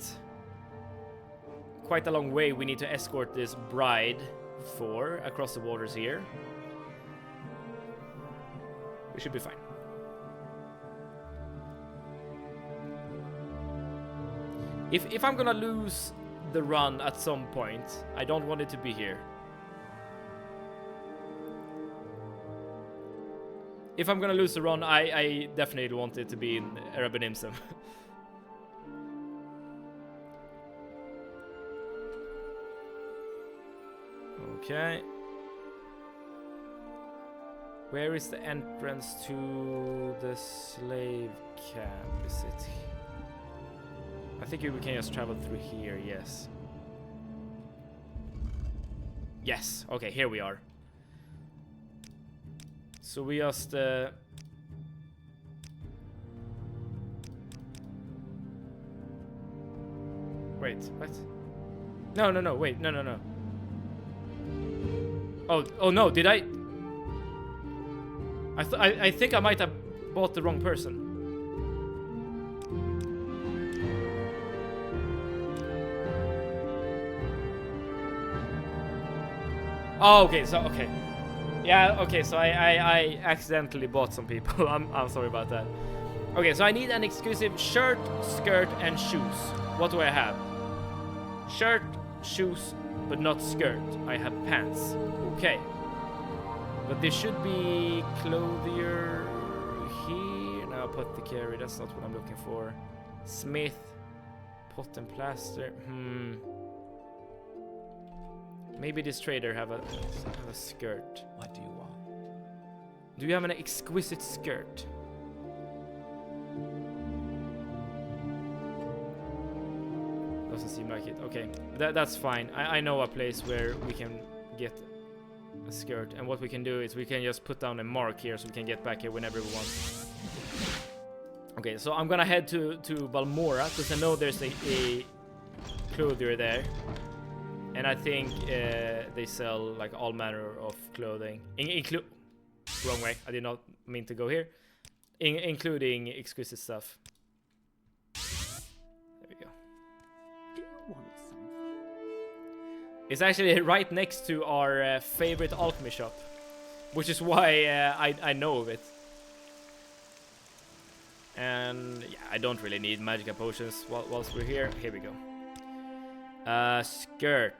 a long way we need to escort this bride for across the waters here. We should be fine. If I'm gonna lose the run at some point, I don't want it to be here. If I'm gonna lose the run, I definitely want it to be in Erebenimsum. Okay. Where is the entrance to the slave camp? Is it? I think we can just travel through here, yes. Yes, okay, here we are. So we just wait, what? No, wait, no. Oh no, did I think I might have bought the wrong person. Oh, okay, okay. Yeah, okay, so I accidentally bought some people. I'm sorry about that. Okay, so I need an exclusive shirt, skirt, and shoes. What do I have? Shirt, shoes, but not skirt. I have pants. Okay. But there should be clothier here. No, apothecary, that's not what I'm looking for. Smith, pot and plaster. Maybe this trader have a skirt. What do you want? Do you have an exquisite skirt? Doesn't seem like it. Okay, that's fine. I know a place where we can get a skirt, and what we can do is we can just put down a mark here so we can get back here whenever we want. Okay, so I'm gonna head to Balmora because I know there's a clothier there. And I think they sell like all manner of clothing, wrong way. I did not mean to go here, including exquisite stuff. There we go. Do you want something? It's actually right next to our favorite alchemy shop, which is why I know of it. And yeah, I don't really need magic potions whilst we're here. Here we go. Skirt.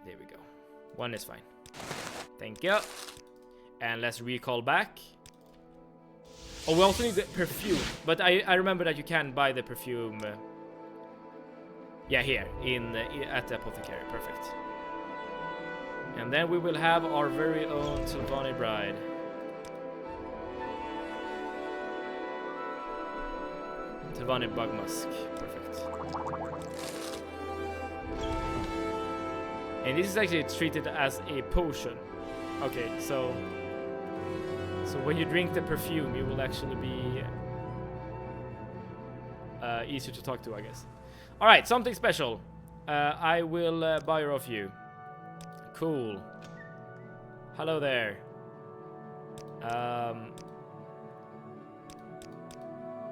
There we go. One is fine. Thank you. And let's recall back. Oh, we also need the perfume. But I remember that you can buy the perfume. Yeah, here at the apothecary. Perfect. And then we will have our very own Sylvani bride. Sylvani bug musk. Perfect. And this is actually treated as a potion. Okay, so when you drink the perfume, you will actually be easier to talk to, I guess. All right, something special. I will buy her off you. Cool. Hello there.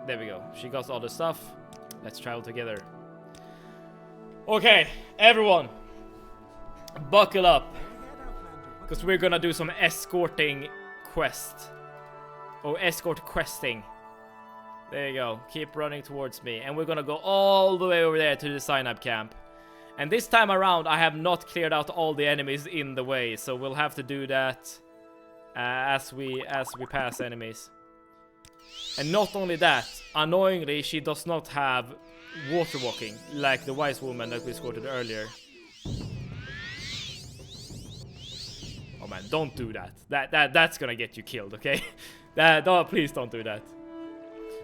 There we go. She got all the stuff. Let's travel together. Okay, everyone. Buckle up, because we're gonna do some escorting quest. Oh, escort questing. There you go. Keep running towards me. And we're gonna go all the way over there to the sign-up camp. And this time around, I have not cleared out all the enemies in the way, so we'll have to do that as we pass enemies. And not only that, annoyingly, she does not have water walking like the wise woman that we escorted earlier. Oh man, don't do that. That's gonna get you killed, okay? No, please don't do that.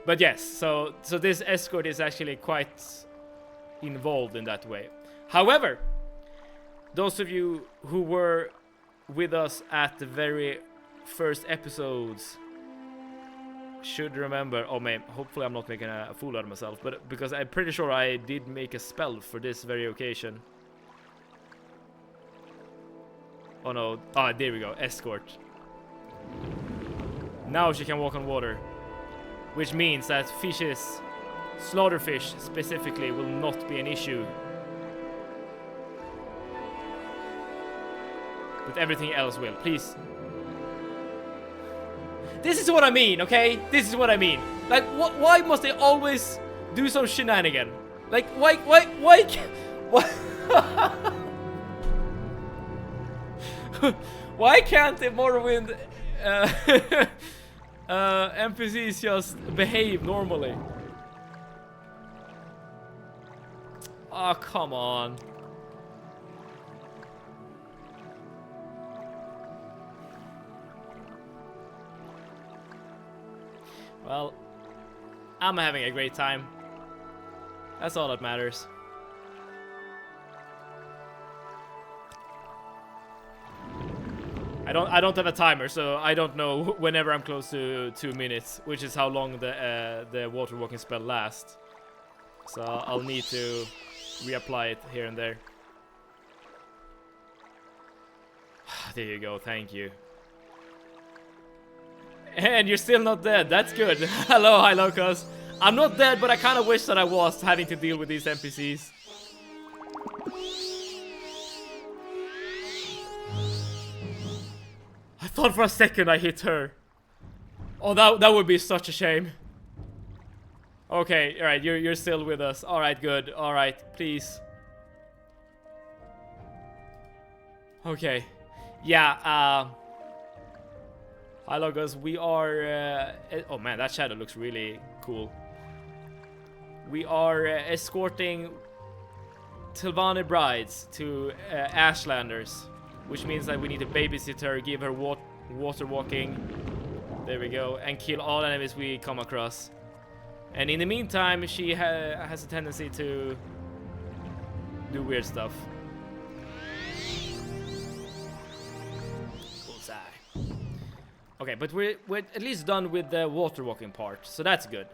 But yes, so this escort is actually quite involved in that way. However, those of you who were with us at the very first episodes should remember. Oh man, hopefully I'm not making a fool out of myself, but because I'm pretty sure I did make a spell for this very occasion. Oh no, there we go, escort. Now she can walk on water, which means that fishes, slaughterfish specifically, will not be an issue. But everything else will, please. This is what I mean, okay? This is what I mean. Like, why must they always do some shenanigan? Like, why why can't the Morrowind NPCs just behave normally? Oh, come on. Well, I'm having a great time. That's all that matters. I don't have a timer, so I don't know whenever I'm close to 2 minutes, which is how long the water walking spell lasts. So I'll need to reapply it here and there. There you go, thank you. And you're still not dead, that's good. Hello, Hilocos. I'm not dead, but I kind of wish that I was, having to deal with these NPCs. I thought for a second I hit her. Oh, that would be such a shame. Okay, alright, you're still with us. Alright, good. Alright, please. Okay. Yeah, hi Logos, we are oh man, that shadow looks really cool. We are escorting Tilvani brides to Ashlanders, which means that we need to babysit her, give her water walking. There we go, and kill all enemies we come across. And in the meantime, she has a tendency to do weird stuff. Okay, but we're at least done with the water walking part, so that's good.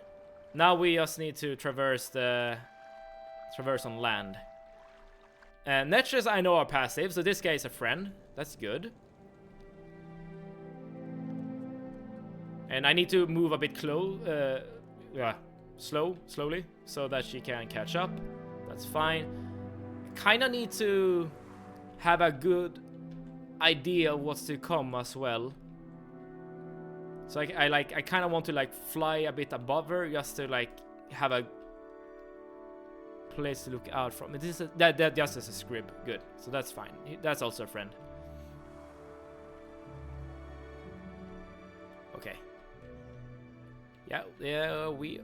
Now we just need to traverse on land. And Netches I know are passive, so this guy is a friend. That's good. And I need to move a bit slowly, so that she can catch up. That's fine. Kinda need to have a good idea of what's to come as well. So I kind of want to like fly a bit above her, just to like have a place to look out from. This is that just is a scrib. Good, so that's fine. That's also a friend. Okay. Yeah, we.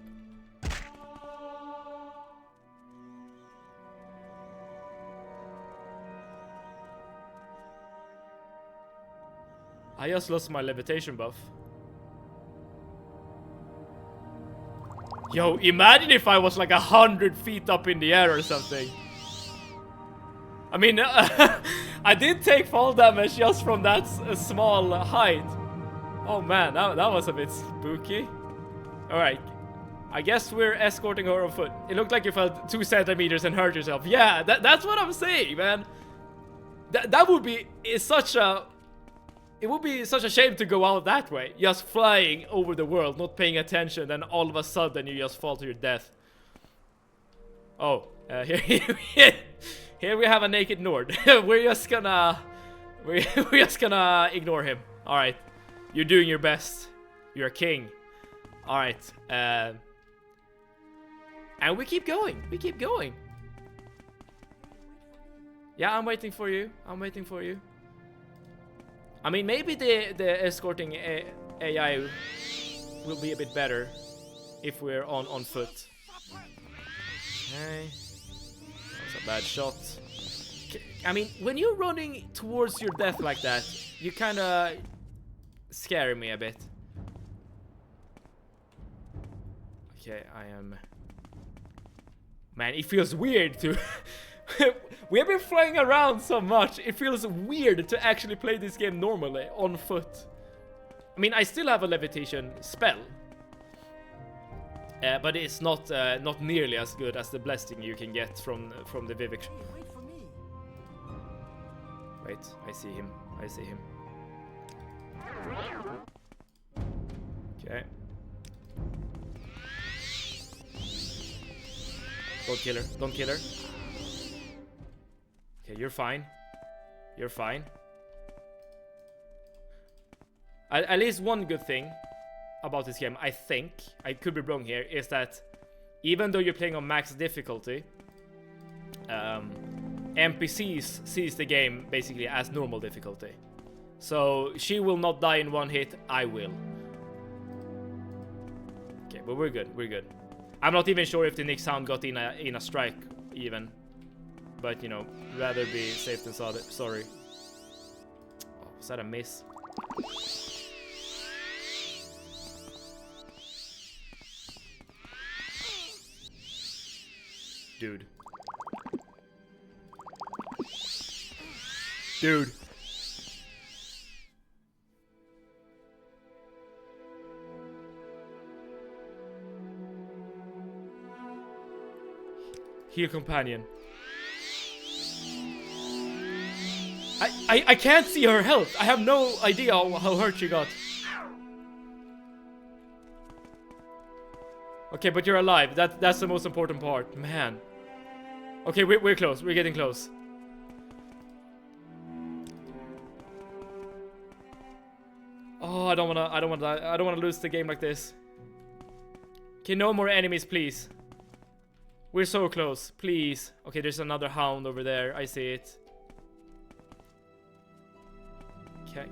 I just lost my levitation buff. Yo, imagine if I was like 100 feet up in the air or something. I mean, I did take fall damage just from that small height. Oh man, that was a bit spooky. Alright, I guess we're escorting her on foot. It looked like you fell 2 centimeters and hurt yourself. Yeah, that's what I'm saying, man. That would be such a... It would be such a shame to go out that way, just flying over the world, not paying attention, then all of a sudden you just fall to your death. Oh, here we have a naked Nord. we're just gonna ignore him. All right, you're doing your best. You're a king. All right, and we keep going. We keep going. Yeah, I'm waiting for you. I'm waiting for you. I mean, maybe the escorting AI will be a bit better if we're on foot. Okay. That's a bad shot. I mean, when you're running towards your death like that, you kind of scare me a bit. Okay, I am... Man, it feels weird to... We have been flying around so much, it feels weird to actually play this game normally, on foot. I mean, I still have a levitation spell. But it's not nearly as good as the blessing you can get from the Vivek. Wait, I see him. I see him. Okay. Don't kill her. Don't kill her. Okay, you're fine. You're fine. At least one good thing about this game, I think, I could be wrong here, is that even though you're playing on max difficulty, NPCs sees the game basically as normal difficulty. So she will not die in one hit, I will. Okay, but we're good, we're good. I'm not even sure if the Nick sound got in a strike even. But, you know, rather be safe than sorry. Oh, was that a miss? Dude. Heal companion. I can't see her health. I have no idea how hurt she got. Okay, but you're alive. That's the most important part. Man. Okay, we're close. We're getting close. Oh, I don't wanna lose the game like this. Okay, no more enemies, please. We're so close, please. Okay, there's another hound over there. I see it.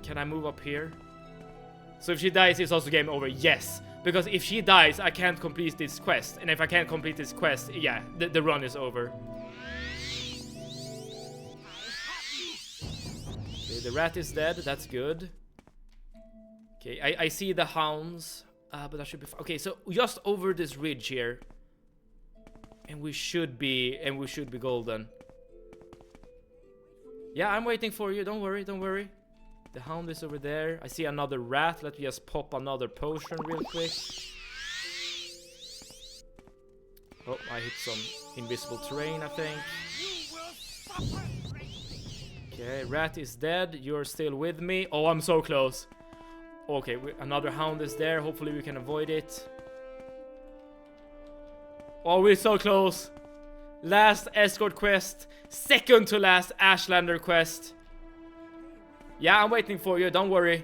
Can I move up here? So if she dies, it's also game over. Yes, because if she dies, I can't complete this quest, and if I can't complete this quest, yeah, the run is over. Okay, the rat is dead. That's good. Okay, I see the hounds, but that should be okay. So just over this ridge here, and we should be golden. Yeah, I'm waiting for you. Don't worry, don't worry. The hound is over there. I see another rat. Let me just pop another potion real quick. Oh, I hit some invisible terrain, I think. Okay, rat is dead. You're still with me. Oh, I'm so close. Okay, another hound is there. Hopefully we can avoid it. Oh, we're so close. Last escort quest. Second to last Ashlander quest. Yeah, I'm waiting for you. Don't worry.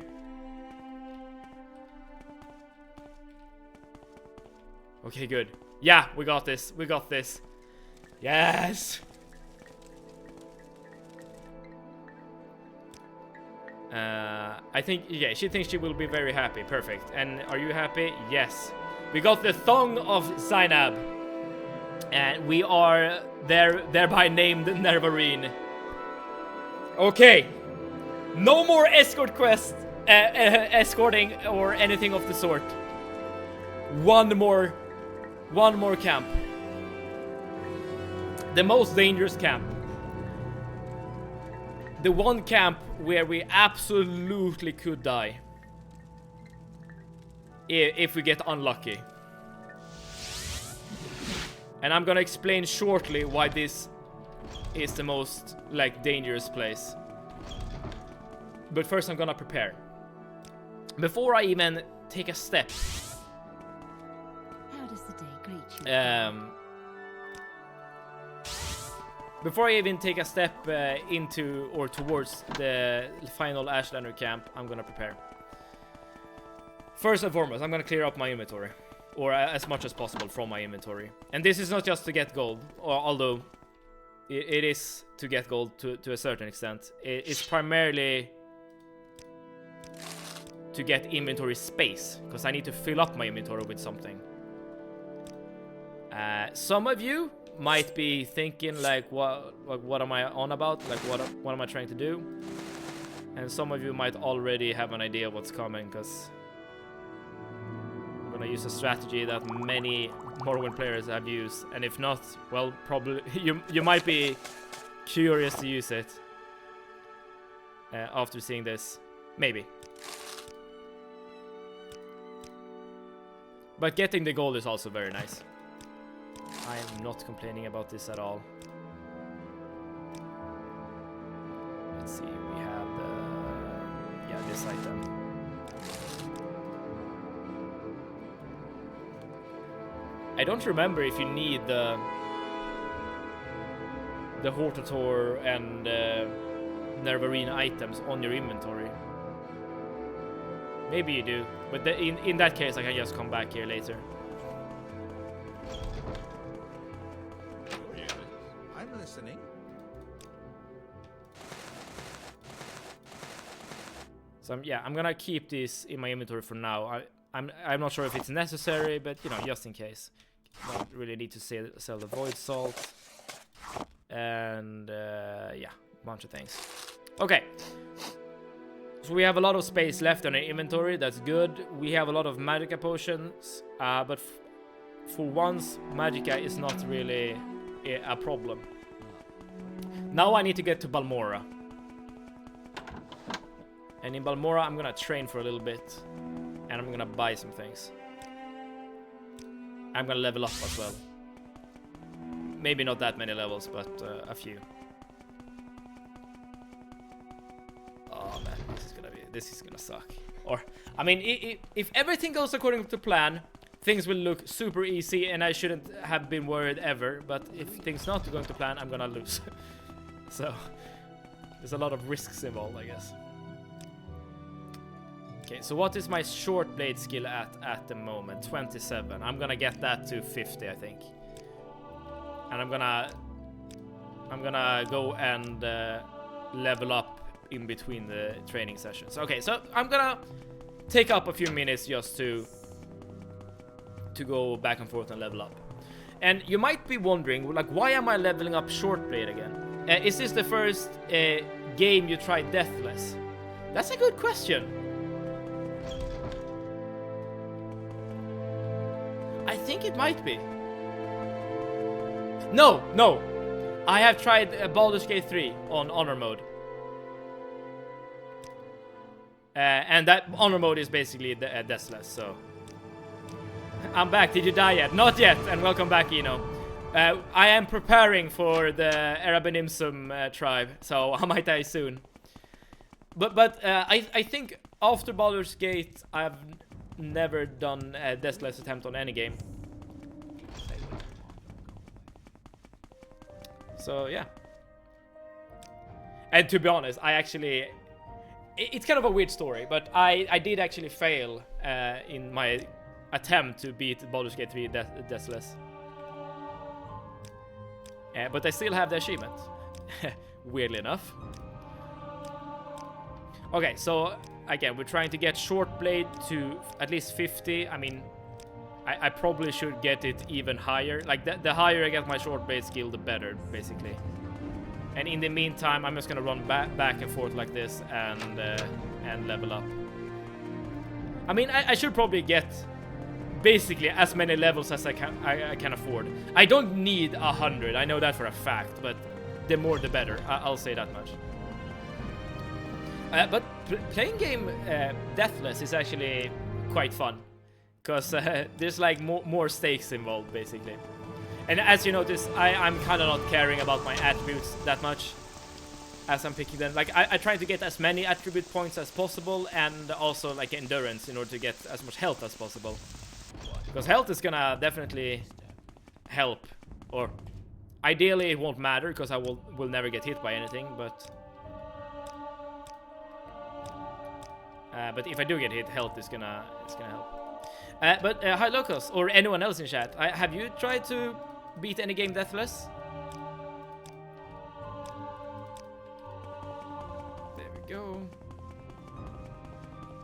Okay, good. Yeah, we got this. We got this. Yes. I think, yeah, she thinks she will be very happy. Perfect. And are you happy? Yes. We got the Thong of Zainab. And we are thereby named Nervarine. Okay. No more escort quest, escorting or anything of the sort. One more camp. The most dangerous camp. The one camp where we absolutely could die. If we get unlucky. And I'm gonna explain shortly why this is the most, like, dangerous place. But first I'm gonna prepare. Before I even take a step. How does the day greet you? Before I even take a step into or towards the final Ashlander camp, I'm gonna prepare. First and foremost, I'm gonna clear up my inventory. Or as much as possible from my inventory. And this is not just to get gold, although it is to get gold to a certain extent. It's primarily to get inventory space, because I need to fill up my inventory with something. Some of you might be thinking, like, what am I on about? Like, what am I trying to do? And some of you might already have an idea of what's coming, because I'm gonna use a strategy that many Morrowind players have used, and if not, well, probably you might be curious to use it after seeing this, maybe. But getting the gold is also very nice. I am not complaining about this at all. Let's see, we have this item. I don't remember if you need the Hortator and Nervarine items on your inventory. Maybe you do, but in that case I can just come back here later. Yes, I'm listening. So yeah, I'm gonna keep this in my inventory for now. I'm not sure if it's necessary, but you know, just in case. Don't really need to sell the void salt, and yeah, a bunch of things. Okay. So we have a lot of space left on our inventory. That's good. We have a lot of Magicka potions, but for once, Magicka is not really a problem. Now I need to get to Balmora. And in Balmora, I'm gonna train for a little bit. And I'm gonna buy some things. I'm gonna level up as well. maybe not that many levels, but a few. Oh man, this is gonna suck. Or, I mean, if everything goes according to plan, things will look super easy and I shouldn't have been worried ever. But if things not going to plan, I'm gonna lose. So, there's a lot of risks involved, I guess. Okay, so what is my short blade skill at the moment? 27. I'm gonna get that to 50, I think. And I'm gonna go and level up in between the training sessions. Okay, so I'm gonna take up a few minutes just to go back and forth and level up. And you might be wondering, like, why am I leveling up short blade again? Is this the first game you tried Deathless? That's a good question. I think it might be. No. I have tried Baldur's Gate 3 on Honor mode. And that Honor mode is basically Deathless, so... I'm back. Did you die yet? Not yet, and welcome back, Eno. I am preparing for the Arabenimsum tribe, so I might die soon. But I think after Baldur's Gate, I've never done a Deathless attempt on any game. So yeah. And to be honest, I actually... It's kind of a weird story, but I did actually fail in my attempt to beat Baldur's Gate 3 Deathless. But I still have the achievement. Weirdly enough. Okay, so again, we're trying to get short blade to at least 50. I mean, I probably should get it even higher. Like, the higher I get my short blade skill, the better, basically. And in the meantime, I'm just gonna run back and forth like this and level up. I mean, I should probably get basically as many levels as I can afford. I don't need 100, I know that for a fact, but the more the better, I'll say that much. But playing game Deathless is actually quite fun, because there's like more stakes involved, basically. And as you notice, I'm kind of not caring about my attributes that much as I'm picking them. Like, I try to get as many attribute points as possible, and also like endurance in order to get as much health as possible. Because health is gonna definitely help. Or ideally it won't matter, because I will never get hit by anything, but if I do get hit, health is gonna help. But hi Locos, or anyone else in chat, have you tried to beat any game Deathless? There we go.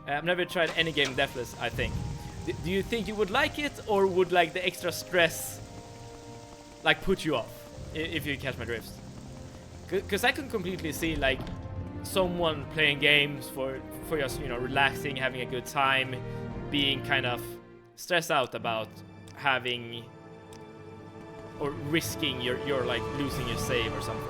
I've never tried any game Deathless, I think. Do you think you would like it, or would like the extra stress like put you off, if you catch my drift? Because I can completely see like someone playing games for just, you know, relaxing, having a good time, being kind of stressed out about having or risking your like losing your save or something.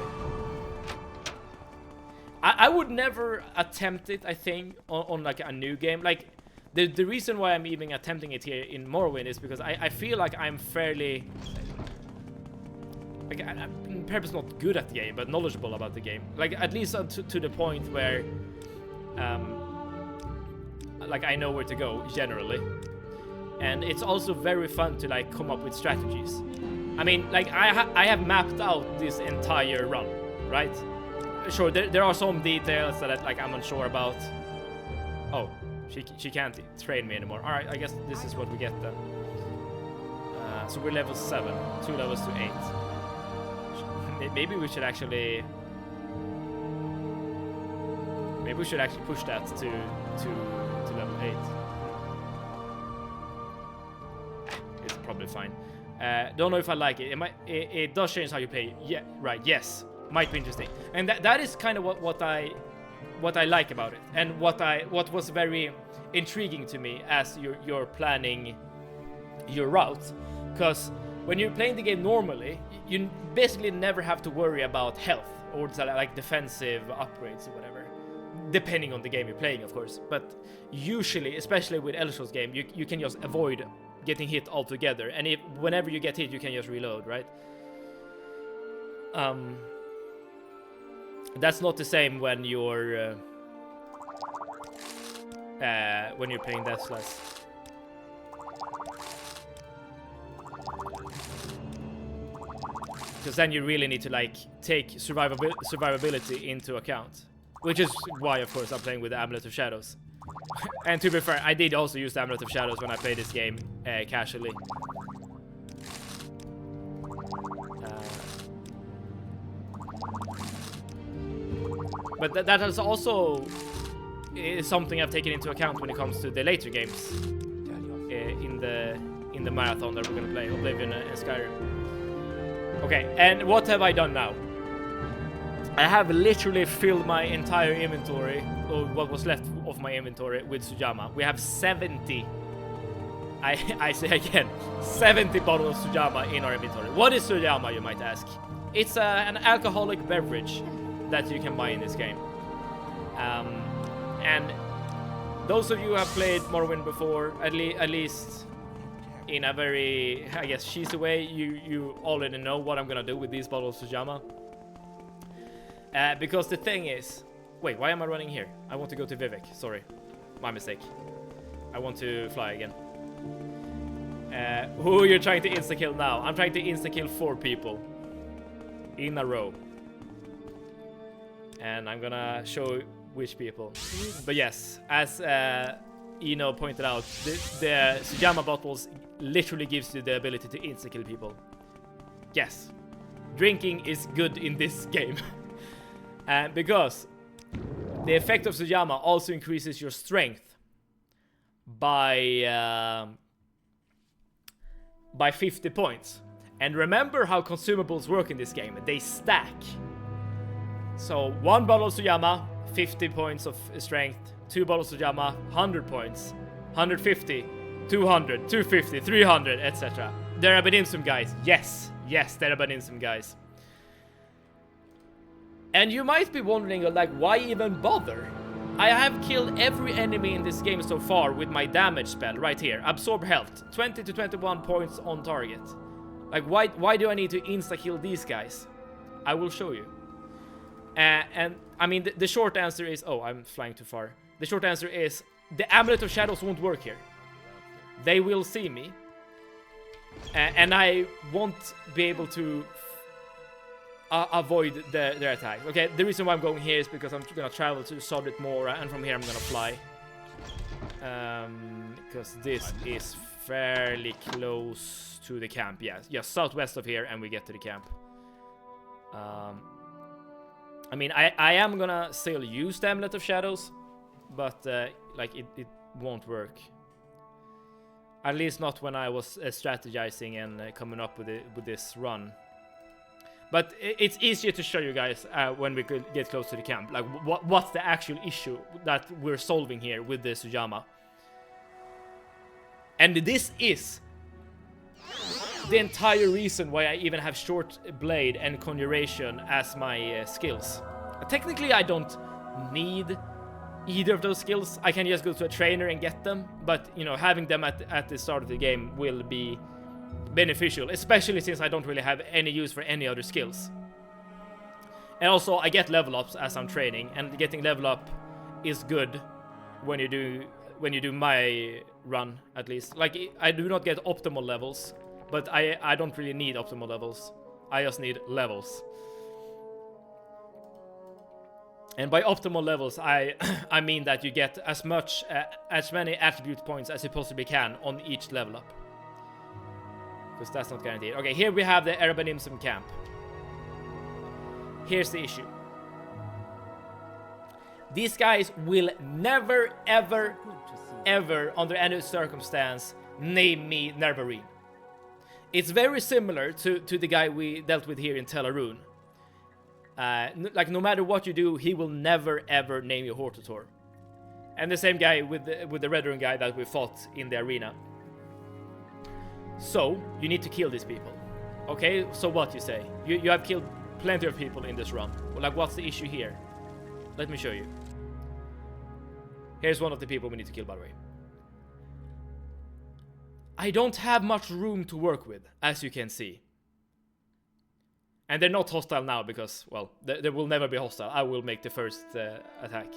I would never attempt it, I think, on like a new game. Like, the reason why I'm even attempting it here in Morrowind is because I feel like I'm fairly... Like, I'm perhaps not good at the game, but knowledgeable about the game. Like, at least to the point where... like, I know where to go, generally. And it's also very fun to, like, come up with strategies. I mean, like, I have mapped out this entire run, right? Sure, there are some details that, like, I'm unsure about. Oh, she can't train me anymore. Alright, I guess this is what we get then. So we're level 7, 2 levels to 8. Maybe we should actually... Maybe we should actually push that to level 8. It's probably fine. Don't know if I like it. It does change how you play. Yeah, right, yes. Might be interesting. And that is kind of what I like about it, and what was very intriguing to me as you're planning your route. Because when you're playing the game normally, you basically never have to worry about health or like defensive upgrades or whatever, depending on the game you're playing, of course. But usually, especially with Elder Scrolls game, you can just avoid getting hit altogether, and whenever you get hit, you can just reload, right? That's not the same when you're playing Deathless. Because then you really need to like take survivability into account, which is why, of course, I'm playing with the Amulet of Shadows. And to be fair, I did also use the Amulet of Shadows when I played this game casually. But that is also something I've taken into account when it comes to the later games in the marathon that we're gonna play, Oblivion and Skyrim. Okay, and what have I done now? I have literally filled my entire inventory, or what was left of my inventory, with Sujamma. We have 70. I say again, 70 bottles of Sujamma in our inventory. What is Sujamma, you might ask? It's an alcoholic beverage that you can buy in this game. And those of you who have played Morrowind before, at least in a very, I guess, cheesy way, you already know what I'm gonna do with these bottles of Sujamma. Because the thing is, wait, why am I running here? I want to go to Vivek. Sorry, my mistake. I want to fly again. Who you're trying to insta-kill now? I'm trying to insta-kill 4 people in a row. And I'm gonna show which people. But yes, as Eno pointed out, the Sujamma bottles literally gives you the ability to insta-kill people. Yes, drinking is good in this game. Because the effect of Sujamma also increases your strength by 50 points. And remember how consumables work in this game. They stack. So 1 bottle of Sujamma, 50 points of strength. 2 bottles of Sujamma, 100 points. 150, 200, 250, 300, etc. There have been some guys. Yes, there have been some guys. And you might be wondering, like, why even bother? I have killed every enemy in this game so far with my damage spell right here. Absorb health, 20 to 21 points on target. Like, why do I need to insta-kill these guys? I will show you. And I mean, the short answer is... Oh, I'm flying too far. The short answer is the Amulet of Shadows won't work here. They will see me. And I won't be able to avoid their attacks. Okay, the reason why I'm going here is because I'm gonna travel to Solid Mora, and from here I'm gonna fly. Because this is fairly close to the camp. Yeah, southwest of here, and we get to the camp. I mean, I am gonna still use the Amulet of Shadows, but like it won't work. At least not when I was strategizing and coming up with this run. But it's easier to show you guys when we get close to the camp. Like, what's the actual issue that we're solving here with the Sujamma. And this is the entire reason why I even have Short Blade and Conjuration as my skills. Technically, I don't need either of those skills. I can just go to a trainer and get them. But, you know, having them at the start of the game will be beneficial, especially since I don't really have any use for any other skills. And also, I get level ups as I'm training, and getting level up is good when you do my run, at least. Like, I do not get optimal levels, but I don't really need optimal levels. I just need levels. And by optimal levels, I mean that you get as many attribute points as you possibly can on each level up. Because that's not guaranteed. Okay, here we have the Erebanimsum camp. Here's the issue. These guys will never, ever, under any circumstance, name me Nervarine. It's very similar to the guy we dealt with here in Tel Arun. Like, no matter what you do, he will never, ever name you Hortator. And the same guy with the Red Rune guy that we fought in the arena. So, you need to kill these people. Okay, so what you say? You have killed plenty of people in this run. Well, like, what's the issue here? Let me show you. Here's one of the people we need to kill, by the way. I don't have much room to work with, as you can see. And they're not hostile now because, well, they will never be hostile. I will make the first attack.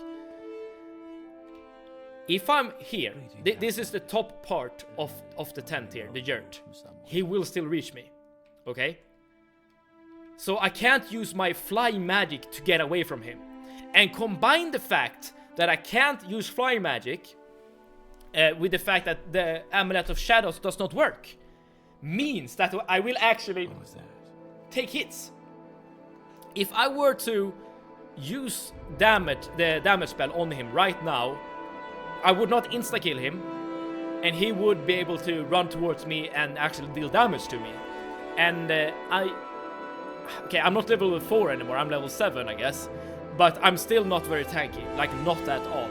If I'm here, this is the top part of the tent here, the yurt. He will still reach me, okay? So I can't use my flying magic to get away from him. And combine the fact that I can't use flying magic with the fact that the Amulet of Shadows does not work, means that I will actually take hits. If I were to use the damage spell on him right now, I would not insta-kill him, and he would be able to run towards me and actually deal damage to me. And okay, I'm not level 4 anymore, I'm level 7, I guess. But I'm still not very tanky, like not at all.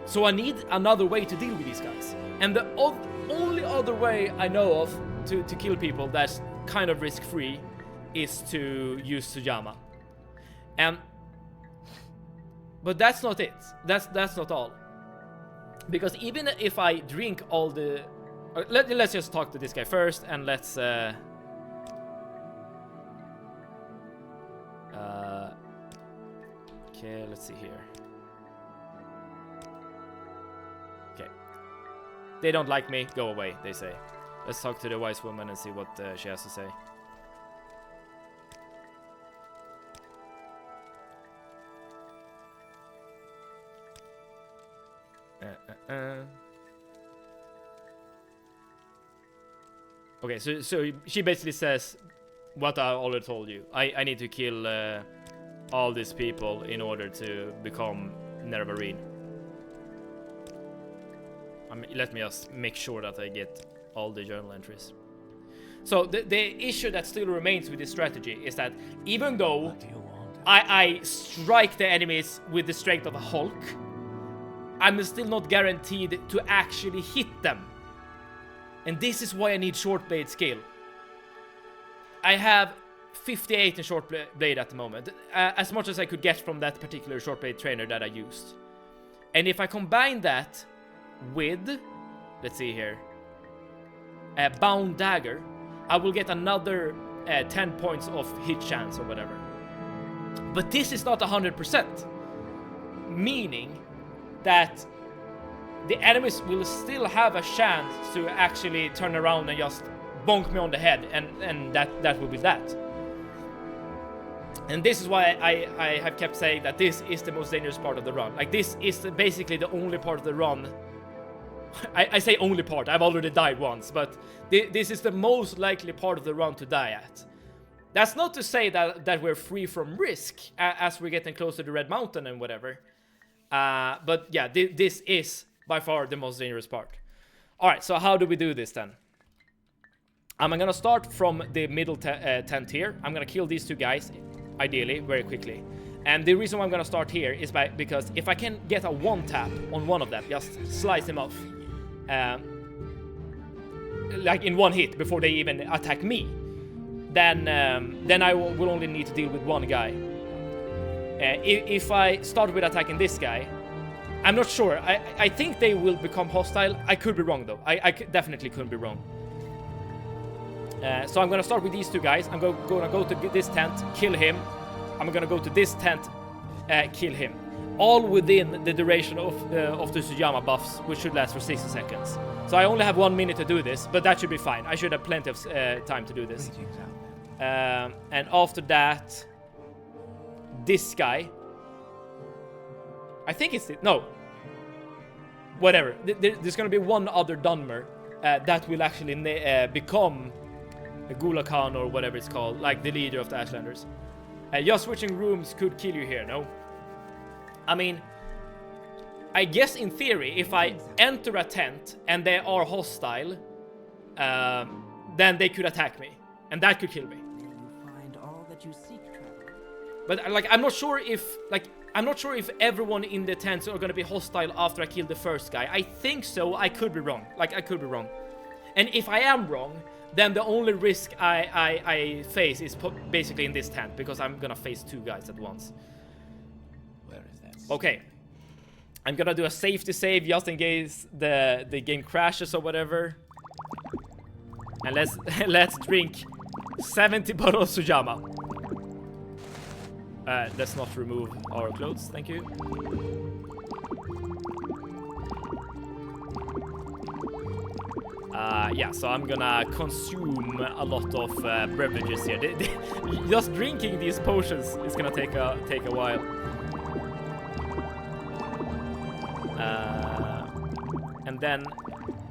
So I need another way to deal with these guys. And the only other way I know of to kill people that's kind of risk-free is to use Sujamma. But that's not it. That's not all. Because even if I drink all the... let's just talk to this guy first, and let's... okay, let's see here. Okay. They don't like me, go away, they say. Let's talk to the wise woman and see what she has to say. Okay, so she basically says what I already told you. I need to kill all these people in order to become Nerevarine. Let me just make sure that I get all the journal entries. So the issue that still remains with this strategy is that even though I strike the enemies with the strength of a Hulk, I'm still not guaranteed to actually hit them. And this is why I need short blade skill. I have 58 in short blade at the moment, as much as I could get from that particular short blade trainer that I used. And if I combine that with, let's see here, a bound dagger, I will get another 10 points of hit chance or whatever. But this is not 100%, meaning that the enemies will still have a chance to actually turn around and just bonk me on the head, and that will be that. And this is why I have kept saying that this is the most dangerous part of the run. Like, this is basically the only part of the run. I say only part, I've already died once, but this is the most likely part of the run to die at. That's not to say that we're free from risk as we're getting closer to Red Mountain and whatever. But yeah, this is by far the most dangerous part. Alright, so how do we do this then? I'm gonna start from the middle tent here. I'm gonna kill these two guys, ideally, very quickly. And the reason why I'm gonna start here is because if I can get a one tap on one of them, just slice him off, like in one hit before they even attack me, then I will only need to deal with one guy. If I start with attacking this guy, I'm not sure. I think they will become hostile. I could be wrong though. I definitely could be wrong. So I'm gonna start with these two guys. I'm gonna go to this tent, kill him. I'm gonna go to this tent, kill him. All within the duration of the Sujamma buffs, which should last for 60 seconds. So I only have 1 minute to do this, but that should be fine. I should have plenty of time to do this. And after that, this guy. I think it's no. Whatever. There's gonna be one other Dunmer that will actually become a Gula Khan or whatever it's called, like the leader of the Ashlanders. Just switching rooms could kill you here, no? I mean, I guess in theory, if I enter a tent and they are hostile, then they could attack me, and that could kill me. Find all that you seek, traveler. But like, I'm not sure if everyone in the tents are gonna be hostile after I kill the first guy. I think so. I could be wrong. Like, I could be wrong. And if I am wrong, then the only risk I face is basically in this tent, because I'm gonna face two guys at once. Where is that? Okay. I'm gonna do a safety save just in case the game crashes or whatever. And let's drink 70 bottles of Sujama. Let's not remove our clothes, thank you. Yeah, so I'm gonna consume a lot of beverages here. Just drinking these potions is gonna take a while. And then,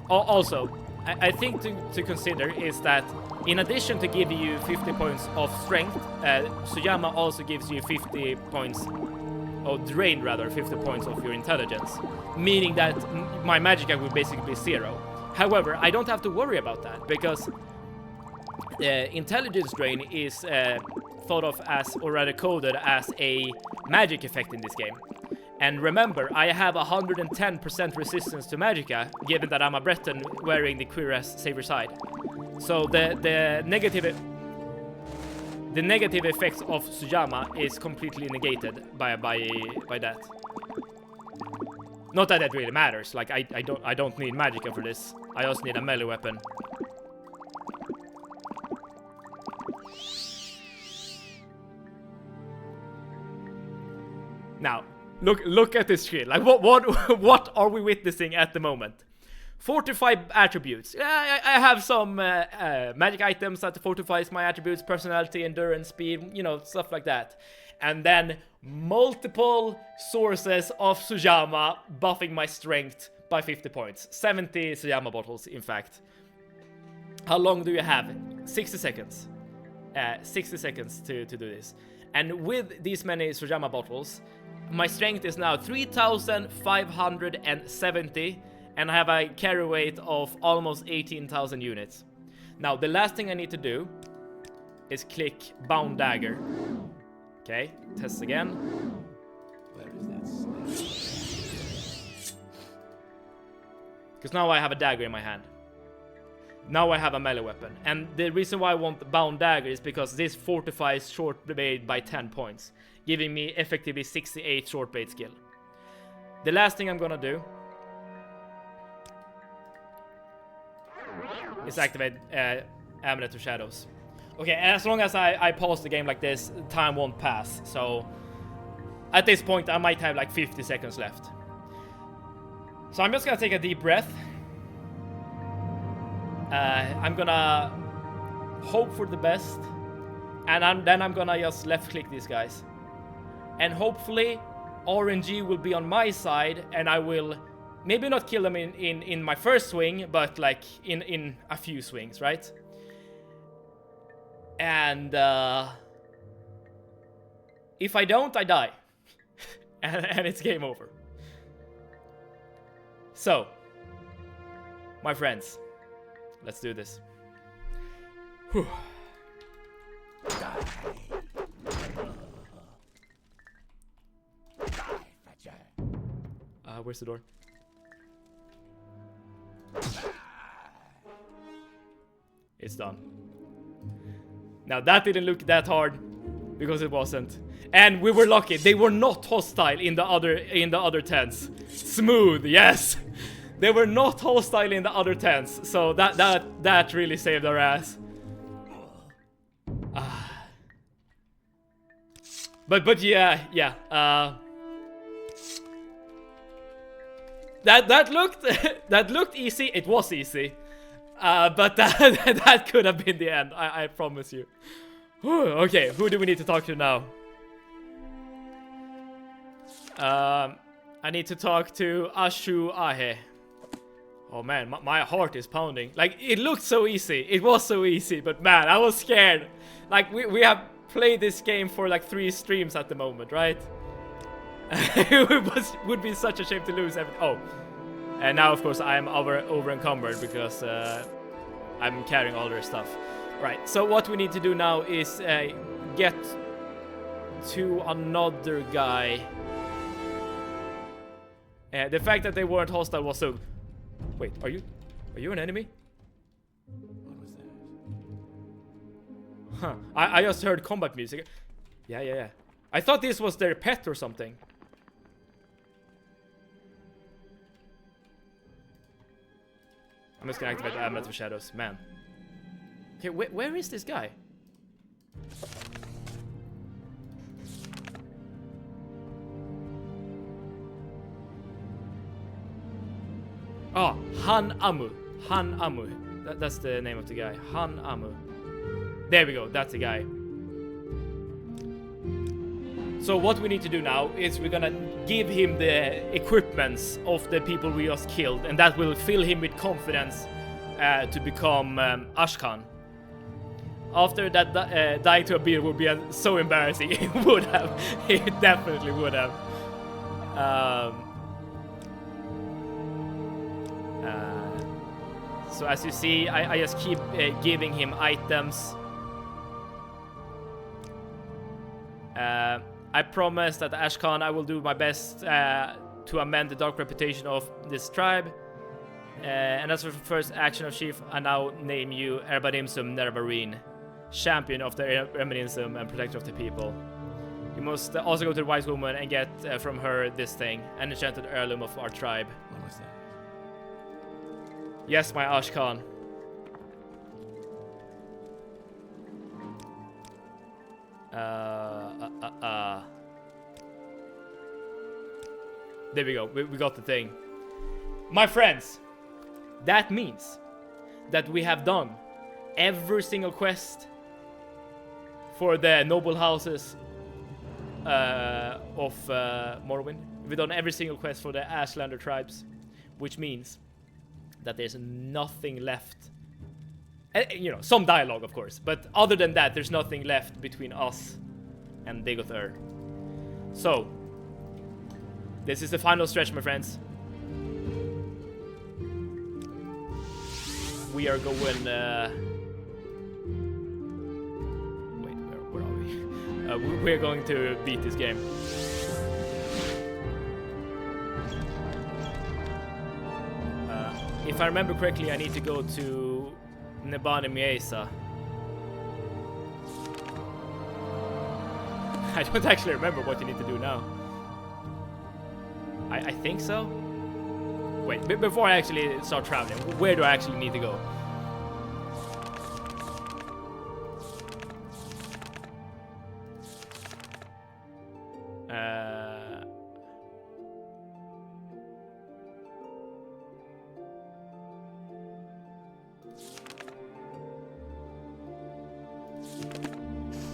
also, I think to consider is that in addition to giving you 50 points of strength, Sujama also gives you 50 points, or drain rather, 50 points of your intelligence, meaning that my magicka will basically be 0. However, I don't have to worry about that because intelligence drain is thought of as, or rather coded as, a magic effect in this game. And remember, I have 110% resistance to magicka, given that I'm a Breton wearing the Cuirass Saber side. So the negative effects of Sujama is completely negated by that. Not that it really matters. Like I don't need magicka for this. I also need a melee weapon. Now, look at this screen. Like what are we witnessing at the moment? 45 attributes. I have some magic items that fortifies my attributes, personality, endurance, speed, you know, stuff like that. And then multiple sources of Sujama buffing my strength by 50 points. 70 Sujama bottles, in fact. How long do you have? 60 seconds. 60 seconds to do this. And with these many Sujama bottles, my strength is now 3,570, and I have a carry weight of almost 18,000 units. Now, the last thing I need to do is click Bound Dagger. Okay, test again. Where is that snake? Because now I have a dagger in my hand. Now I have a melee weapon. And the reason why I want the Bound Dagger is because this fortifies short blade by 10 points, giving me effectively 68 short blade skill. The last thing I'm gonna do is activate Amulet of Shadows. Okay, as long as I pause the game like this, time won't pass. So at this point, I might have like 50 seconds left. So I'm just gonna take a deep breath. I'm gonna hope for the best, and then I'm gonna just left click these guys. And hopefully RNG will be on my side, and I will maybe not kill them in my first swing, but like in a few swings, right? And if I don't, I die. and it's game over. So, my friends, let's do this. Whew. Where's the door? It's done. Now that didn't look that hard, because it wasn't. And we were lucky. They were not hostile in the other tents. Smooth, yes. They were not hostile in the other tents. So that really saved our ass. But yeah. That looked easy. It was easy. But that could have been the end. I promise you. Okay, who do we need to talk to now? I need to talk to Ashu Ahe. Oh man, my heart is pounding. Like, it looked so easy. It was so easy, but man, I was scared. Like, we have played this game for like 3 streams at the moment, right? It would be such a shame to lose everything. Oh, and now of course I'm over encumbered because I'm carrying all their stuff. Right, so what we need to do now is get to another guy. The fact that they weren't hostile was so... Wait, are you an enemy? What was that? Huh, I just heard combat music. Yeah. I thought this was their pet or something. I'm just gonna activate the Amulet of Shadows, man. Okay, where is this guy? Oh, Han Amu. Han Amu. That's the name of the guy. Han Amu. There we go. That's the guy. So what we need to do now is we're gonna give him the equipments of the people we just killed, and that will fill him with confidence to become Ashkan. After that, dying to a beer would be so embarrassing. It would have. It definitely would have. So as you see, I just keep giving him items. I promise that Ashkan, I will do my best to amend the dark reputation of this tribe. And as for the first action of Chief, I now name you Erbadimsum Nervarine, champion of the Erbadimsum and protector of the people. You must also go to the wise woman and get from her this thing, an enchanted heirloom of our tribe. What was that? Yes, my Ashkan. There we go. We got the thing. My friends, that means that we have done every single quest for the noble houses of Morrowind. We've done every single quest for the Ashlander tribes, which means that there's nothing left. You know, some dialogue, of course, but other than that, there's nothing left between us and Deathless. So, this is the final stretch, my friends. We are going. Wait, where are we? We're going to beat this game. If I remember correctly, I need to go to Nebane Miesa. I don't actually remember what you need to do now. I think so. Wait, before I actually start traveling, where do I actually need to go?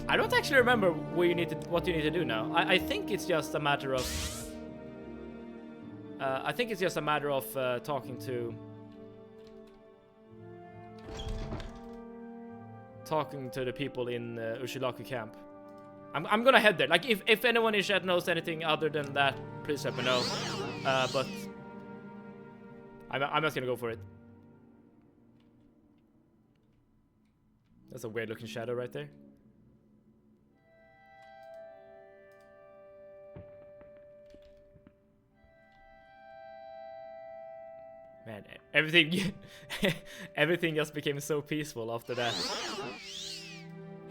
I don't actually remember what you need to do now. I think it's just a matter of. I think it's just a matter of talking to the people in Ushilaku camp. I'm gonna head there. Like if anyone in chat knows anything other than that, please let me know. But I'm just gonna go for it. That's a weird looking shadow right there. Man, everything just became so peaceful after that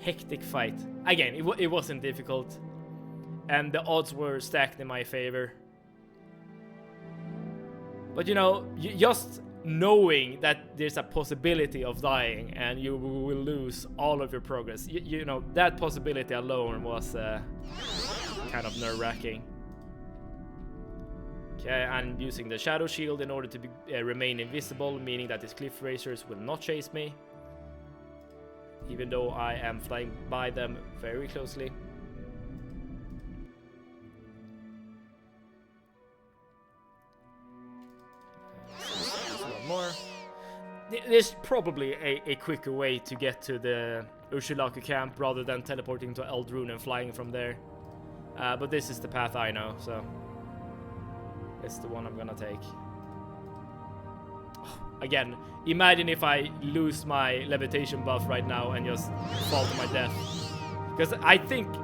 hectic fight. Again, it wasn't difficult, and the odds were stacked in my favor. But you know, just knowing that there's a possibility of dying and you will lose all of your progress, you know, that possibility alone was kind of nerve-wracking. Okay, I'm using the shadow shield in order to remain invisible, meaning that these cliff racers will not chase me, even though I am flying by them very closely. One more. There's probably a quicker way to get to the Ushilaku camp rather than teleporting to Eldrune and flying from there. But this is the path I know, so it's the one I'm gonna take. Again, imagine if I lose my levitation buff right now and just fall to my death. Because I think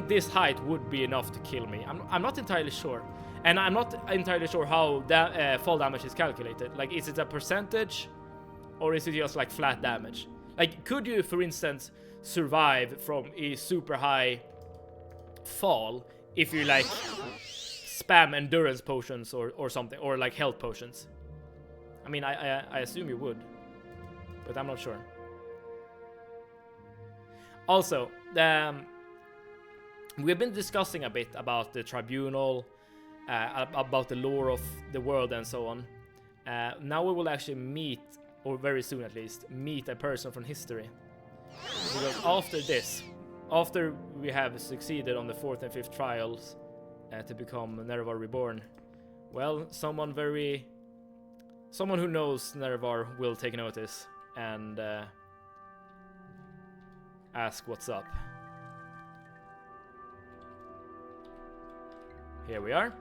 this height would be enough to kill me. I'm not entirely sure. And I'm not entirely sure how fall damage is calculated. Like, is it a percentage? Or is it just like flat damage? Like, could you, for instance, survive from a super high fall if you like spam endurance potions or something, or like health potions? I mean, I assume you would, but I'm not sure. Also, we've been discussing a bit about the tribunal, about the lore of the world and so on. Now we will actually meet, or very soon at least, meet a person from history. Because after this, after we have succeeded on the 4th and 5th trials to become Nerevar Reborn, well, someone who knows Nerevar will take notice and ask what's up. Here we are.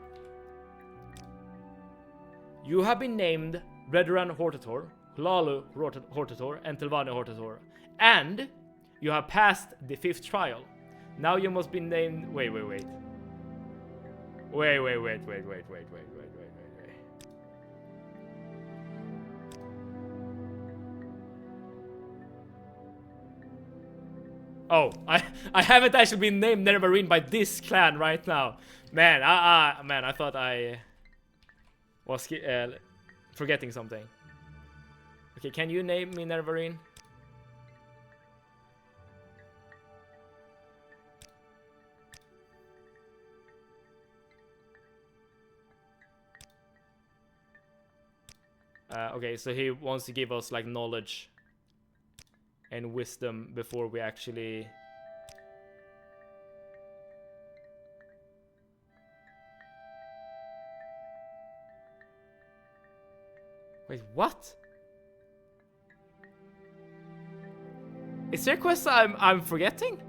You have been named Redran Hortator, Hlalu Hortator, and Telvanni Hortator, and you have passed the 5th trial. Now you must be named. Wait. Oh, I haven't actually been named Nerevarine by this clan right now. Man, I thought I was forgetting something. Okay, can you name me Nerevarine? Okay, so he wants to give us like knowledge and wisdom before we actually... Wait, what? Is there a quest I'm forgetting?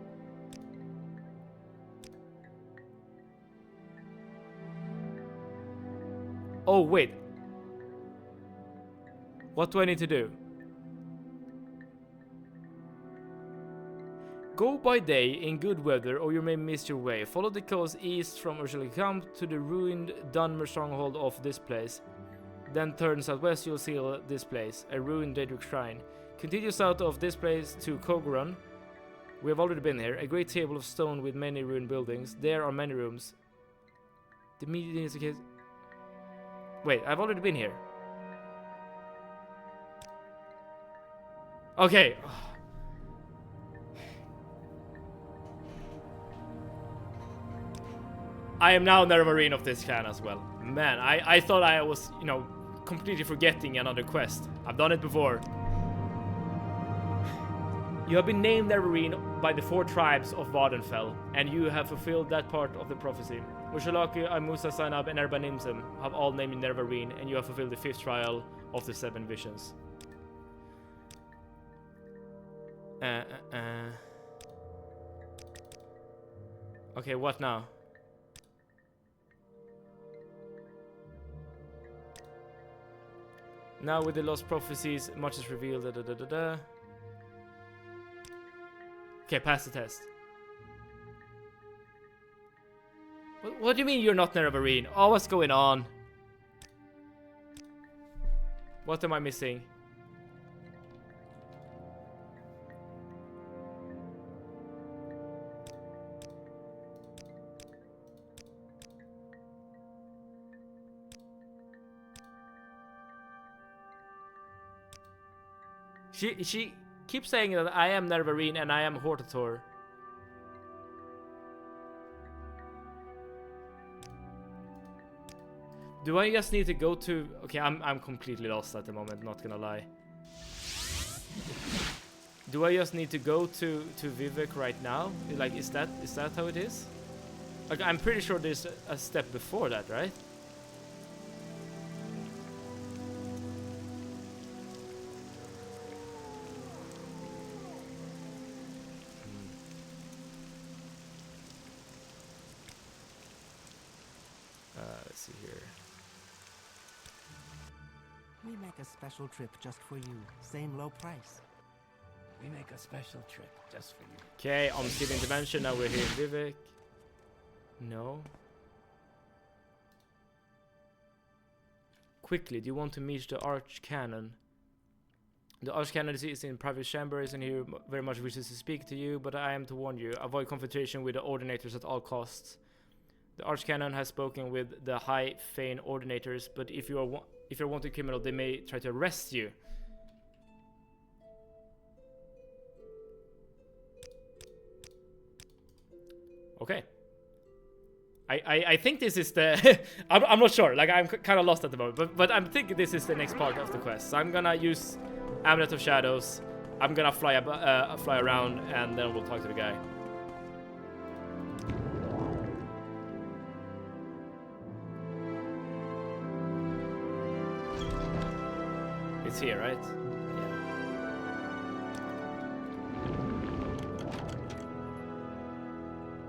Oh, wait. What do I need to do? Go by day in good weather, or you may miss your way. Follow the coast east from Ursula to the ruined Dunmer stronghold of this place. Then turn southwest, you'll see this place, a ruined Daedric shrine. Continue south of this place to Kogurun. We have already been here. A great table of stone with many ruined buildings. There are many rooms. The meeting is a case... Wait, I've already been here. Okay. I am now Nerevarine of this clan as well. Man, I thought I was, you know, completely forgetting another quest. I've done it before. You have been named Nerevarine by the 4 tribes of Vardenfell, and you have fulfilled that part of the prophecy. Ushalaku, Amusa, Zainab, and Erbanimsem have all named you Nerevarine, and you have fulfilled the 5th trial of the 7 visions. Okay, what now? Now with the lost prophecies, much is revealed. Okay, pass the test. What do you mean you're not Nerevarine? Oh, what's going on? What am I missing? She keeps saying that I am Nerevarine and I am Hortator. Do I just need to go to... Okay, I'm completely lost at the moment, not gonna lie. Do I just need to go to Vivek right now? Like, is that how it is? Like, I'm pretty sure there's a step before that, right? Let's see here. We make a special trip just for you. Same low price. We make a special trip just for you. Okay, on Steven Dimension, now we're here in Vivek. No. Quickly, do you want to meet the Archcanon? The Archcanon is in private chambers and he very much wishes to speak to you, but I am to warn you, avoid confrontation with the Ordinators at all costs. The Archcanon has spoken with the High Fane Ordinators, but if you're a wanted criminal, they may try to arrest you. Okay. I think this is the... I'm not sure, like I'm kind of lost at the moment, but I'm thinking this is the next part of the quest. So I'm gonna use Amulet of Shadows, I'm gonna fly around, and then we'll talk to the guy. It's here, right?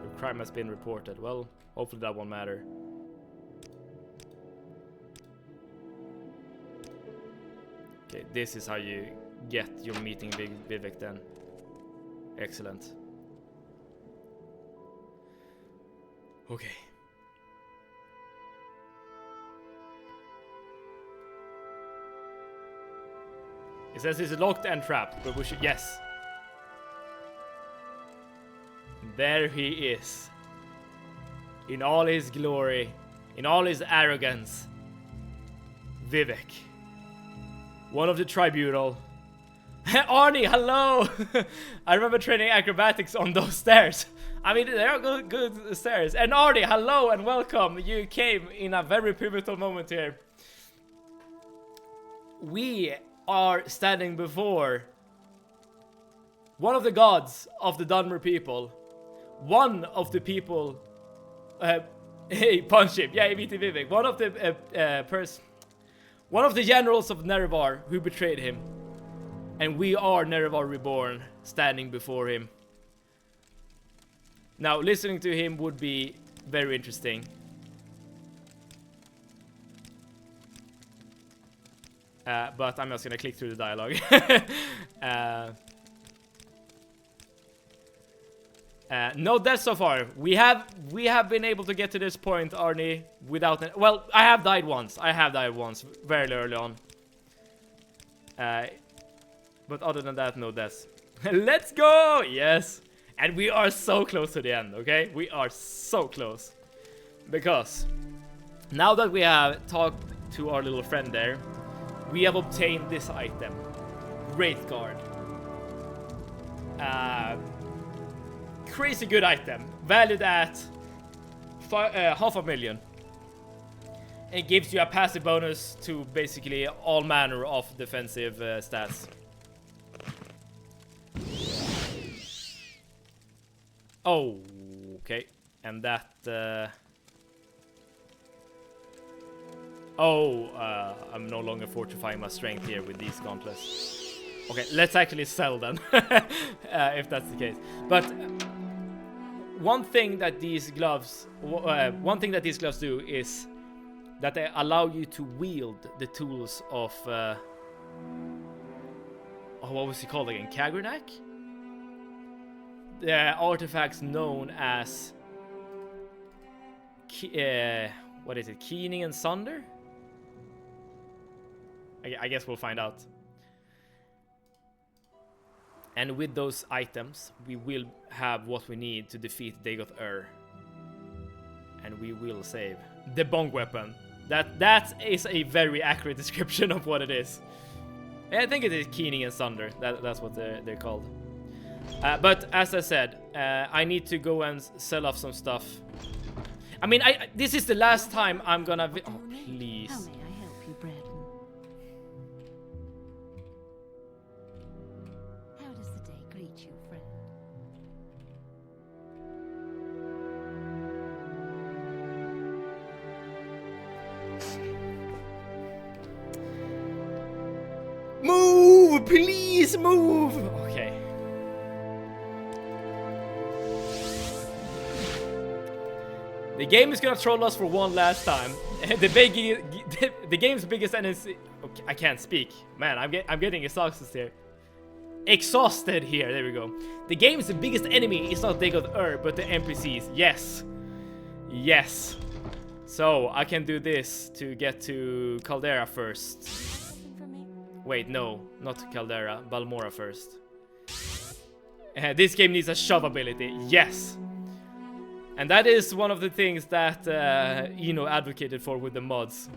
Your crime has been reported. Well, hopefully that won't matter. Okay, this is how you get your meeting with Vivek then. Excellent. Okay. It says it's locked and trapped, but we should... Yes. There he is. In all his glory, in all his arrogance. Vivek. One of the tribunal. Arnie, hello! I remember training acrobatics on those stairs. I mean, they are good stairs. And Arnie, hello and welcome. You came in a very pivotal moment here. We are standing before one of the gods of the Dunmer people. One of the people... hey, punch him. Yeah, meet Vivek. One of the one of the generals of Nerevar who betrayed him. And we are Nerevar Reborn, standing before him. Now, listening to him would be very interesting. But I'm just gonna click through the dialogue. No deaths so far. We have been able to get to this point, Arnie, without... Well, I have died once. Very early on. But other than that, no deaths. Let's go! Yes! And we are so close to the end, okay? We are so close. Because now that we have talked to our little friend there, we have obtained this item. Wraith Guard. Crazy good item. Valued at 500,000. It gives you a passive bonus to basically all manner of defensive stats. Oh, okay. And that... I'm no longer fortifying my strength here with these gauntlets. Okay, let's actually sell then, if that's the case. But one thing that these gloves do is that they allow you to wield the tools of... what was he called again? Kagrenak? The artifacts known as... what is it? Keening and Sunder? I guess we'll find out. And with those items, we will have what we need to defeat Dagoth and we will save the bong weapon. That is a very accurate description of what it is. I think it is Keening and Sunder. That's what they're called. But as I said, I need to go and sell off some stuff. I mean, this is the last time I'm gonna... Oh, please. How may I help you, Braden? How does the day greet you, friend? Move! Please move! Okay. The game is gonna troll us for one last time. The game's biggest enemy... Okay, I can't speak. Man, I'm getting exhausted here. Exhausted here, there we go. The game's biggest enemy is not Dagoth but the NPCs. Yes. Yes. So, I can do this to get to Caldera first. Wait, no. Not Caldera. Balmora first. This game needs a shove ability. Yes. And that is one of the things that Eno advocated for with the mods.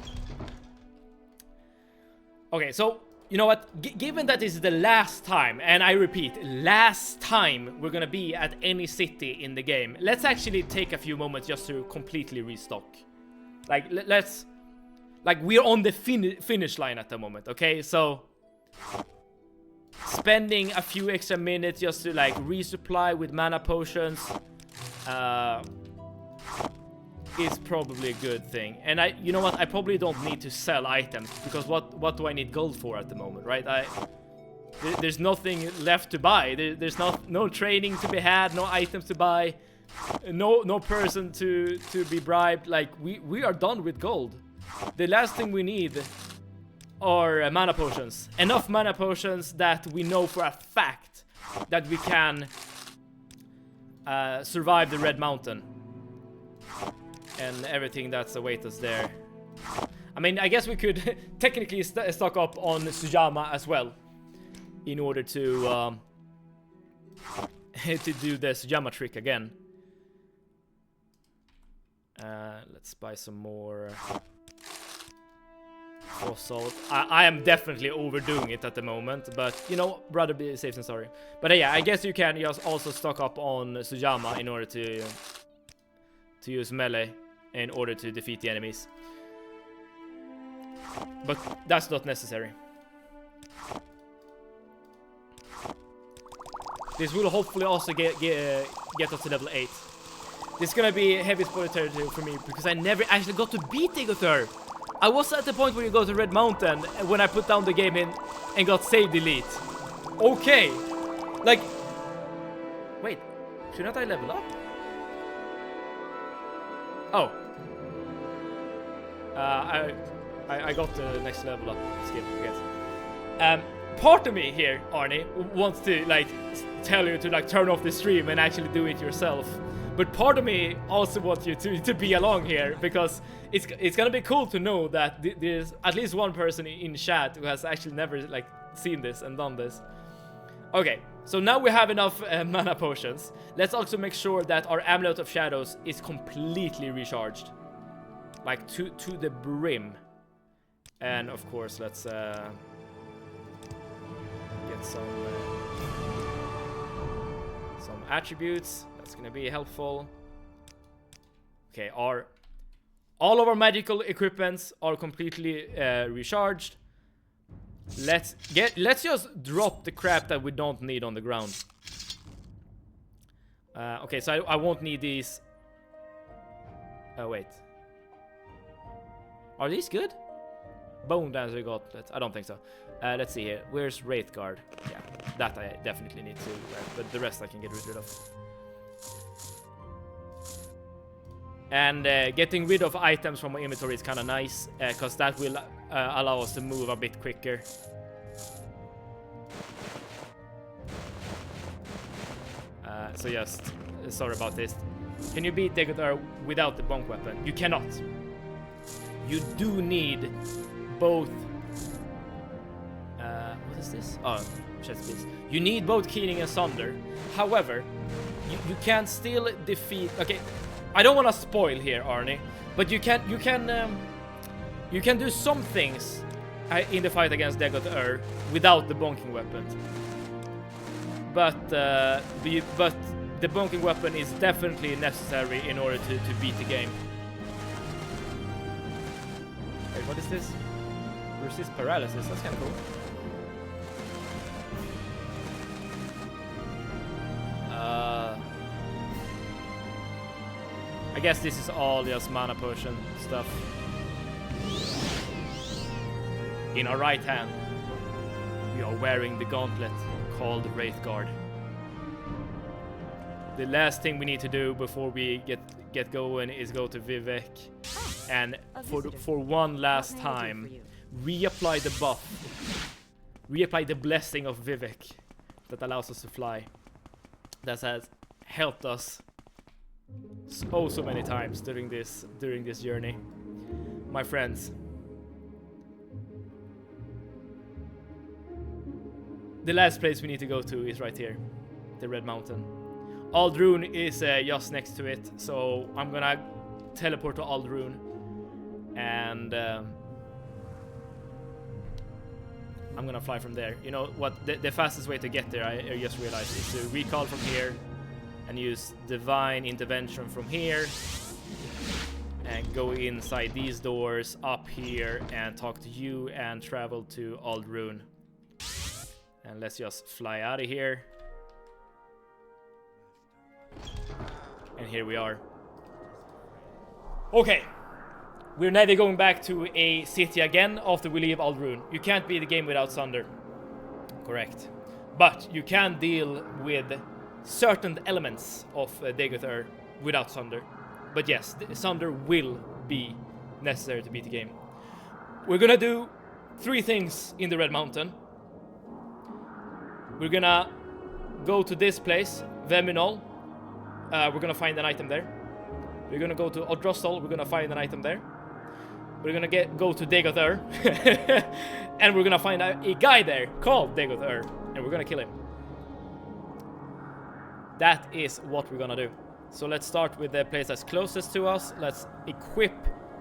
Okay, so you know what? Given that this is the last time, and I repeat, last time we're gonna be at any city in the game, let's actually take a few moments just to completely restock. Like, let's... Like, we're on the finish line at the moment, okay? So... spending a few extra minutes just to, like, resupply with mana potions... is probably a good thing. And you know what, I probably don't need to sell items, because what do I need gold for at the moment, right? There's nothing left to buy. There's no training to be had, no items to buy, no person to be bribed. Like, we are done with gold. The last thing we need are mana potions. Enough mana potions that we know for a fact that we can survive the Red Mountain and everything that's await us there. I mean, I guess we could technically stock up on Sujama as well in order to to do the Sujama trick again. Let's buy some more salt. I am definitely overdoing it at the moment, but you know, rather be safe than sorry. But yeah, I guess you can just also stock up on Sujama in order to use melee in order to defeat the enemies. But that's not necessary. This will hopefully also get us to level 8. This is gonna be heavy spoiler territory for me because I never actually got to beat Deathless. I was at the point where you go to Red Mountain when I put down the game and got save delete. Okay. Like, wait, shouldn't I level up? Oh. I got the next level up. Skip, I guess. Part of me here, Arnie, wants to like tell you to like turn off the stream and actually do it yourself. But part of me also wants you to be along here because it's gonna be cool to know that there's at least one person in chat who has actually never like seen this and done this. Okay, so now we have enough mana potions. Let's also make sure that our Amulet of Shadows is completely recharged, like to the brim. And of course, let's get some attributes. That's gonna be helpful. Okay, all of our magical equipments are completely recharged. Let's just drop the crap that we don't need on the ground. Okay, so I won't need these. Oh wait, are these good? Bone Dancer Gauntlet. I don't think so. Let's see here. Where's Wraithguard? Yeah, that I definitely need to wear, but the rest I can get rid of. And getting rid of items from my inventory is kind of nice, because that will allow us to move a bit quicker. So just, sorry about this. Can you beat Deathless without the bonk weapon? You cannot. You do need both... what is this? Oh, chest piece. You need both Keening and Sunder. However, you can still defeat... Okay, I don't want to spoil here, Arnie, but you can do some things in the fight against Deathless without the bonking weapon. But the bonking weapon is definitely necessary in order to beat the game. Wait, what is this? Resist paralysis. That's kind of cool. I guess this is all just mana potion stuff. In our right hand, we are wearing the gauntlet called Wraithguard. The last thing we need to do before we get going is go to Vivek and for one last time reapply the buff, reapply the blessing of Vivek that allows us to fly. That has helped us so many times during this journey, my friends. The last place we need to go to is right here, the Red Mountain. Aldrune is just next to it, so I'm gonna teleport to Aldrune and I'm gonna fly from there. You know what? The fastest way to get there, I just realized, is to recall from here and use divine intervention from here and go inside these doors up here and talk to you and travel to Aldrune. And let's just fly out of here. And here we are. Okay. We're never going back to a city again after we leave Aldrune. You can't beat the game without Sunder. Correct. But you can deal with certain elements of Deathless without Sunder. But yes, Sunder will be necessary to beat the game. We're gonna do 3 things in the Red Mountain. We're gonna go to this place, Veminol. We're gonna find an item there. We're gonna go to Odrosol. We're gonna find an item there. We're gonna go to Deathless, and we're gonna find a guy there called Deathless, and we're gonna kill him. That is what we're gonna do. So let's start with the place that's closest to us. Let's equip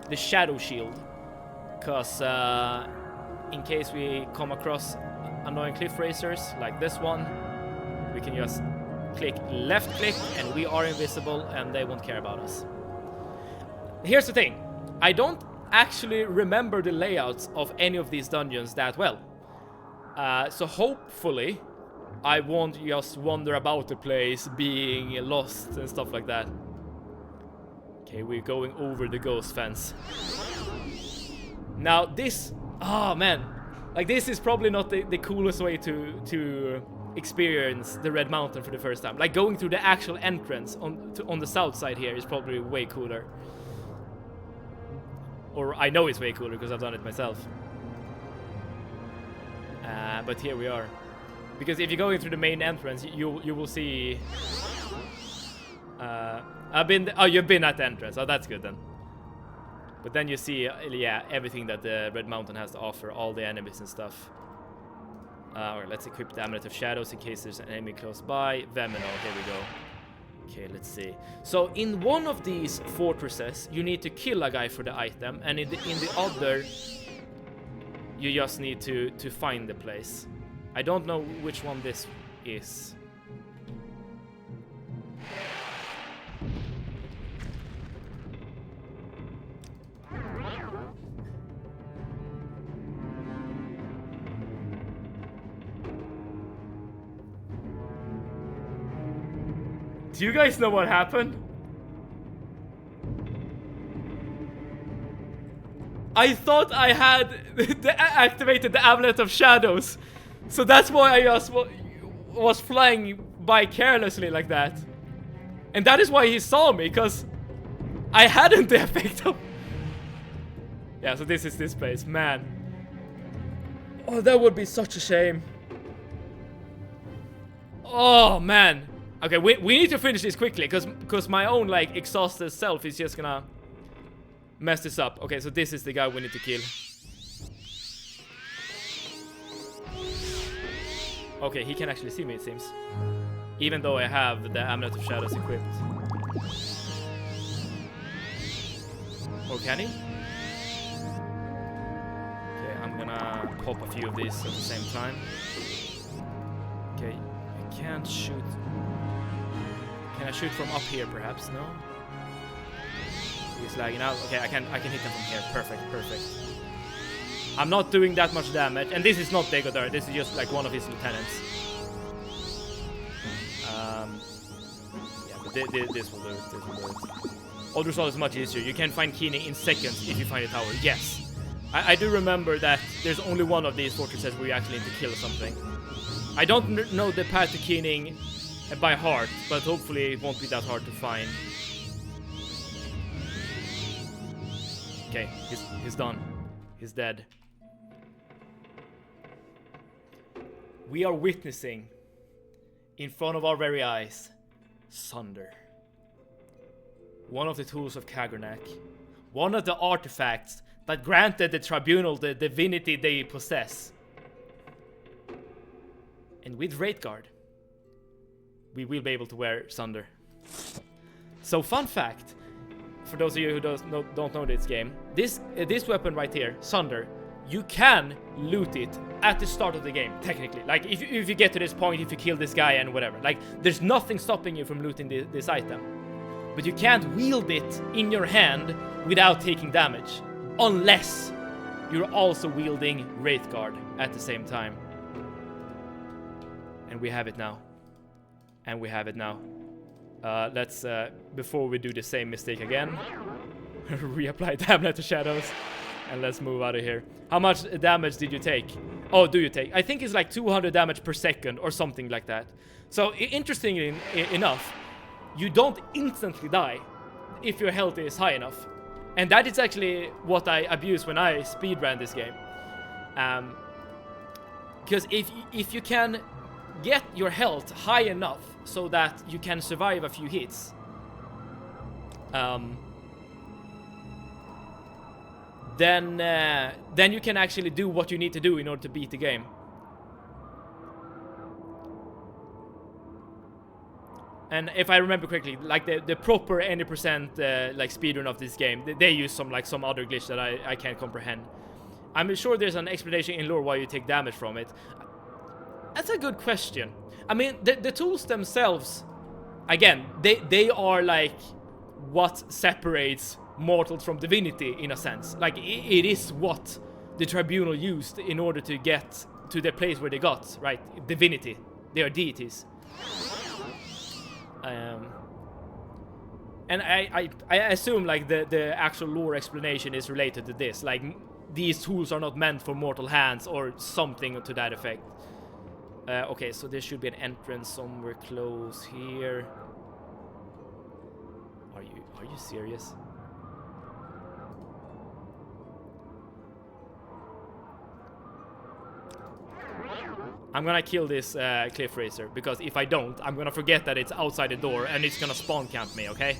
the Shadow Shield, because in case we come across annoying cliff racers like this one, we can just click left click and we are invisible and they won't care about us. Here's the thing, I don't actually remember the layouts of any of these dungeons that well. So hopefully I won't just wander about the place being lost and stuff like that. Okay, we're going over the ghost fence. Now this, oh man, like this is probably not the coolest way to experience the Red Mountain for the first time. Like going through the actual entrance on the south side here is probably way cooler. Or I know it's way cooler because I've done it myself. But here we are. Because if you're going through the main entrance, you will see. You've been at the entrance. Oh, that's good then. But then you see, yeah, everything that the Red Mountain has to offer, all the enemies and stuff. Alright, let's equip the Amulet of Shadows in case there's an enemy close by. Veminol, here we go. Okay, let's see. So in one of these fortresses, you need to kill a guy for the item, and in the other, you just need to find the place. I don't know which one this is. Do you guys know what happened? I thought I had activated the Amulet of Shadows, so that's why I just was flying by carelessly like that. And that is why he saw me, because I hadn't the effect of... Yeah, so this is this place, man. Oh, that would be such a shame. Oh, man. Okay, we need to finish this quickly, because my own, like, exhausted self is just gonna mess this up. Okay, so this is the guy we need to kill. Okay, he can actually see me, it seems. Even though I have the Amulet of Shadows equipped. Or can he? Okay, I'm gonna pop a few of these at the same time. Okay, I can't shoot... Can I shoot from up here, perhaps? No? He's lagging out. Okay, I can hit him from here. Perfect, perfect. I'm not doing that much damage. And this is not Deathless. This is just like one of his lieutenants. Yeah, but this will do it. This will do it. Odrosol is much easier. You can find Keening in seconds if you find a tower. Yes. I do remember that there's only one of these fortresses where you actually need to kill something. I don't know the path to Keening by heart, but hopefully it won't be that hard to find. Okay, he's done. He's dead. We are witnessing, in front of our very eyes, Sunder. One of the tools of Kagrenak. One of the artifacts that granted the tribunal the divinity they possess. And with Wraithguard, we will be able to wear Sunder. So, fun fact, for those of you who don't know this game, this weapon right here, Sunder, you can loot it at the start of the game, technically. Like, if you get to this point, if you kill this guy and whatever. Like, there's nothing stopping you from looting this item. But you can't wield it in your hand without taking damage. Unless you're also wielding Wraithguard at the same time. And we have it now. And we have it now. Let's, before we do the same mistake again, reapply Damnate to Shadows. And let's move out of here. How much damage did you take? Oh, do you take? I think it's like 200 damage per second or something like that. So, interestingly enough, you don't instantly die if your health is high enough. And that is actually what I abuse when I speedrun this game. Because if you can get your health high enough so that you can survive a few hits, then you can actually do what you need to do in order to beat the game. And if I remember correctly, like the proper any percent like speedrun of this game, they use some other glitch that I can't comprehend. I'm sure there's an explanation in lore why you take damage from it. That's a good question. I mean, the tools themselves, again, they are like what separates mortals from divinity in a sense. Like it is what the tribunal used in order to get to the place where they got, right? Divinity. They are deities. And I assume like the actual lore explanation is related to this. Like these tools are not meant for mortal hands or something to that effect. Okay, so there should be an entrance somewhere close here. Are you serious? I'm gonna kill this cliff racer, because if I don't, I'm gonna forget that it's outside the door and it's gonna spawn camp me, okay?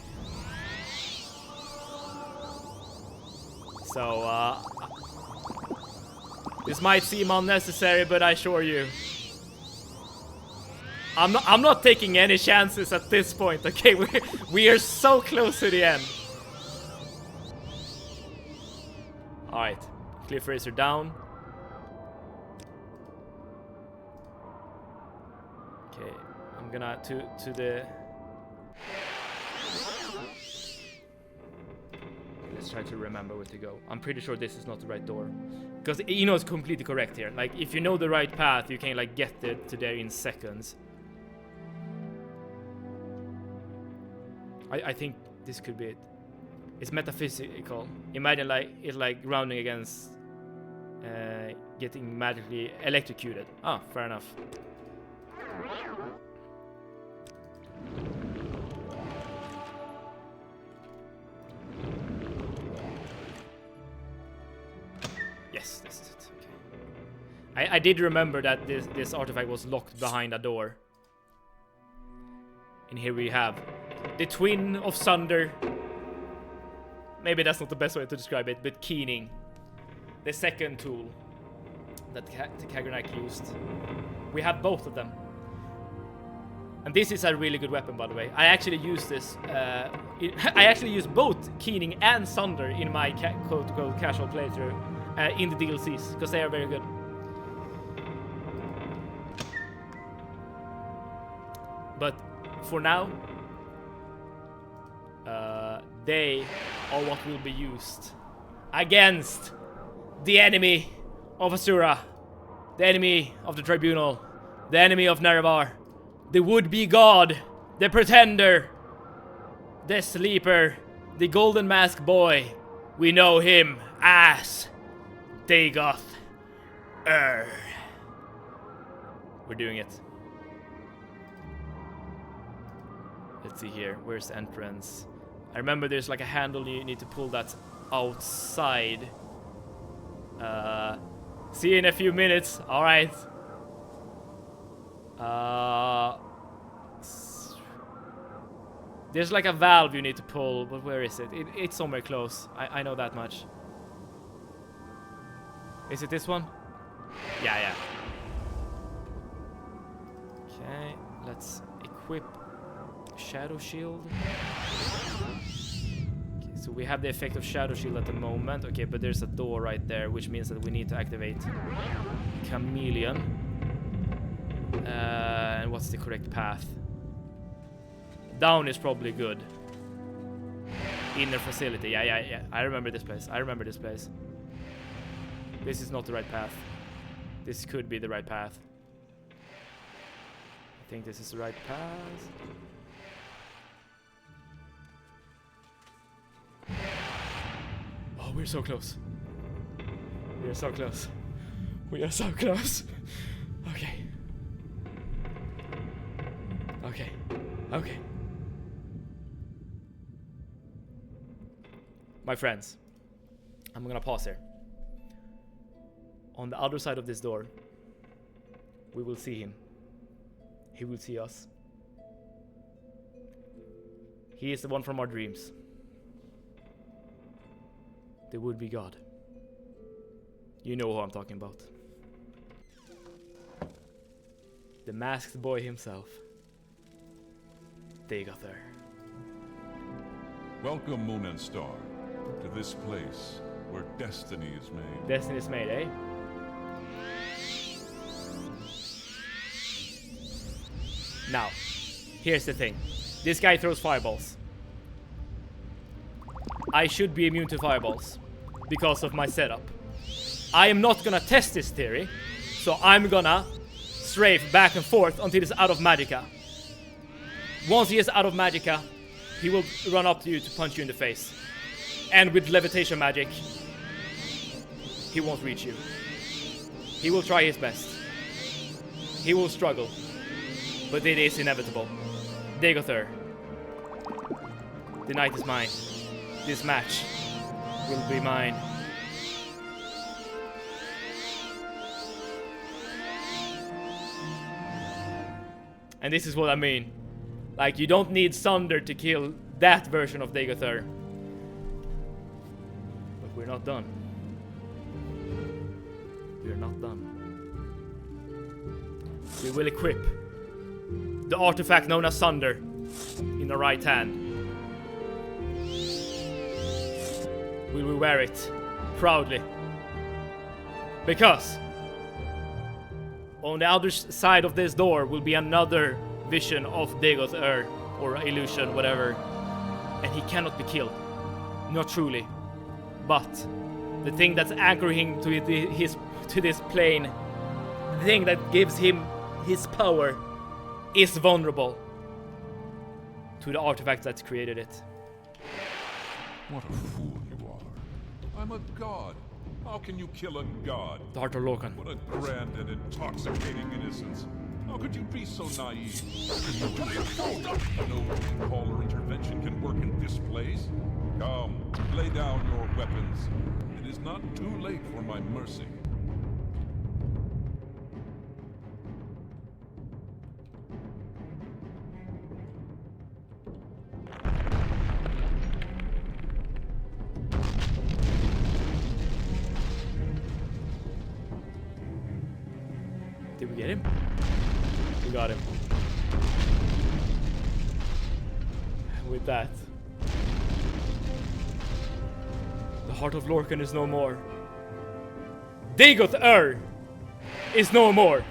So, this might seem unnecessary, but I assure you, I'm not taking any chances at this point, okay? We are so close to the end. Alright, cliff racer down. Okay, I'm gonna to the... Let's try to remember where to go. I'm pretty sure this is not the right door. Because, you know, it's completely correct here. Like, if you know the right path, you can, like, get there to there in seconds. I think this could be it. It's metaphysical. Imagine, like, it's like grounding against getting magically electrocuted. Ah, fair enough. Yes, this is it. Okay. I did remember that this artifact was locked behind a door. And here we have the Twin of Sunder. Maybe that's not the best way to describe it, but Keening. The second tool that the Kagrenak used. We have both of them. And this is a really good weapon, by the way. I actually use this. I actually use both Keening and Sunder in my quote-unquote casual playthrough in the DLCs, because they are very good. But for now, they are what will be used against the enemy of Asura, the enemy of the Tribunal, the enemy of Nerevar, the would-be god, the pretender, the sleeper, the golden mask boy. We know him as Dagoth. We're doing it. Let's see here. Where's the entrance? I remember there's like a handle you need to pull that's outside. See you in a few minutes. All right. There's like a valve you need to pull, but where is it? It's somewhere close. I know that much. Is it this one? Yeah. Okay, let's equip Shadow Shield. Okay, So we have the effect of Shadow Shield at the moment. Okay, but there's a door right there, which means that we need to activate Chameleon. And what's the correct path? Down is probably good. Inner facility. Yeah. I remember this place. This is not the right path. This could be the right path. I think this is the right path. Oh, we're so close. We are so close. Okay. My friends, I'm gonna pause here. On the other side of this door, we will see him. He will see us. He is the one from our dreams. The would-be god. You know who I'm talking about. The masked boy himself. Deathless. Welcome, Moon and Star, to this place where destiny is made. Destiny is made, eh? Now, here's the thing. This guy throws fireballs. I should be immune to fireballs because of my setup. I am not gonna test this theory, so I'm gonna strafe back and forth until it's out of magicka. Once he is out of magicka, he will run up to you to punch you in the face. And with levitation magic, he won't reach you. He will try his best. He will struggle. But it is inevitable. Deathless. The night is mine. This match will be mine. And this is what I mean. Like, you don't need Sunder to kill that version of Deathless. But we're not done. We're not done. We will equip the artifact known as Sunder in the right hand. We will wear it proudly. Because on the other side of this door will be another vision of Deathless, or illusion, whatever. And he cannot be killed. Not truly. But the thing that's anchoring to this plane, the thing that gives him his power, is vulnerable to the artifact that's created it. What a fool you are. I'm a god. How can you kill a god? The Heart of Lorcan. What a grand and intoxicating innocence. How could you be so naive? No recall or intervention can work in this place. Come, lay down your weapons. It is not too late for my mercy. Did we get him? We got him. With that, the Heart of Lorcan is no more. Deathless is no more.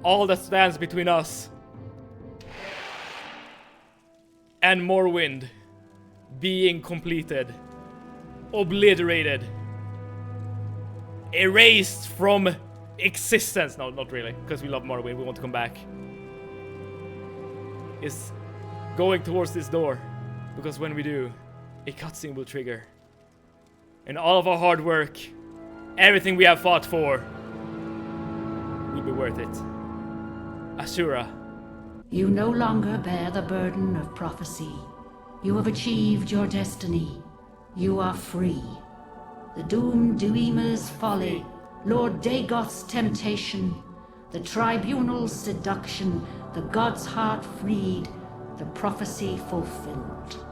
All that stands between us and Morrowind being completed, obliterated, erased from existence. No, not really, because we love Morrowind, we want to come back. Is going towards this door, because when we do, a cutscene will trigger. And all of our hard work, everything we have fought for, will be worth it. Asura. You no longer bear the burden of prophecy. You have achieved your destiny. You are free. The doomed Duima's folly, Lord Dagoth's temptation, the tribunal's seduction, the god's heart freed, the prophecy fulfilled.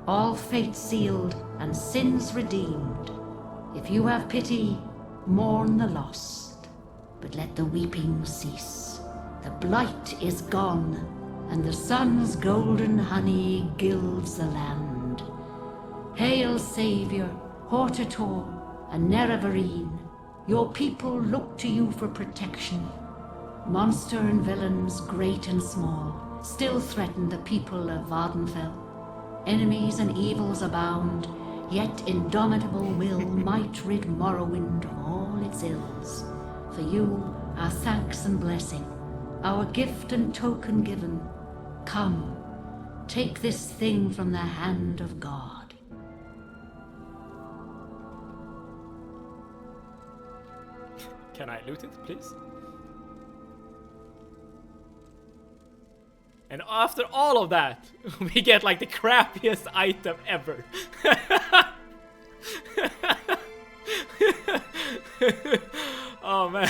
All fate sealed and sins redeemed. If you have pity, mourn the lost, but let the weeping cease. The blight is gone, and the sun's golden honey gilds the land. Hail, Savior, Hortator, and Nerevarine. Your people look to you for protection. Monster and villains, great and small, still threaten the people of Vardenfell. Enemies and evils abound, yet indomitable will might rid Morrowind of all its ills. For you, our thanks and blessing, our gift and token given. Come, take this thing from the hand of God. Can I loot it, please? And after all of that, we get like the crappiest item ever. Oh man.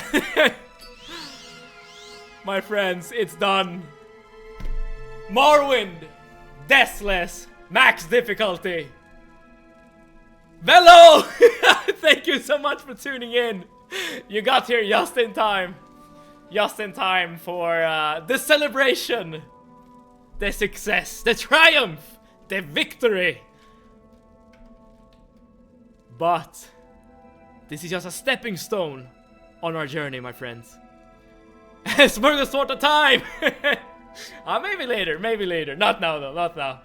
My friends, it's done. Morrowind, Deathless, max difficulty. Velo! Thank you so much for tuning in. You got here just in time. Just in time for the celebration. The success, the triumph, the victory. But this is just a stepping stone on our journey, my friends. Smorgasbord time! Maybe later. Not now though, not now.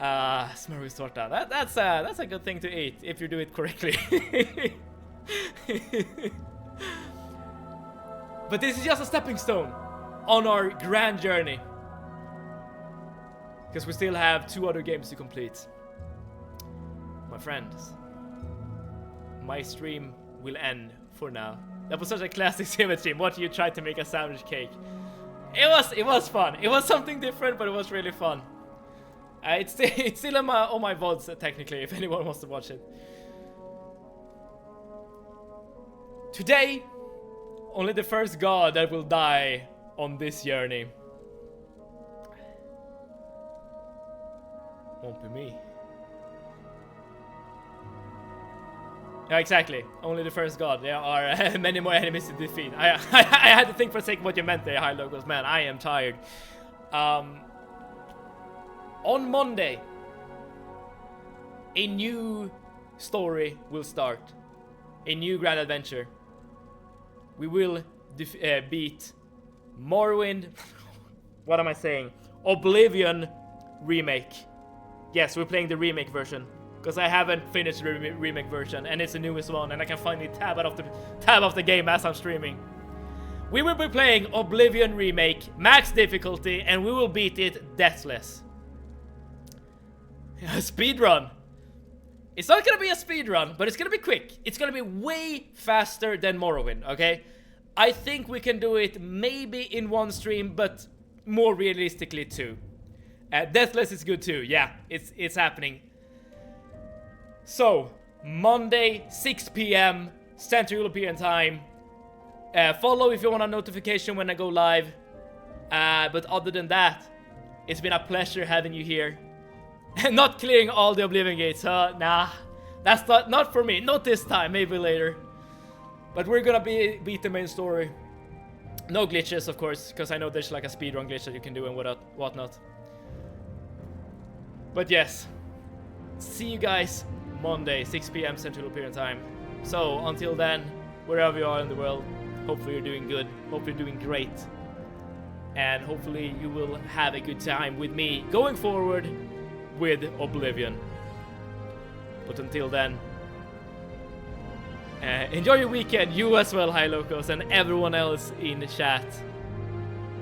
Smorgasbord. That's a good thing to eat if you do it correctly. But this is just a stepping stone on our grand journey. Because we still have 2 other games to complete. My friends, my stream will end for now. That was such a classic Simon stream. What you tried to make a sandwich cake. It was fun. It was something different, but it was really fun. It's still on my VODs technically, if anyone wants to watch it. Today, only the first god that will die on this journey. Won't be me. Yeah, exactly. Only the first god. There are many more enemies to defeat. I had to think for a second what you meant there, High Locals. Man, I am tired. On Monday, a new story will start. A new grand adventure. We will beat Morrowind. What am I saying? Oblivion remake. Yes, we're playing the remake version. Because I haven't finished the remake version, and it's the newest one, and I can finally tab off the game as I'm streaming. We will be playing Oblivion remake, max difficulty, and we will beat it deathless. A speedrun. It's not gonna be a speedrun, but it's gonna be quick. It's gonna be way faster than Morrowind, okay? I think we can do it maybe in 1 stream, but more realistically 2. Deathless is good too, yeah, it's happening. So, Monday, 6 PM, Central European time. Follow if you want a notification when I go live. But other than that, it's been a pleasure having you here. And not clearing all the Oblivion gates, huh? Nah, that's not for me. Not this time, maybe later. But we're gonna beat the main story. No glitches, of course, because I know there's like a speedrun glitch that you can do and whatnot. But yes, see you guys Monday, 6 PM Central European time. So until then, wherever you are in the world, hopefully you're doing good, hopefully you're doing great, and hopefully you will have a good time with me going forward with Oblivion. But until then, enjoy your weekend, you as well, High Locals, and everyone else in the chat.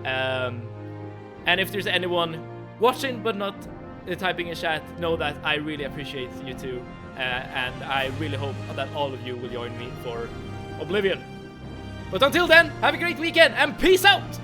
And if there's anyone watching but not typing in chat, know that I really appreciate you too, and I really hope that all of you will join me for Oblivion. But until then, have a great weekend and peace out!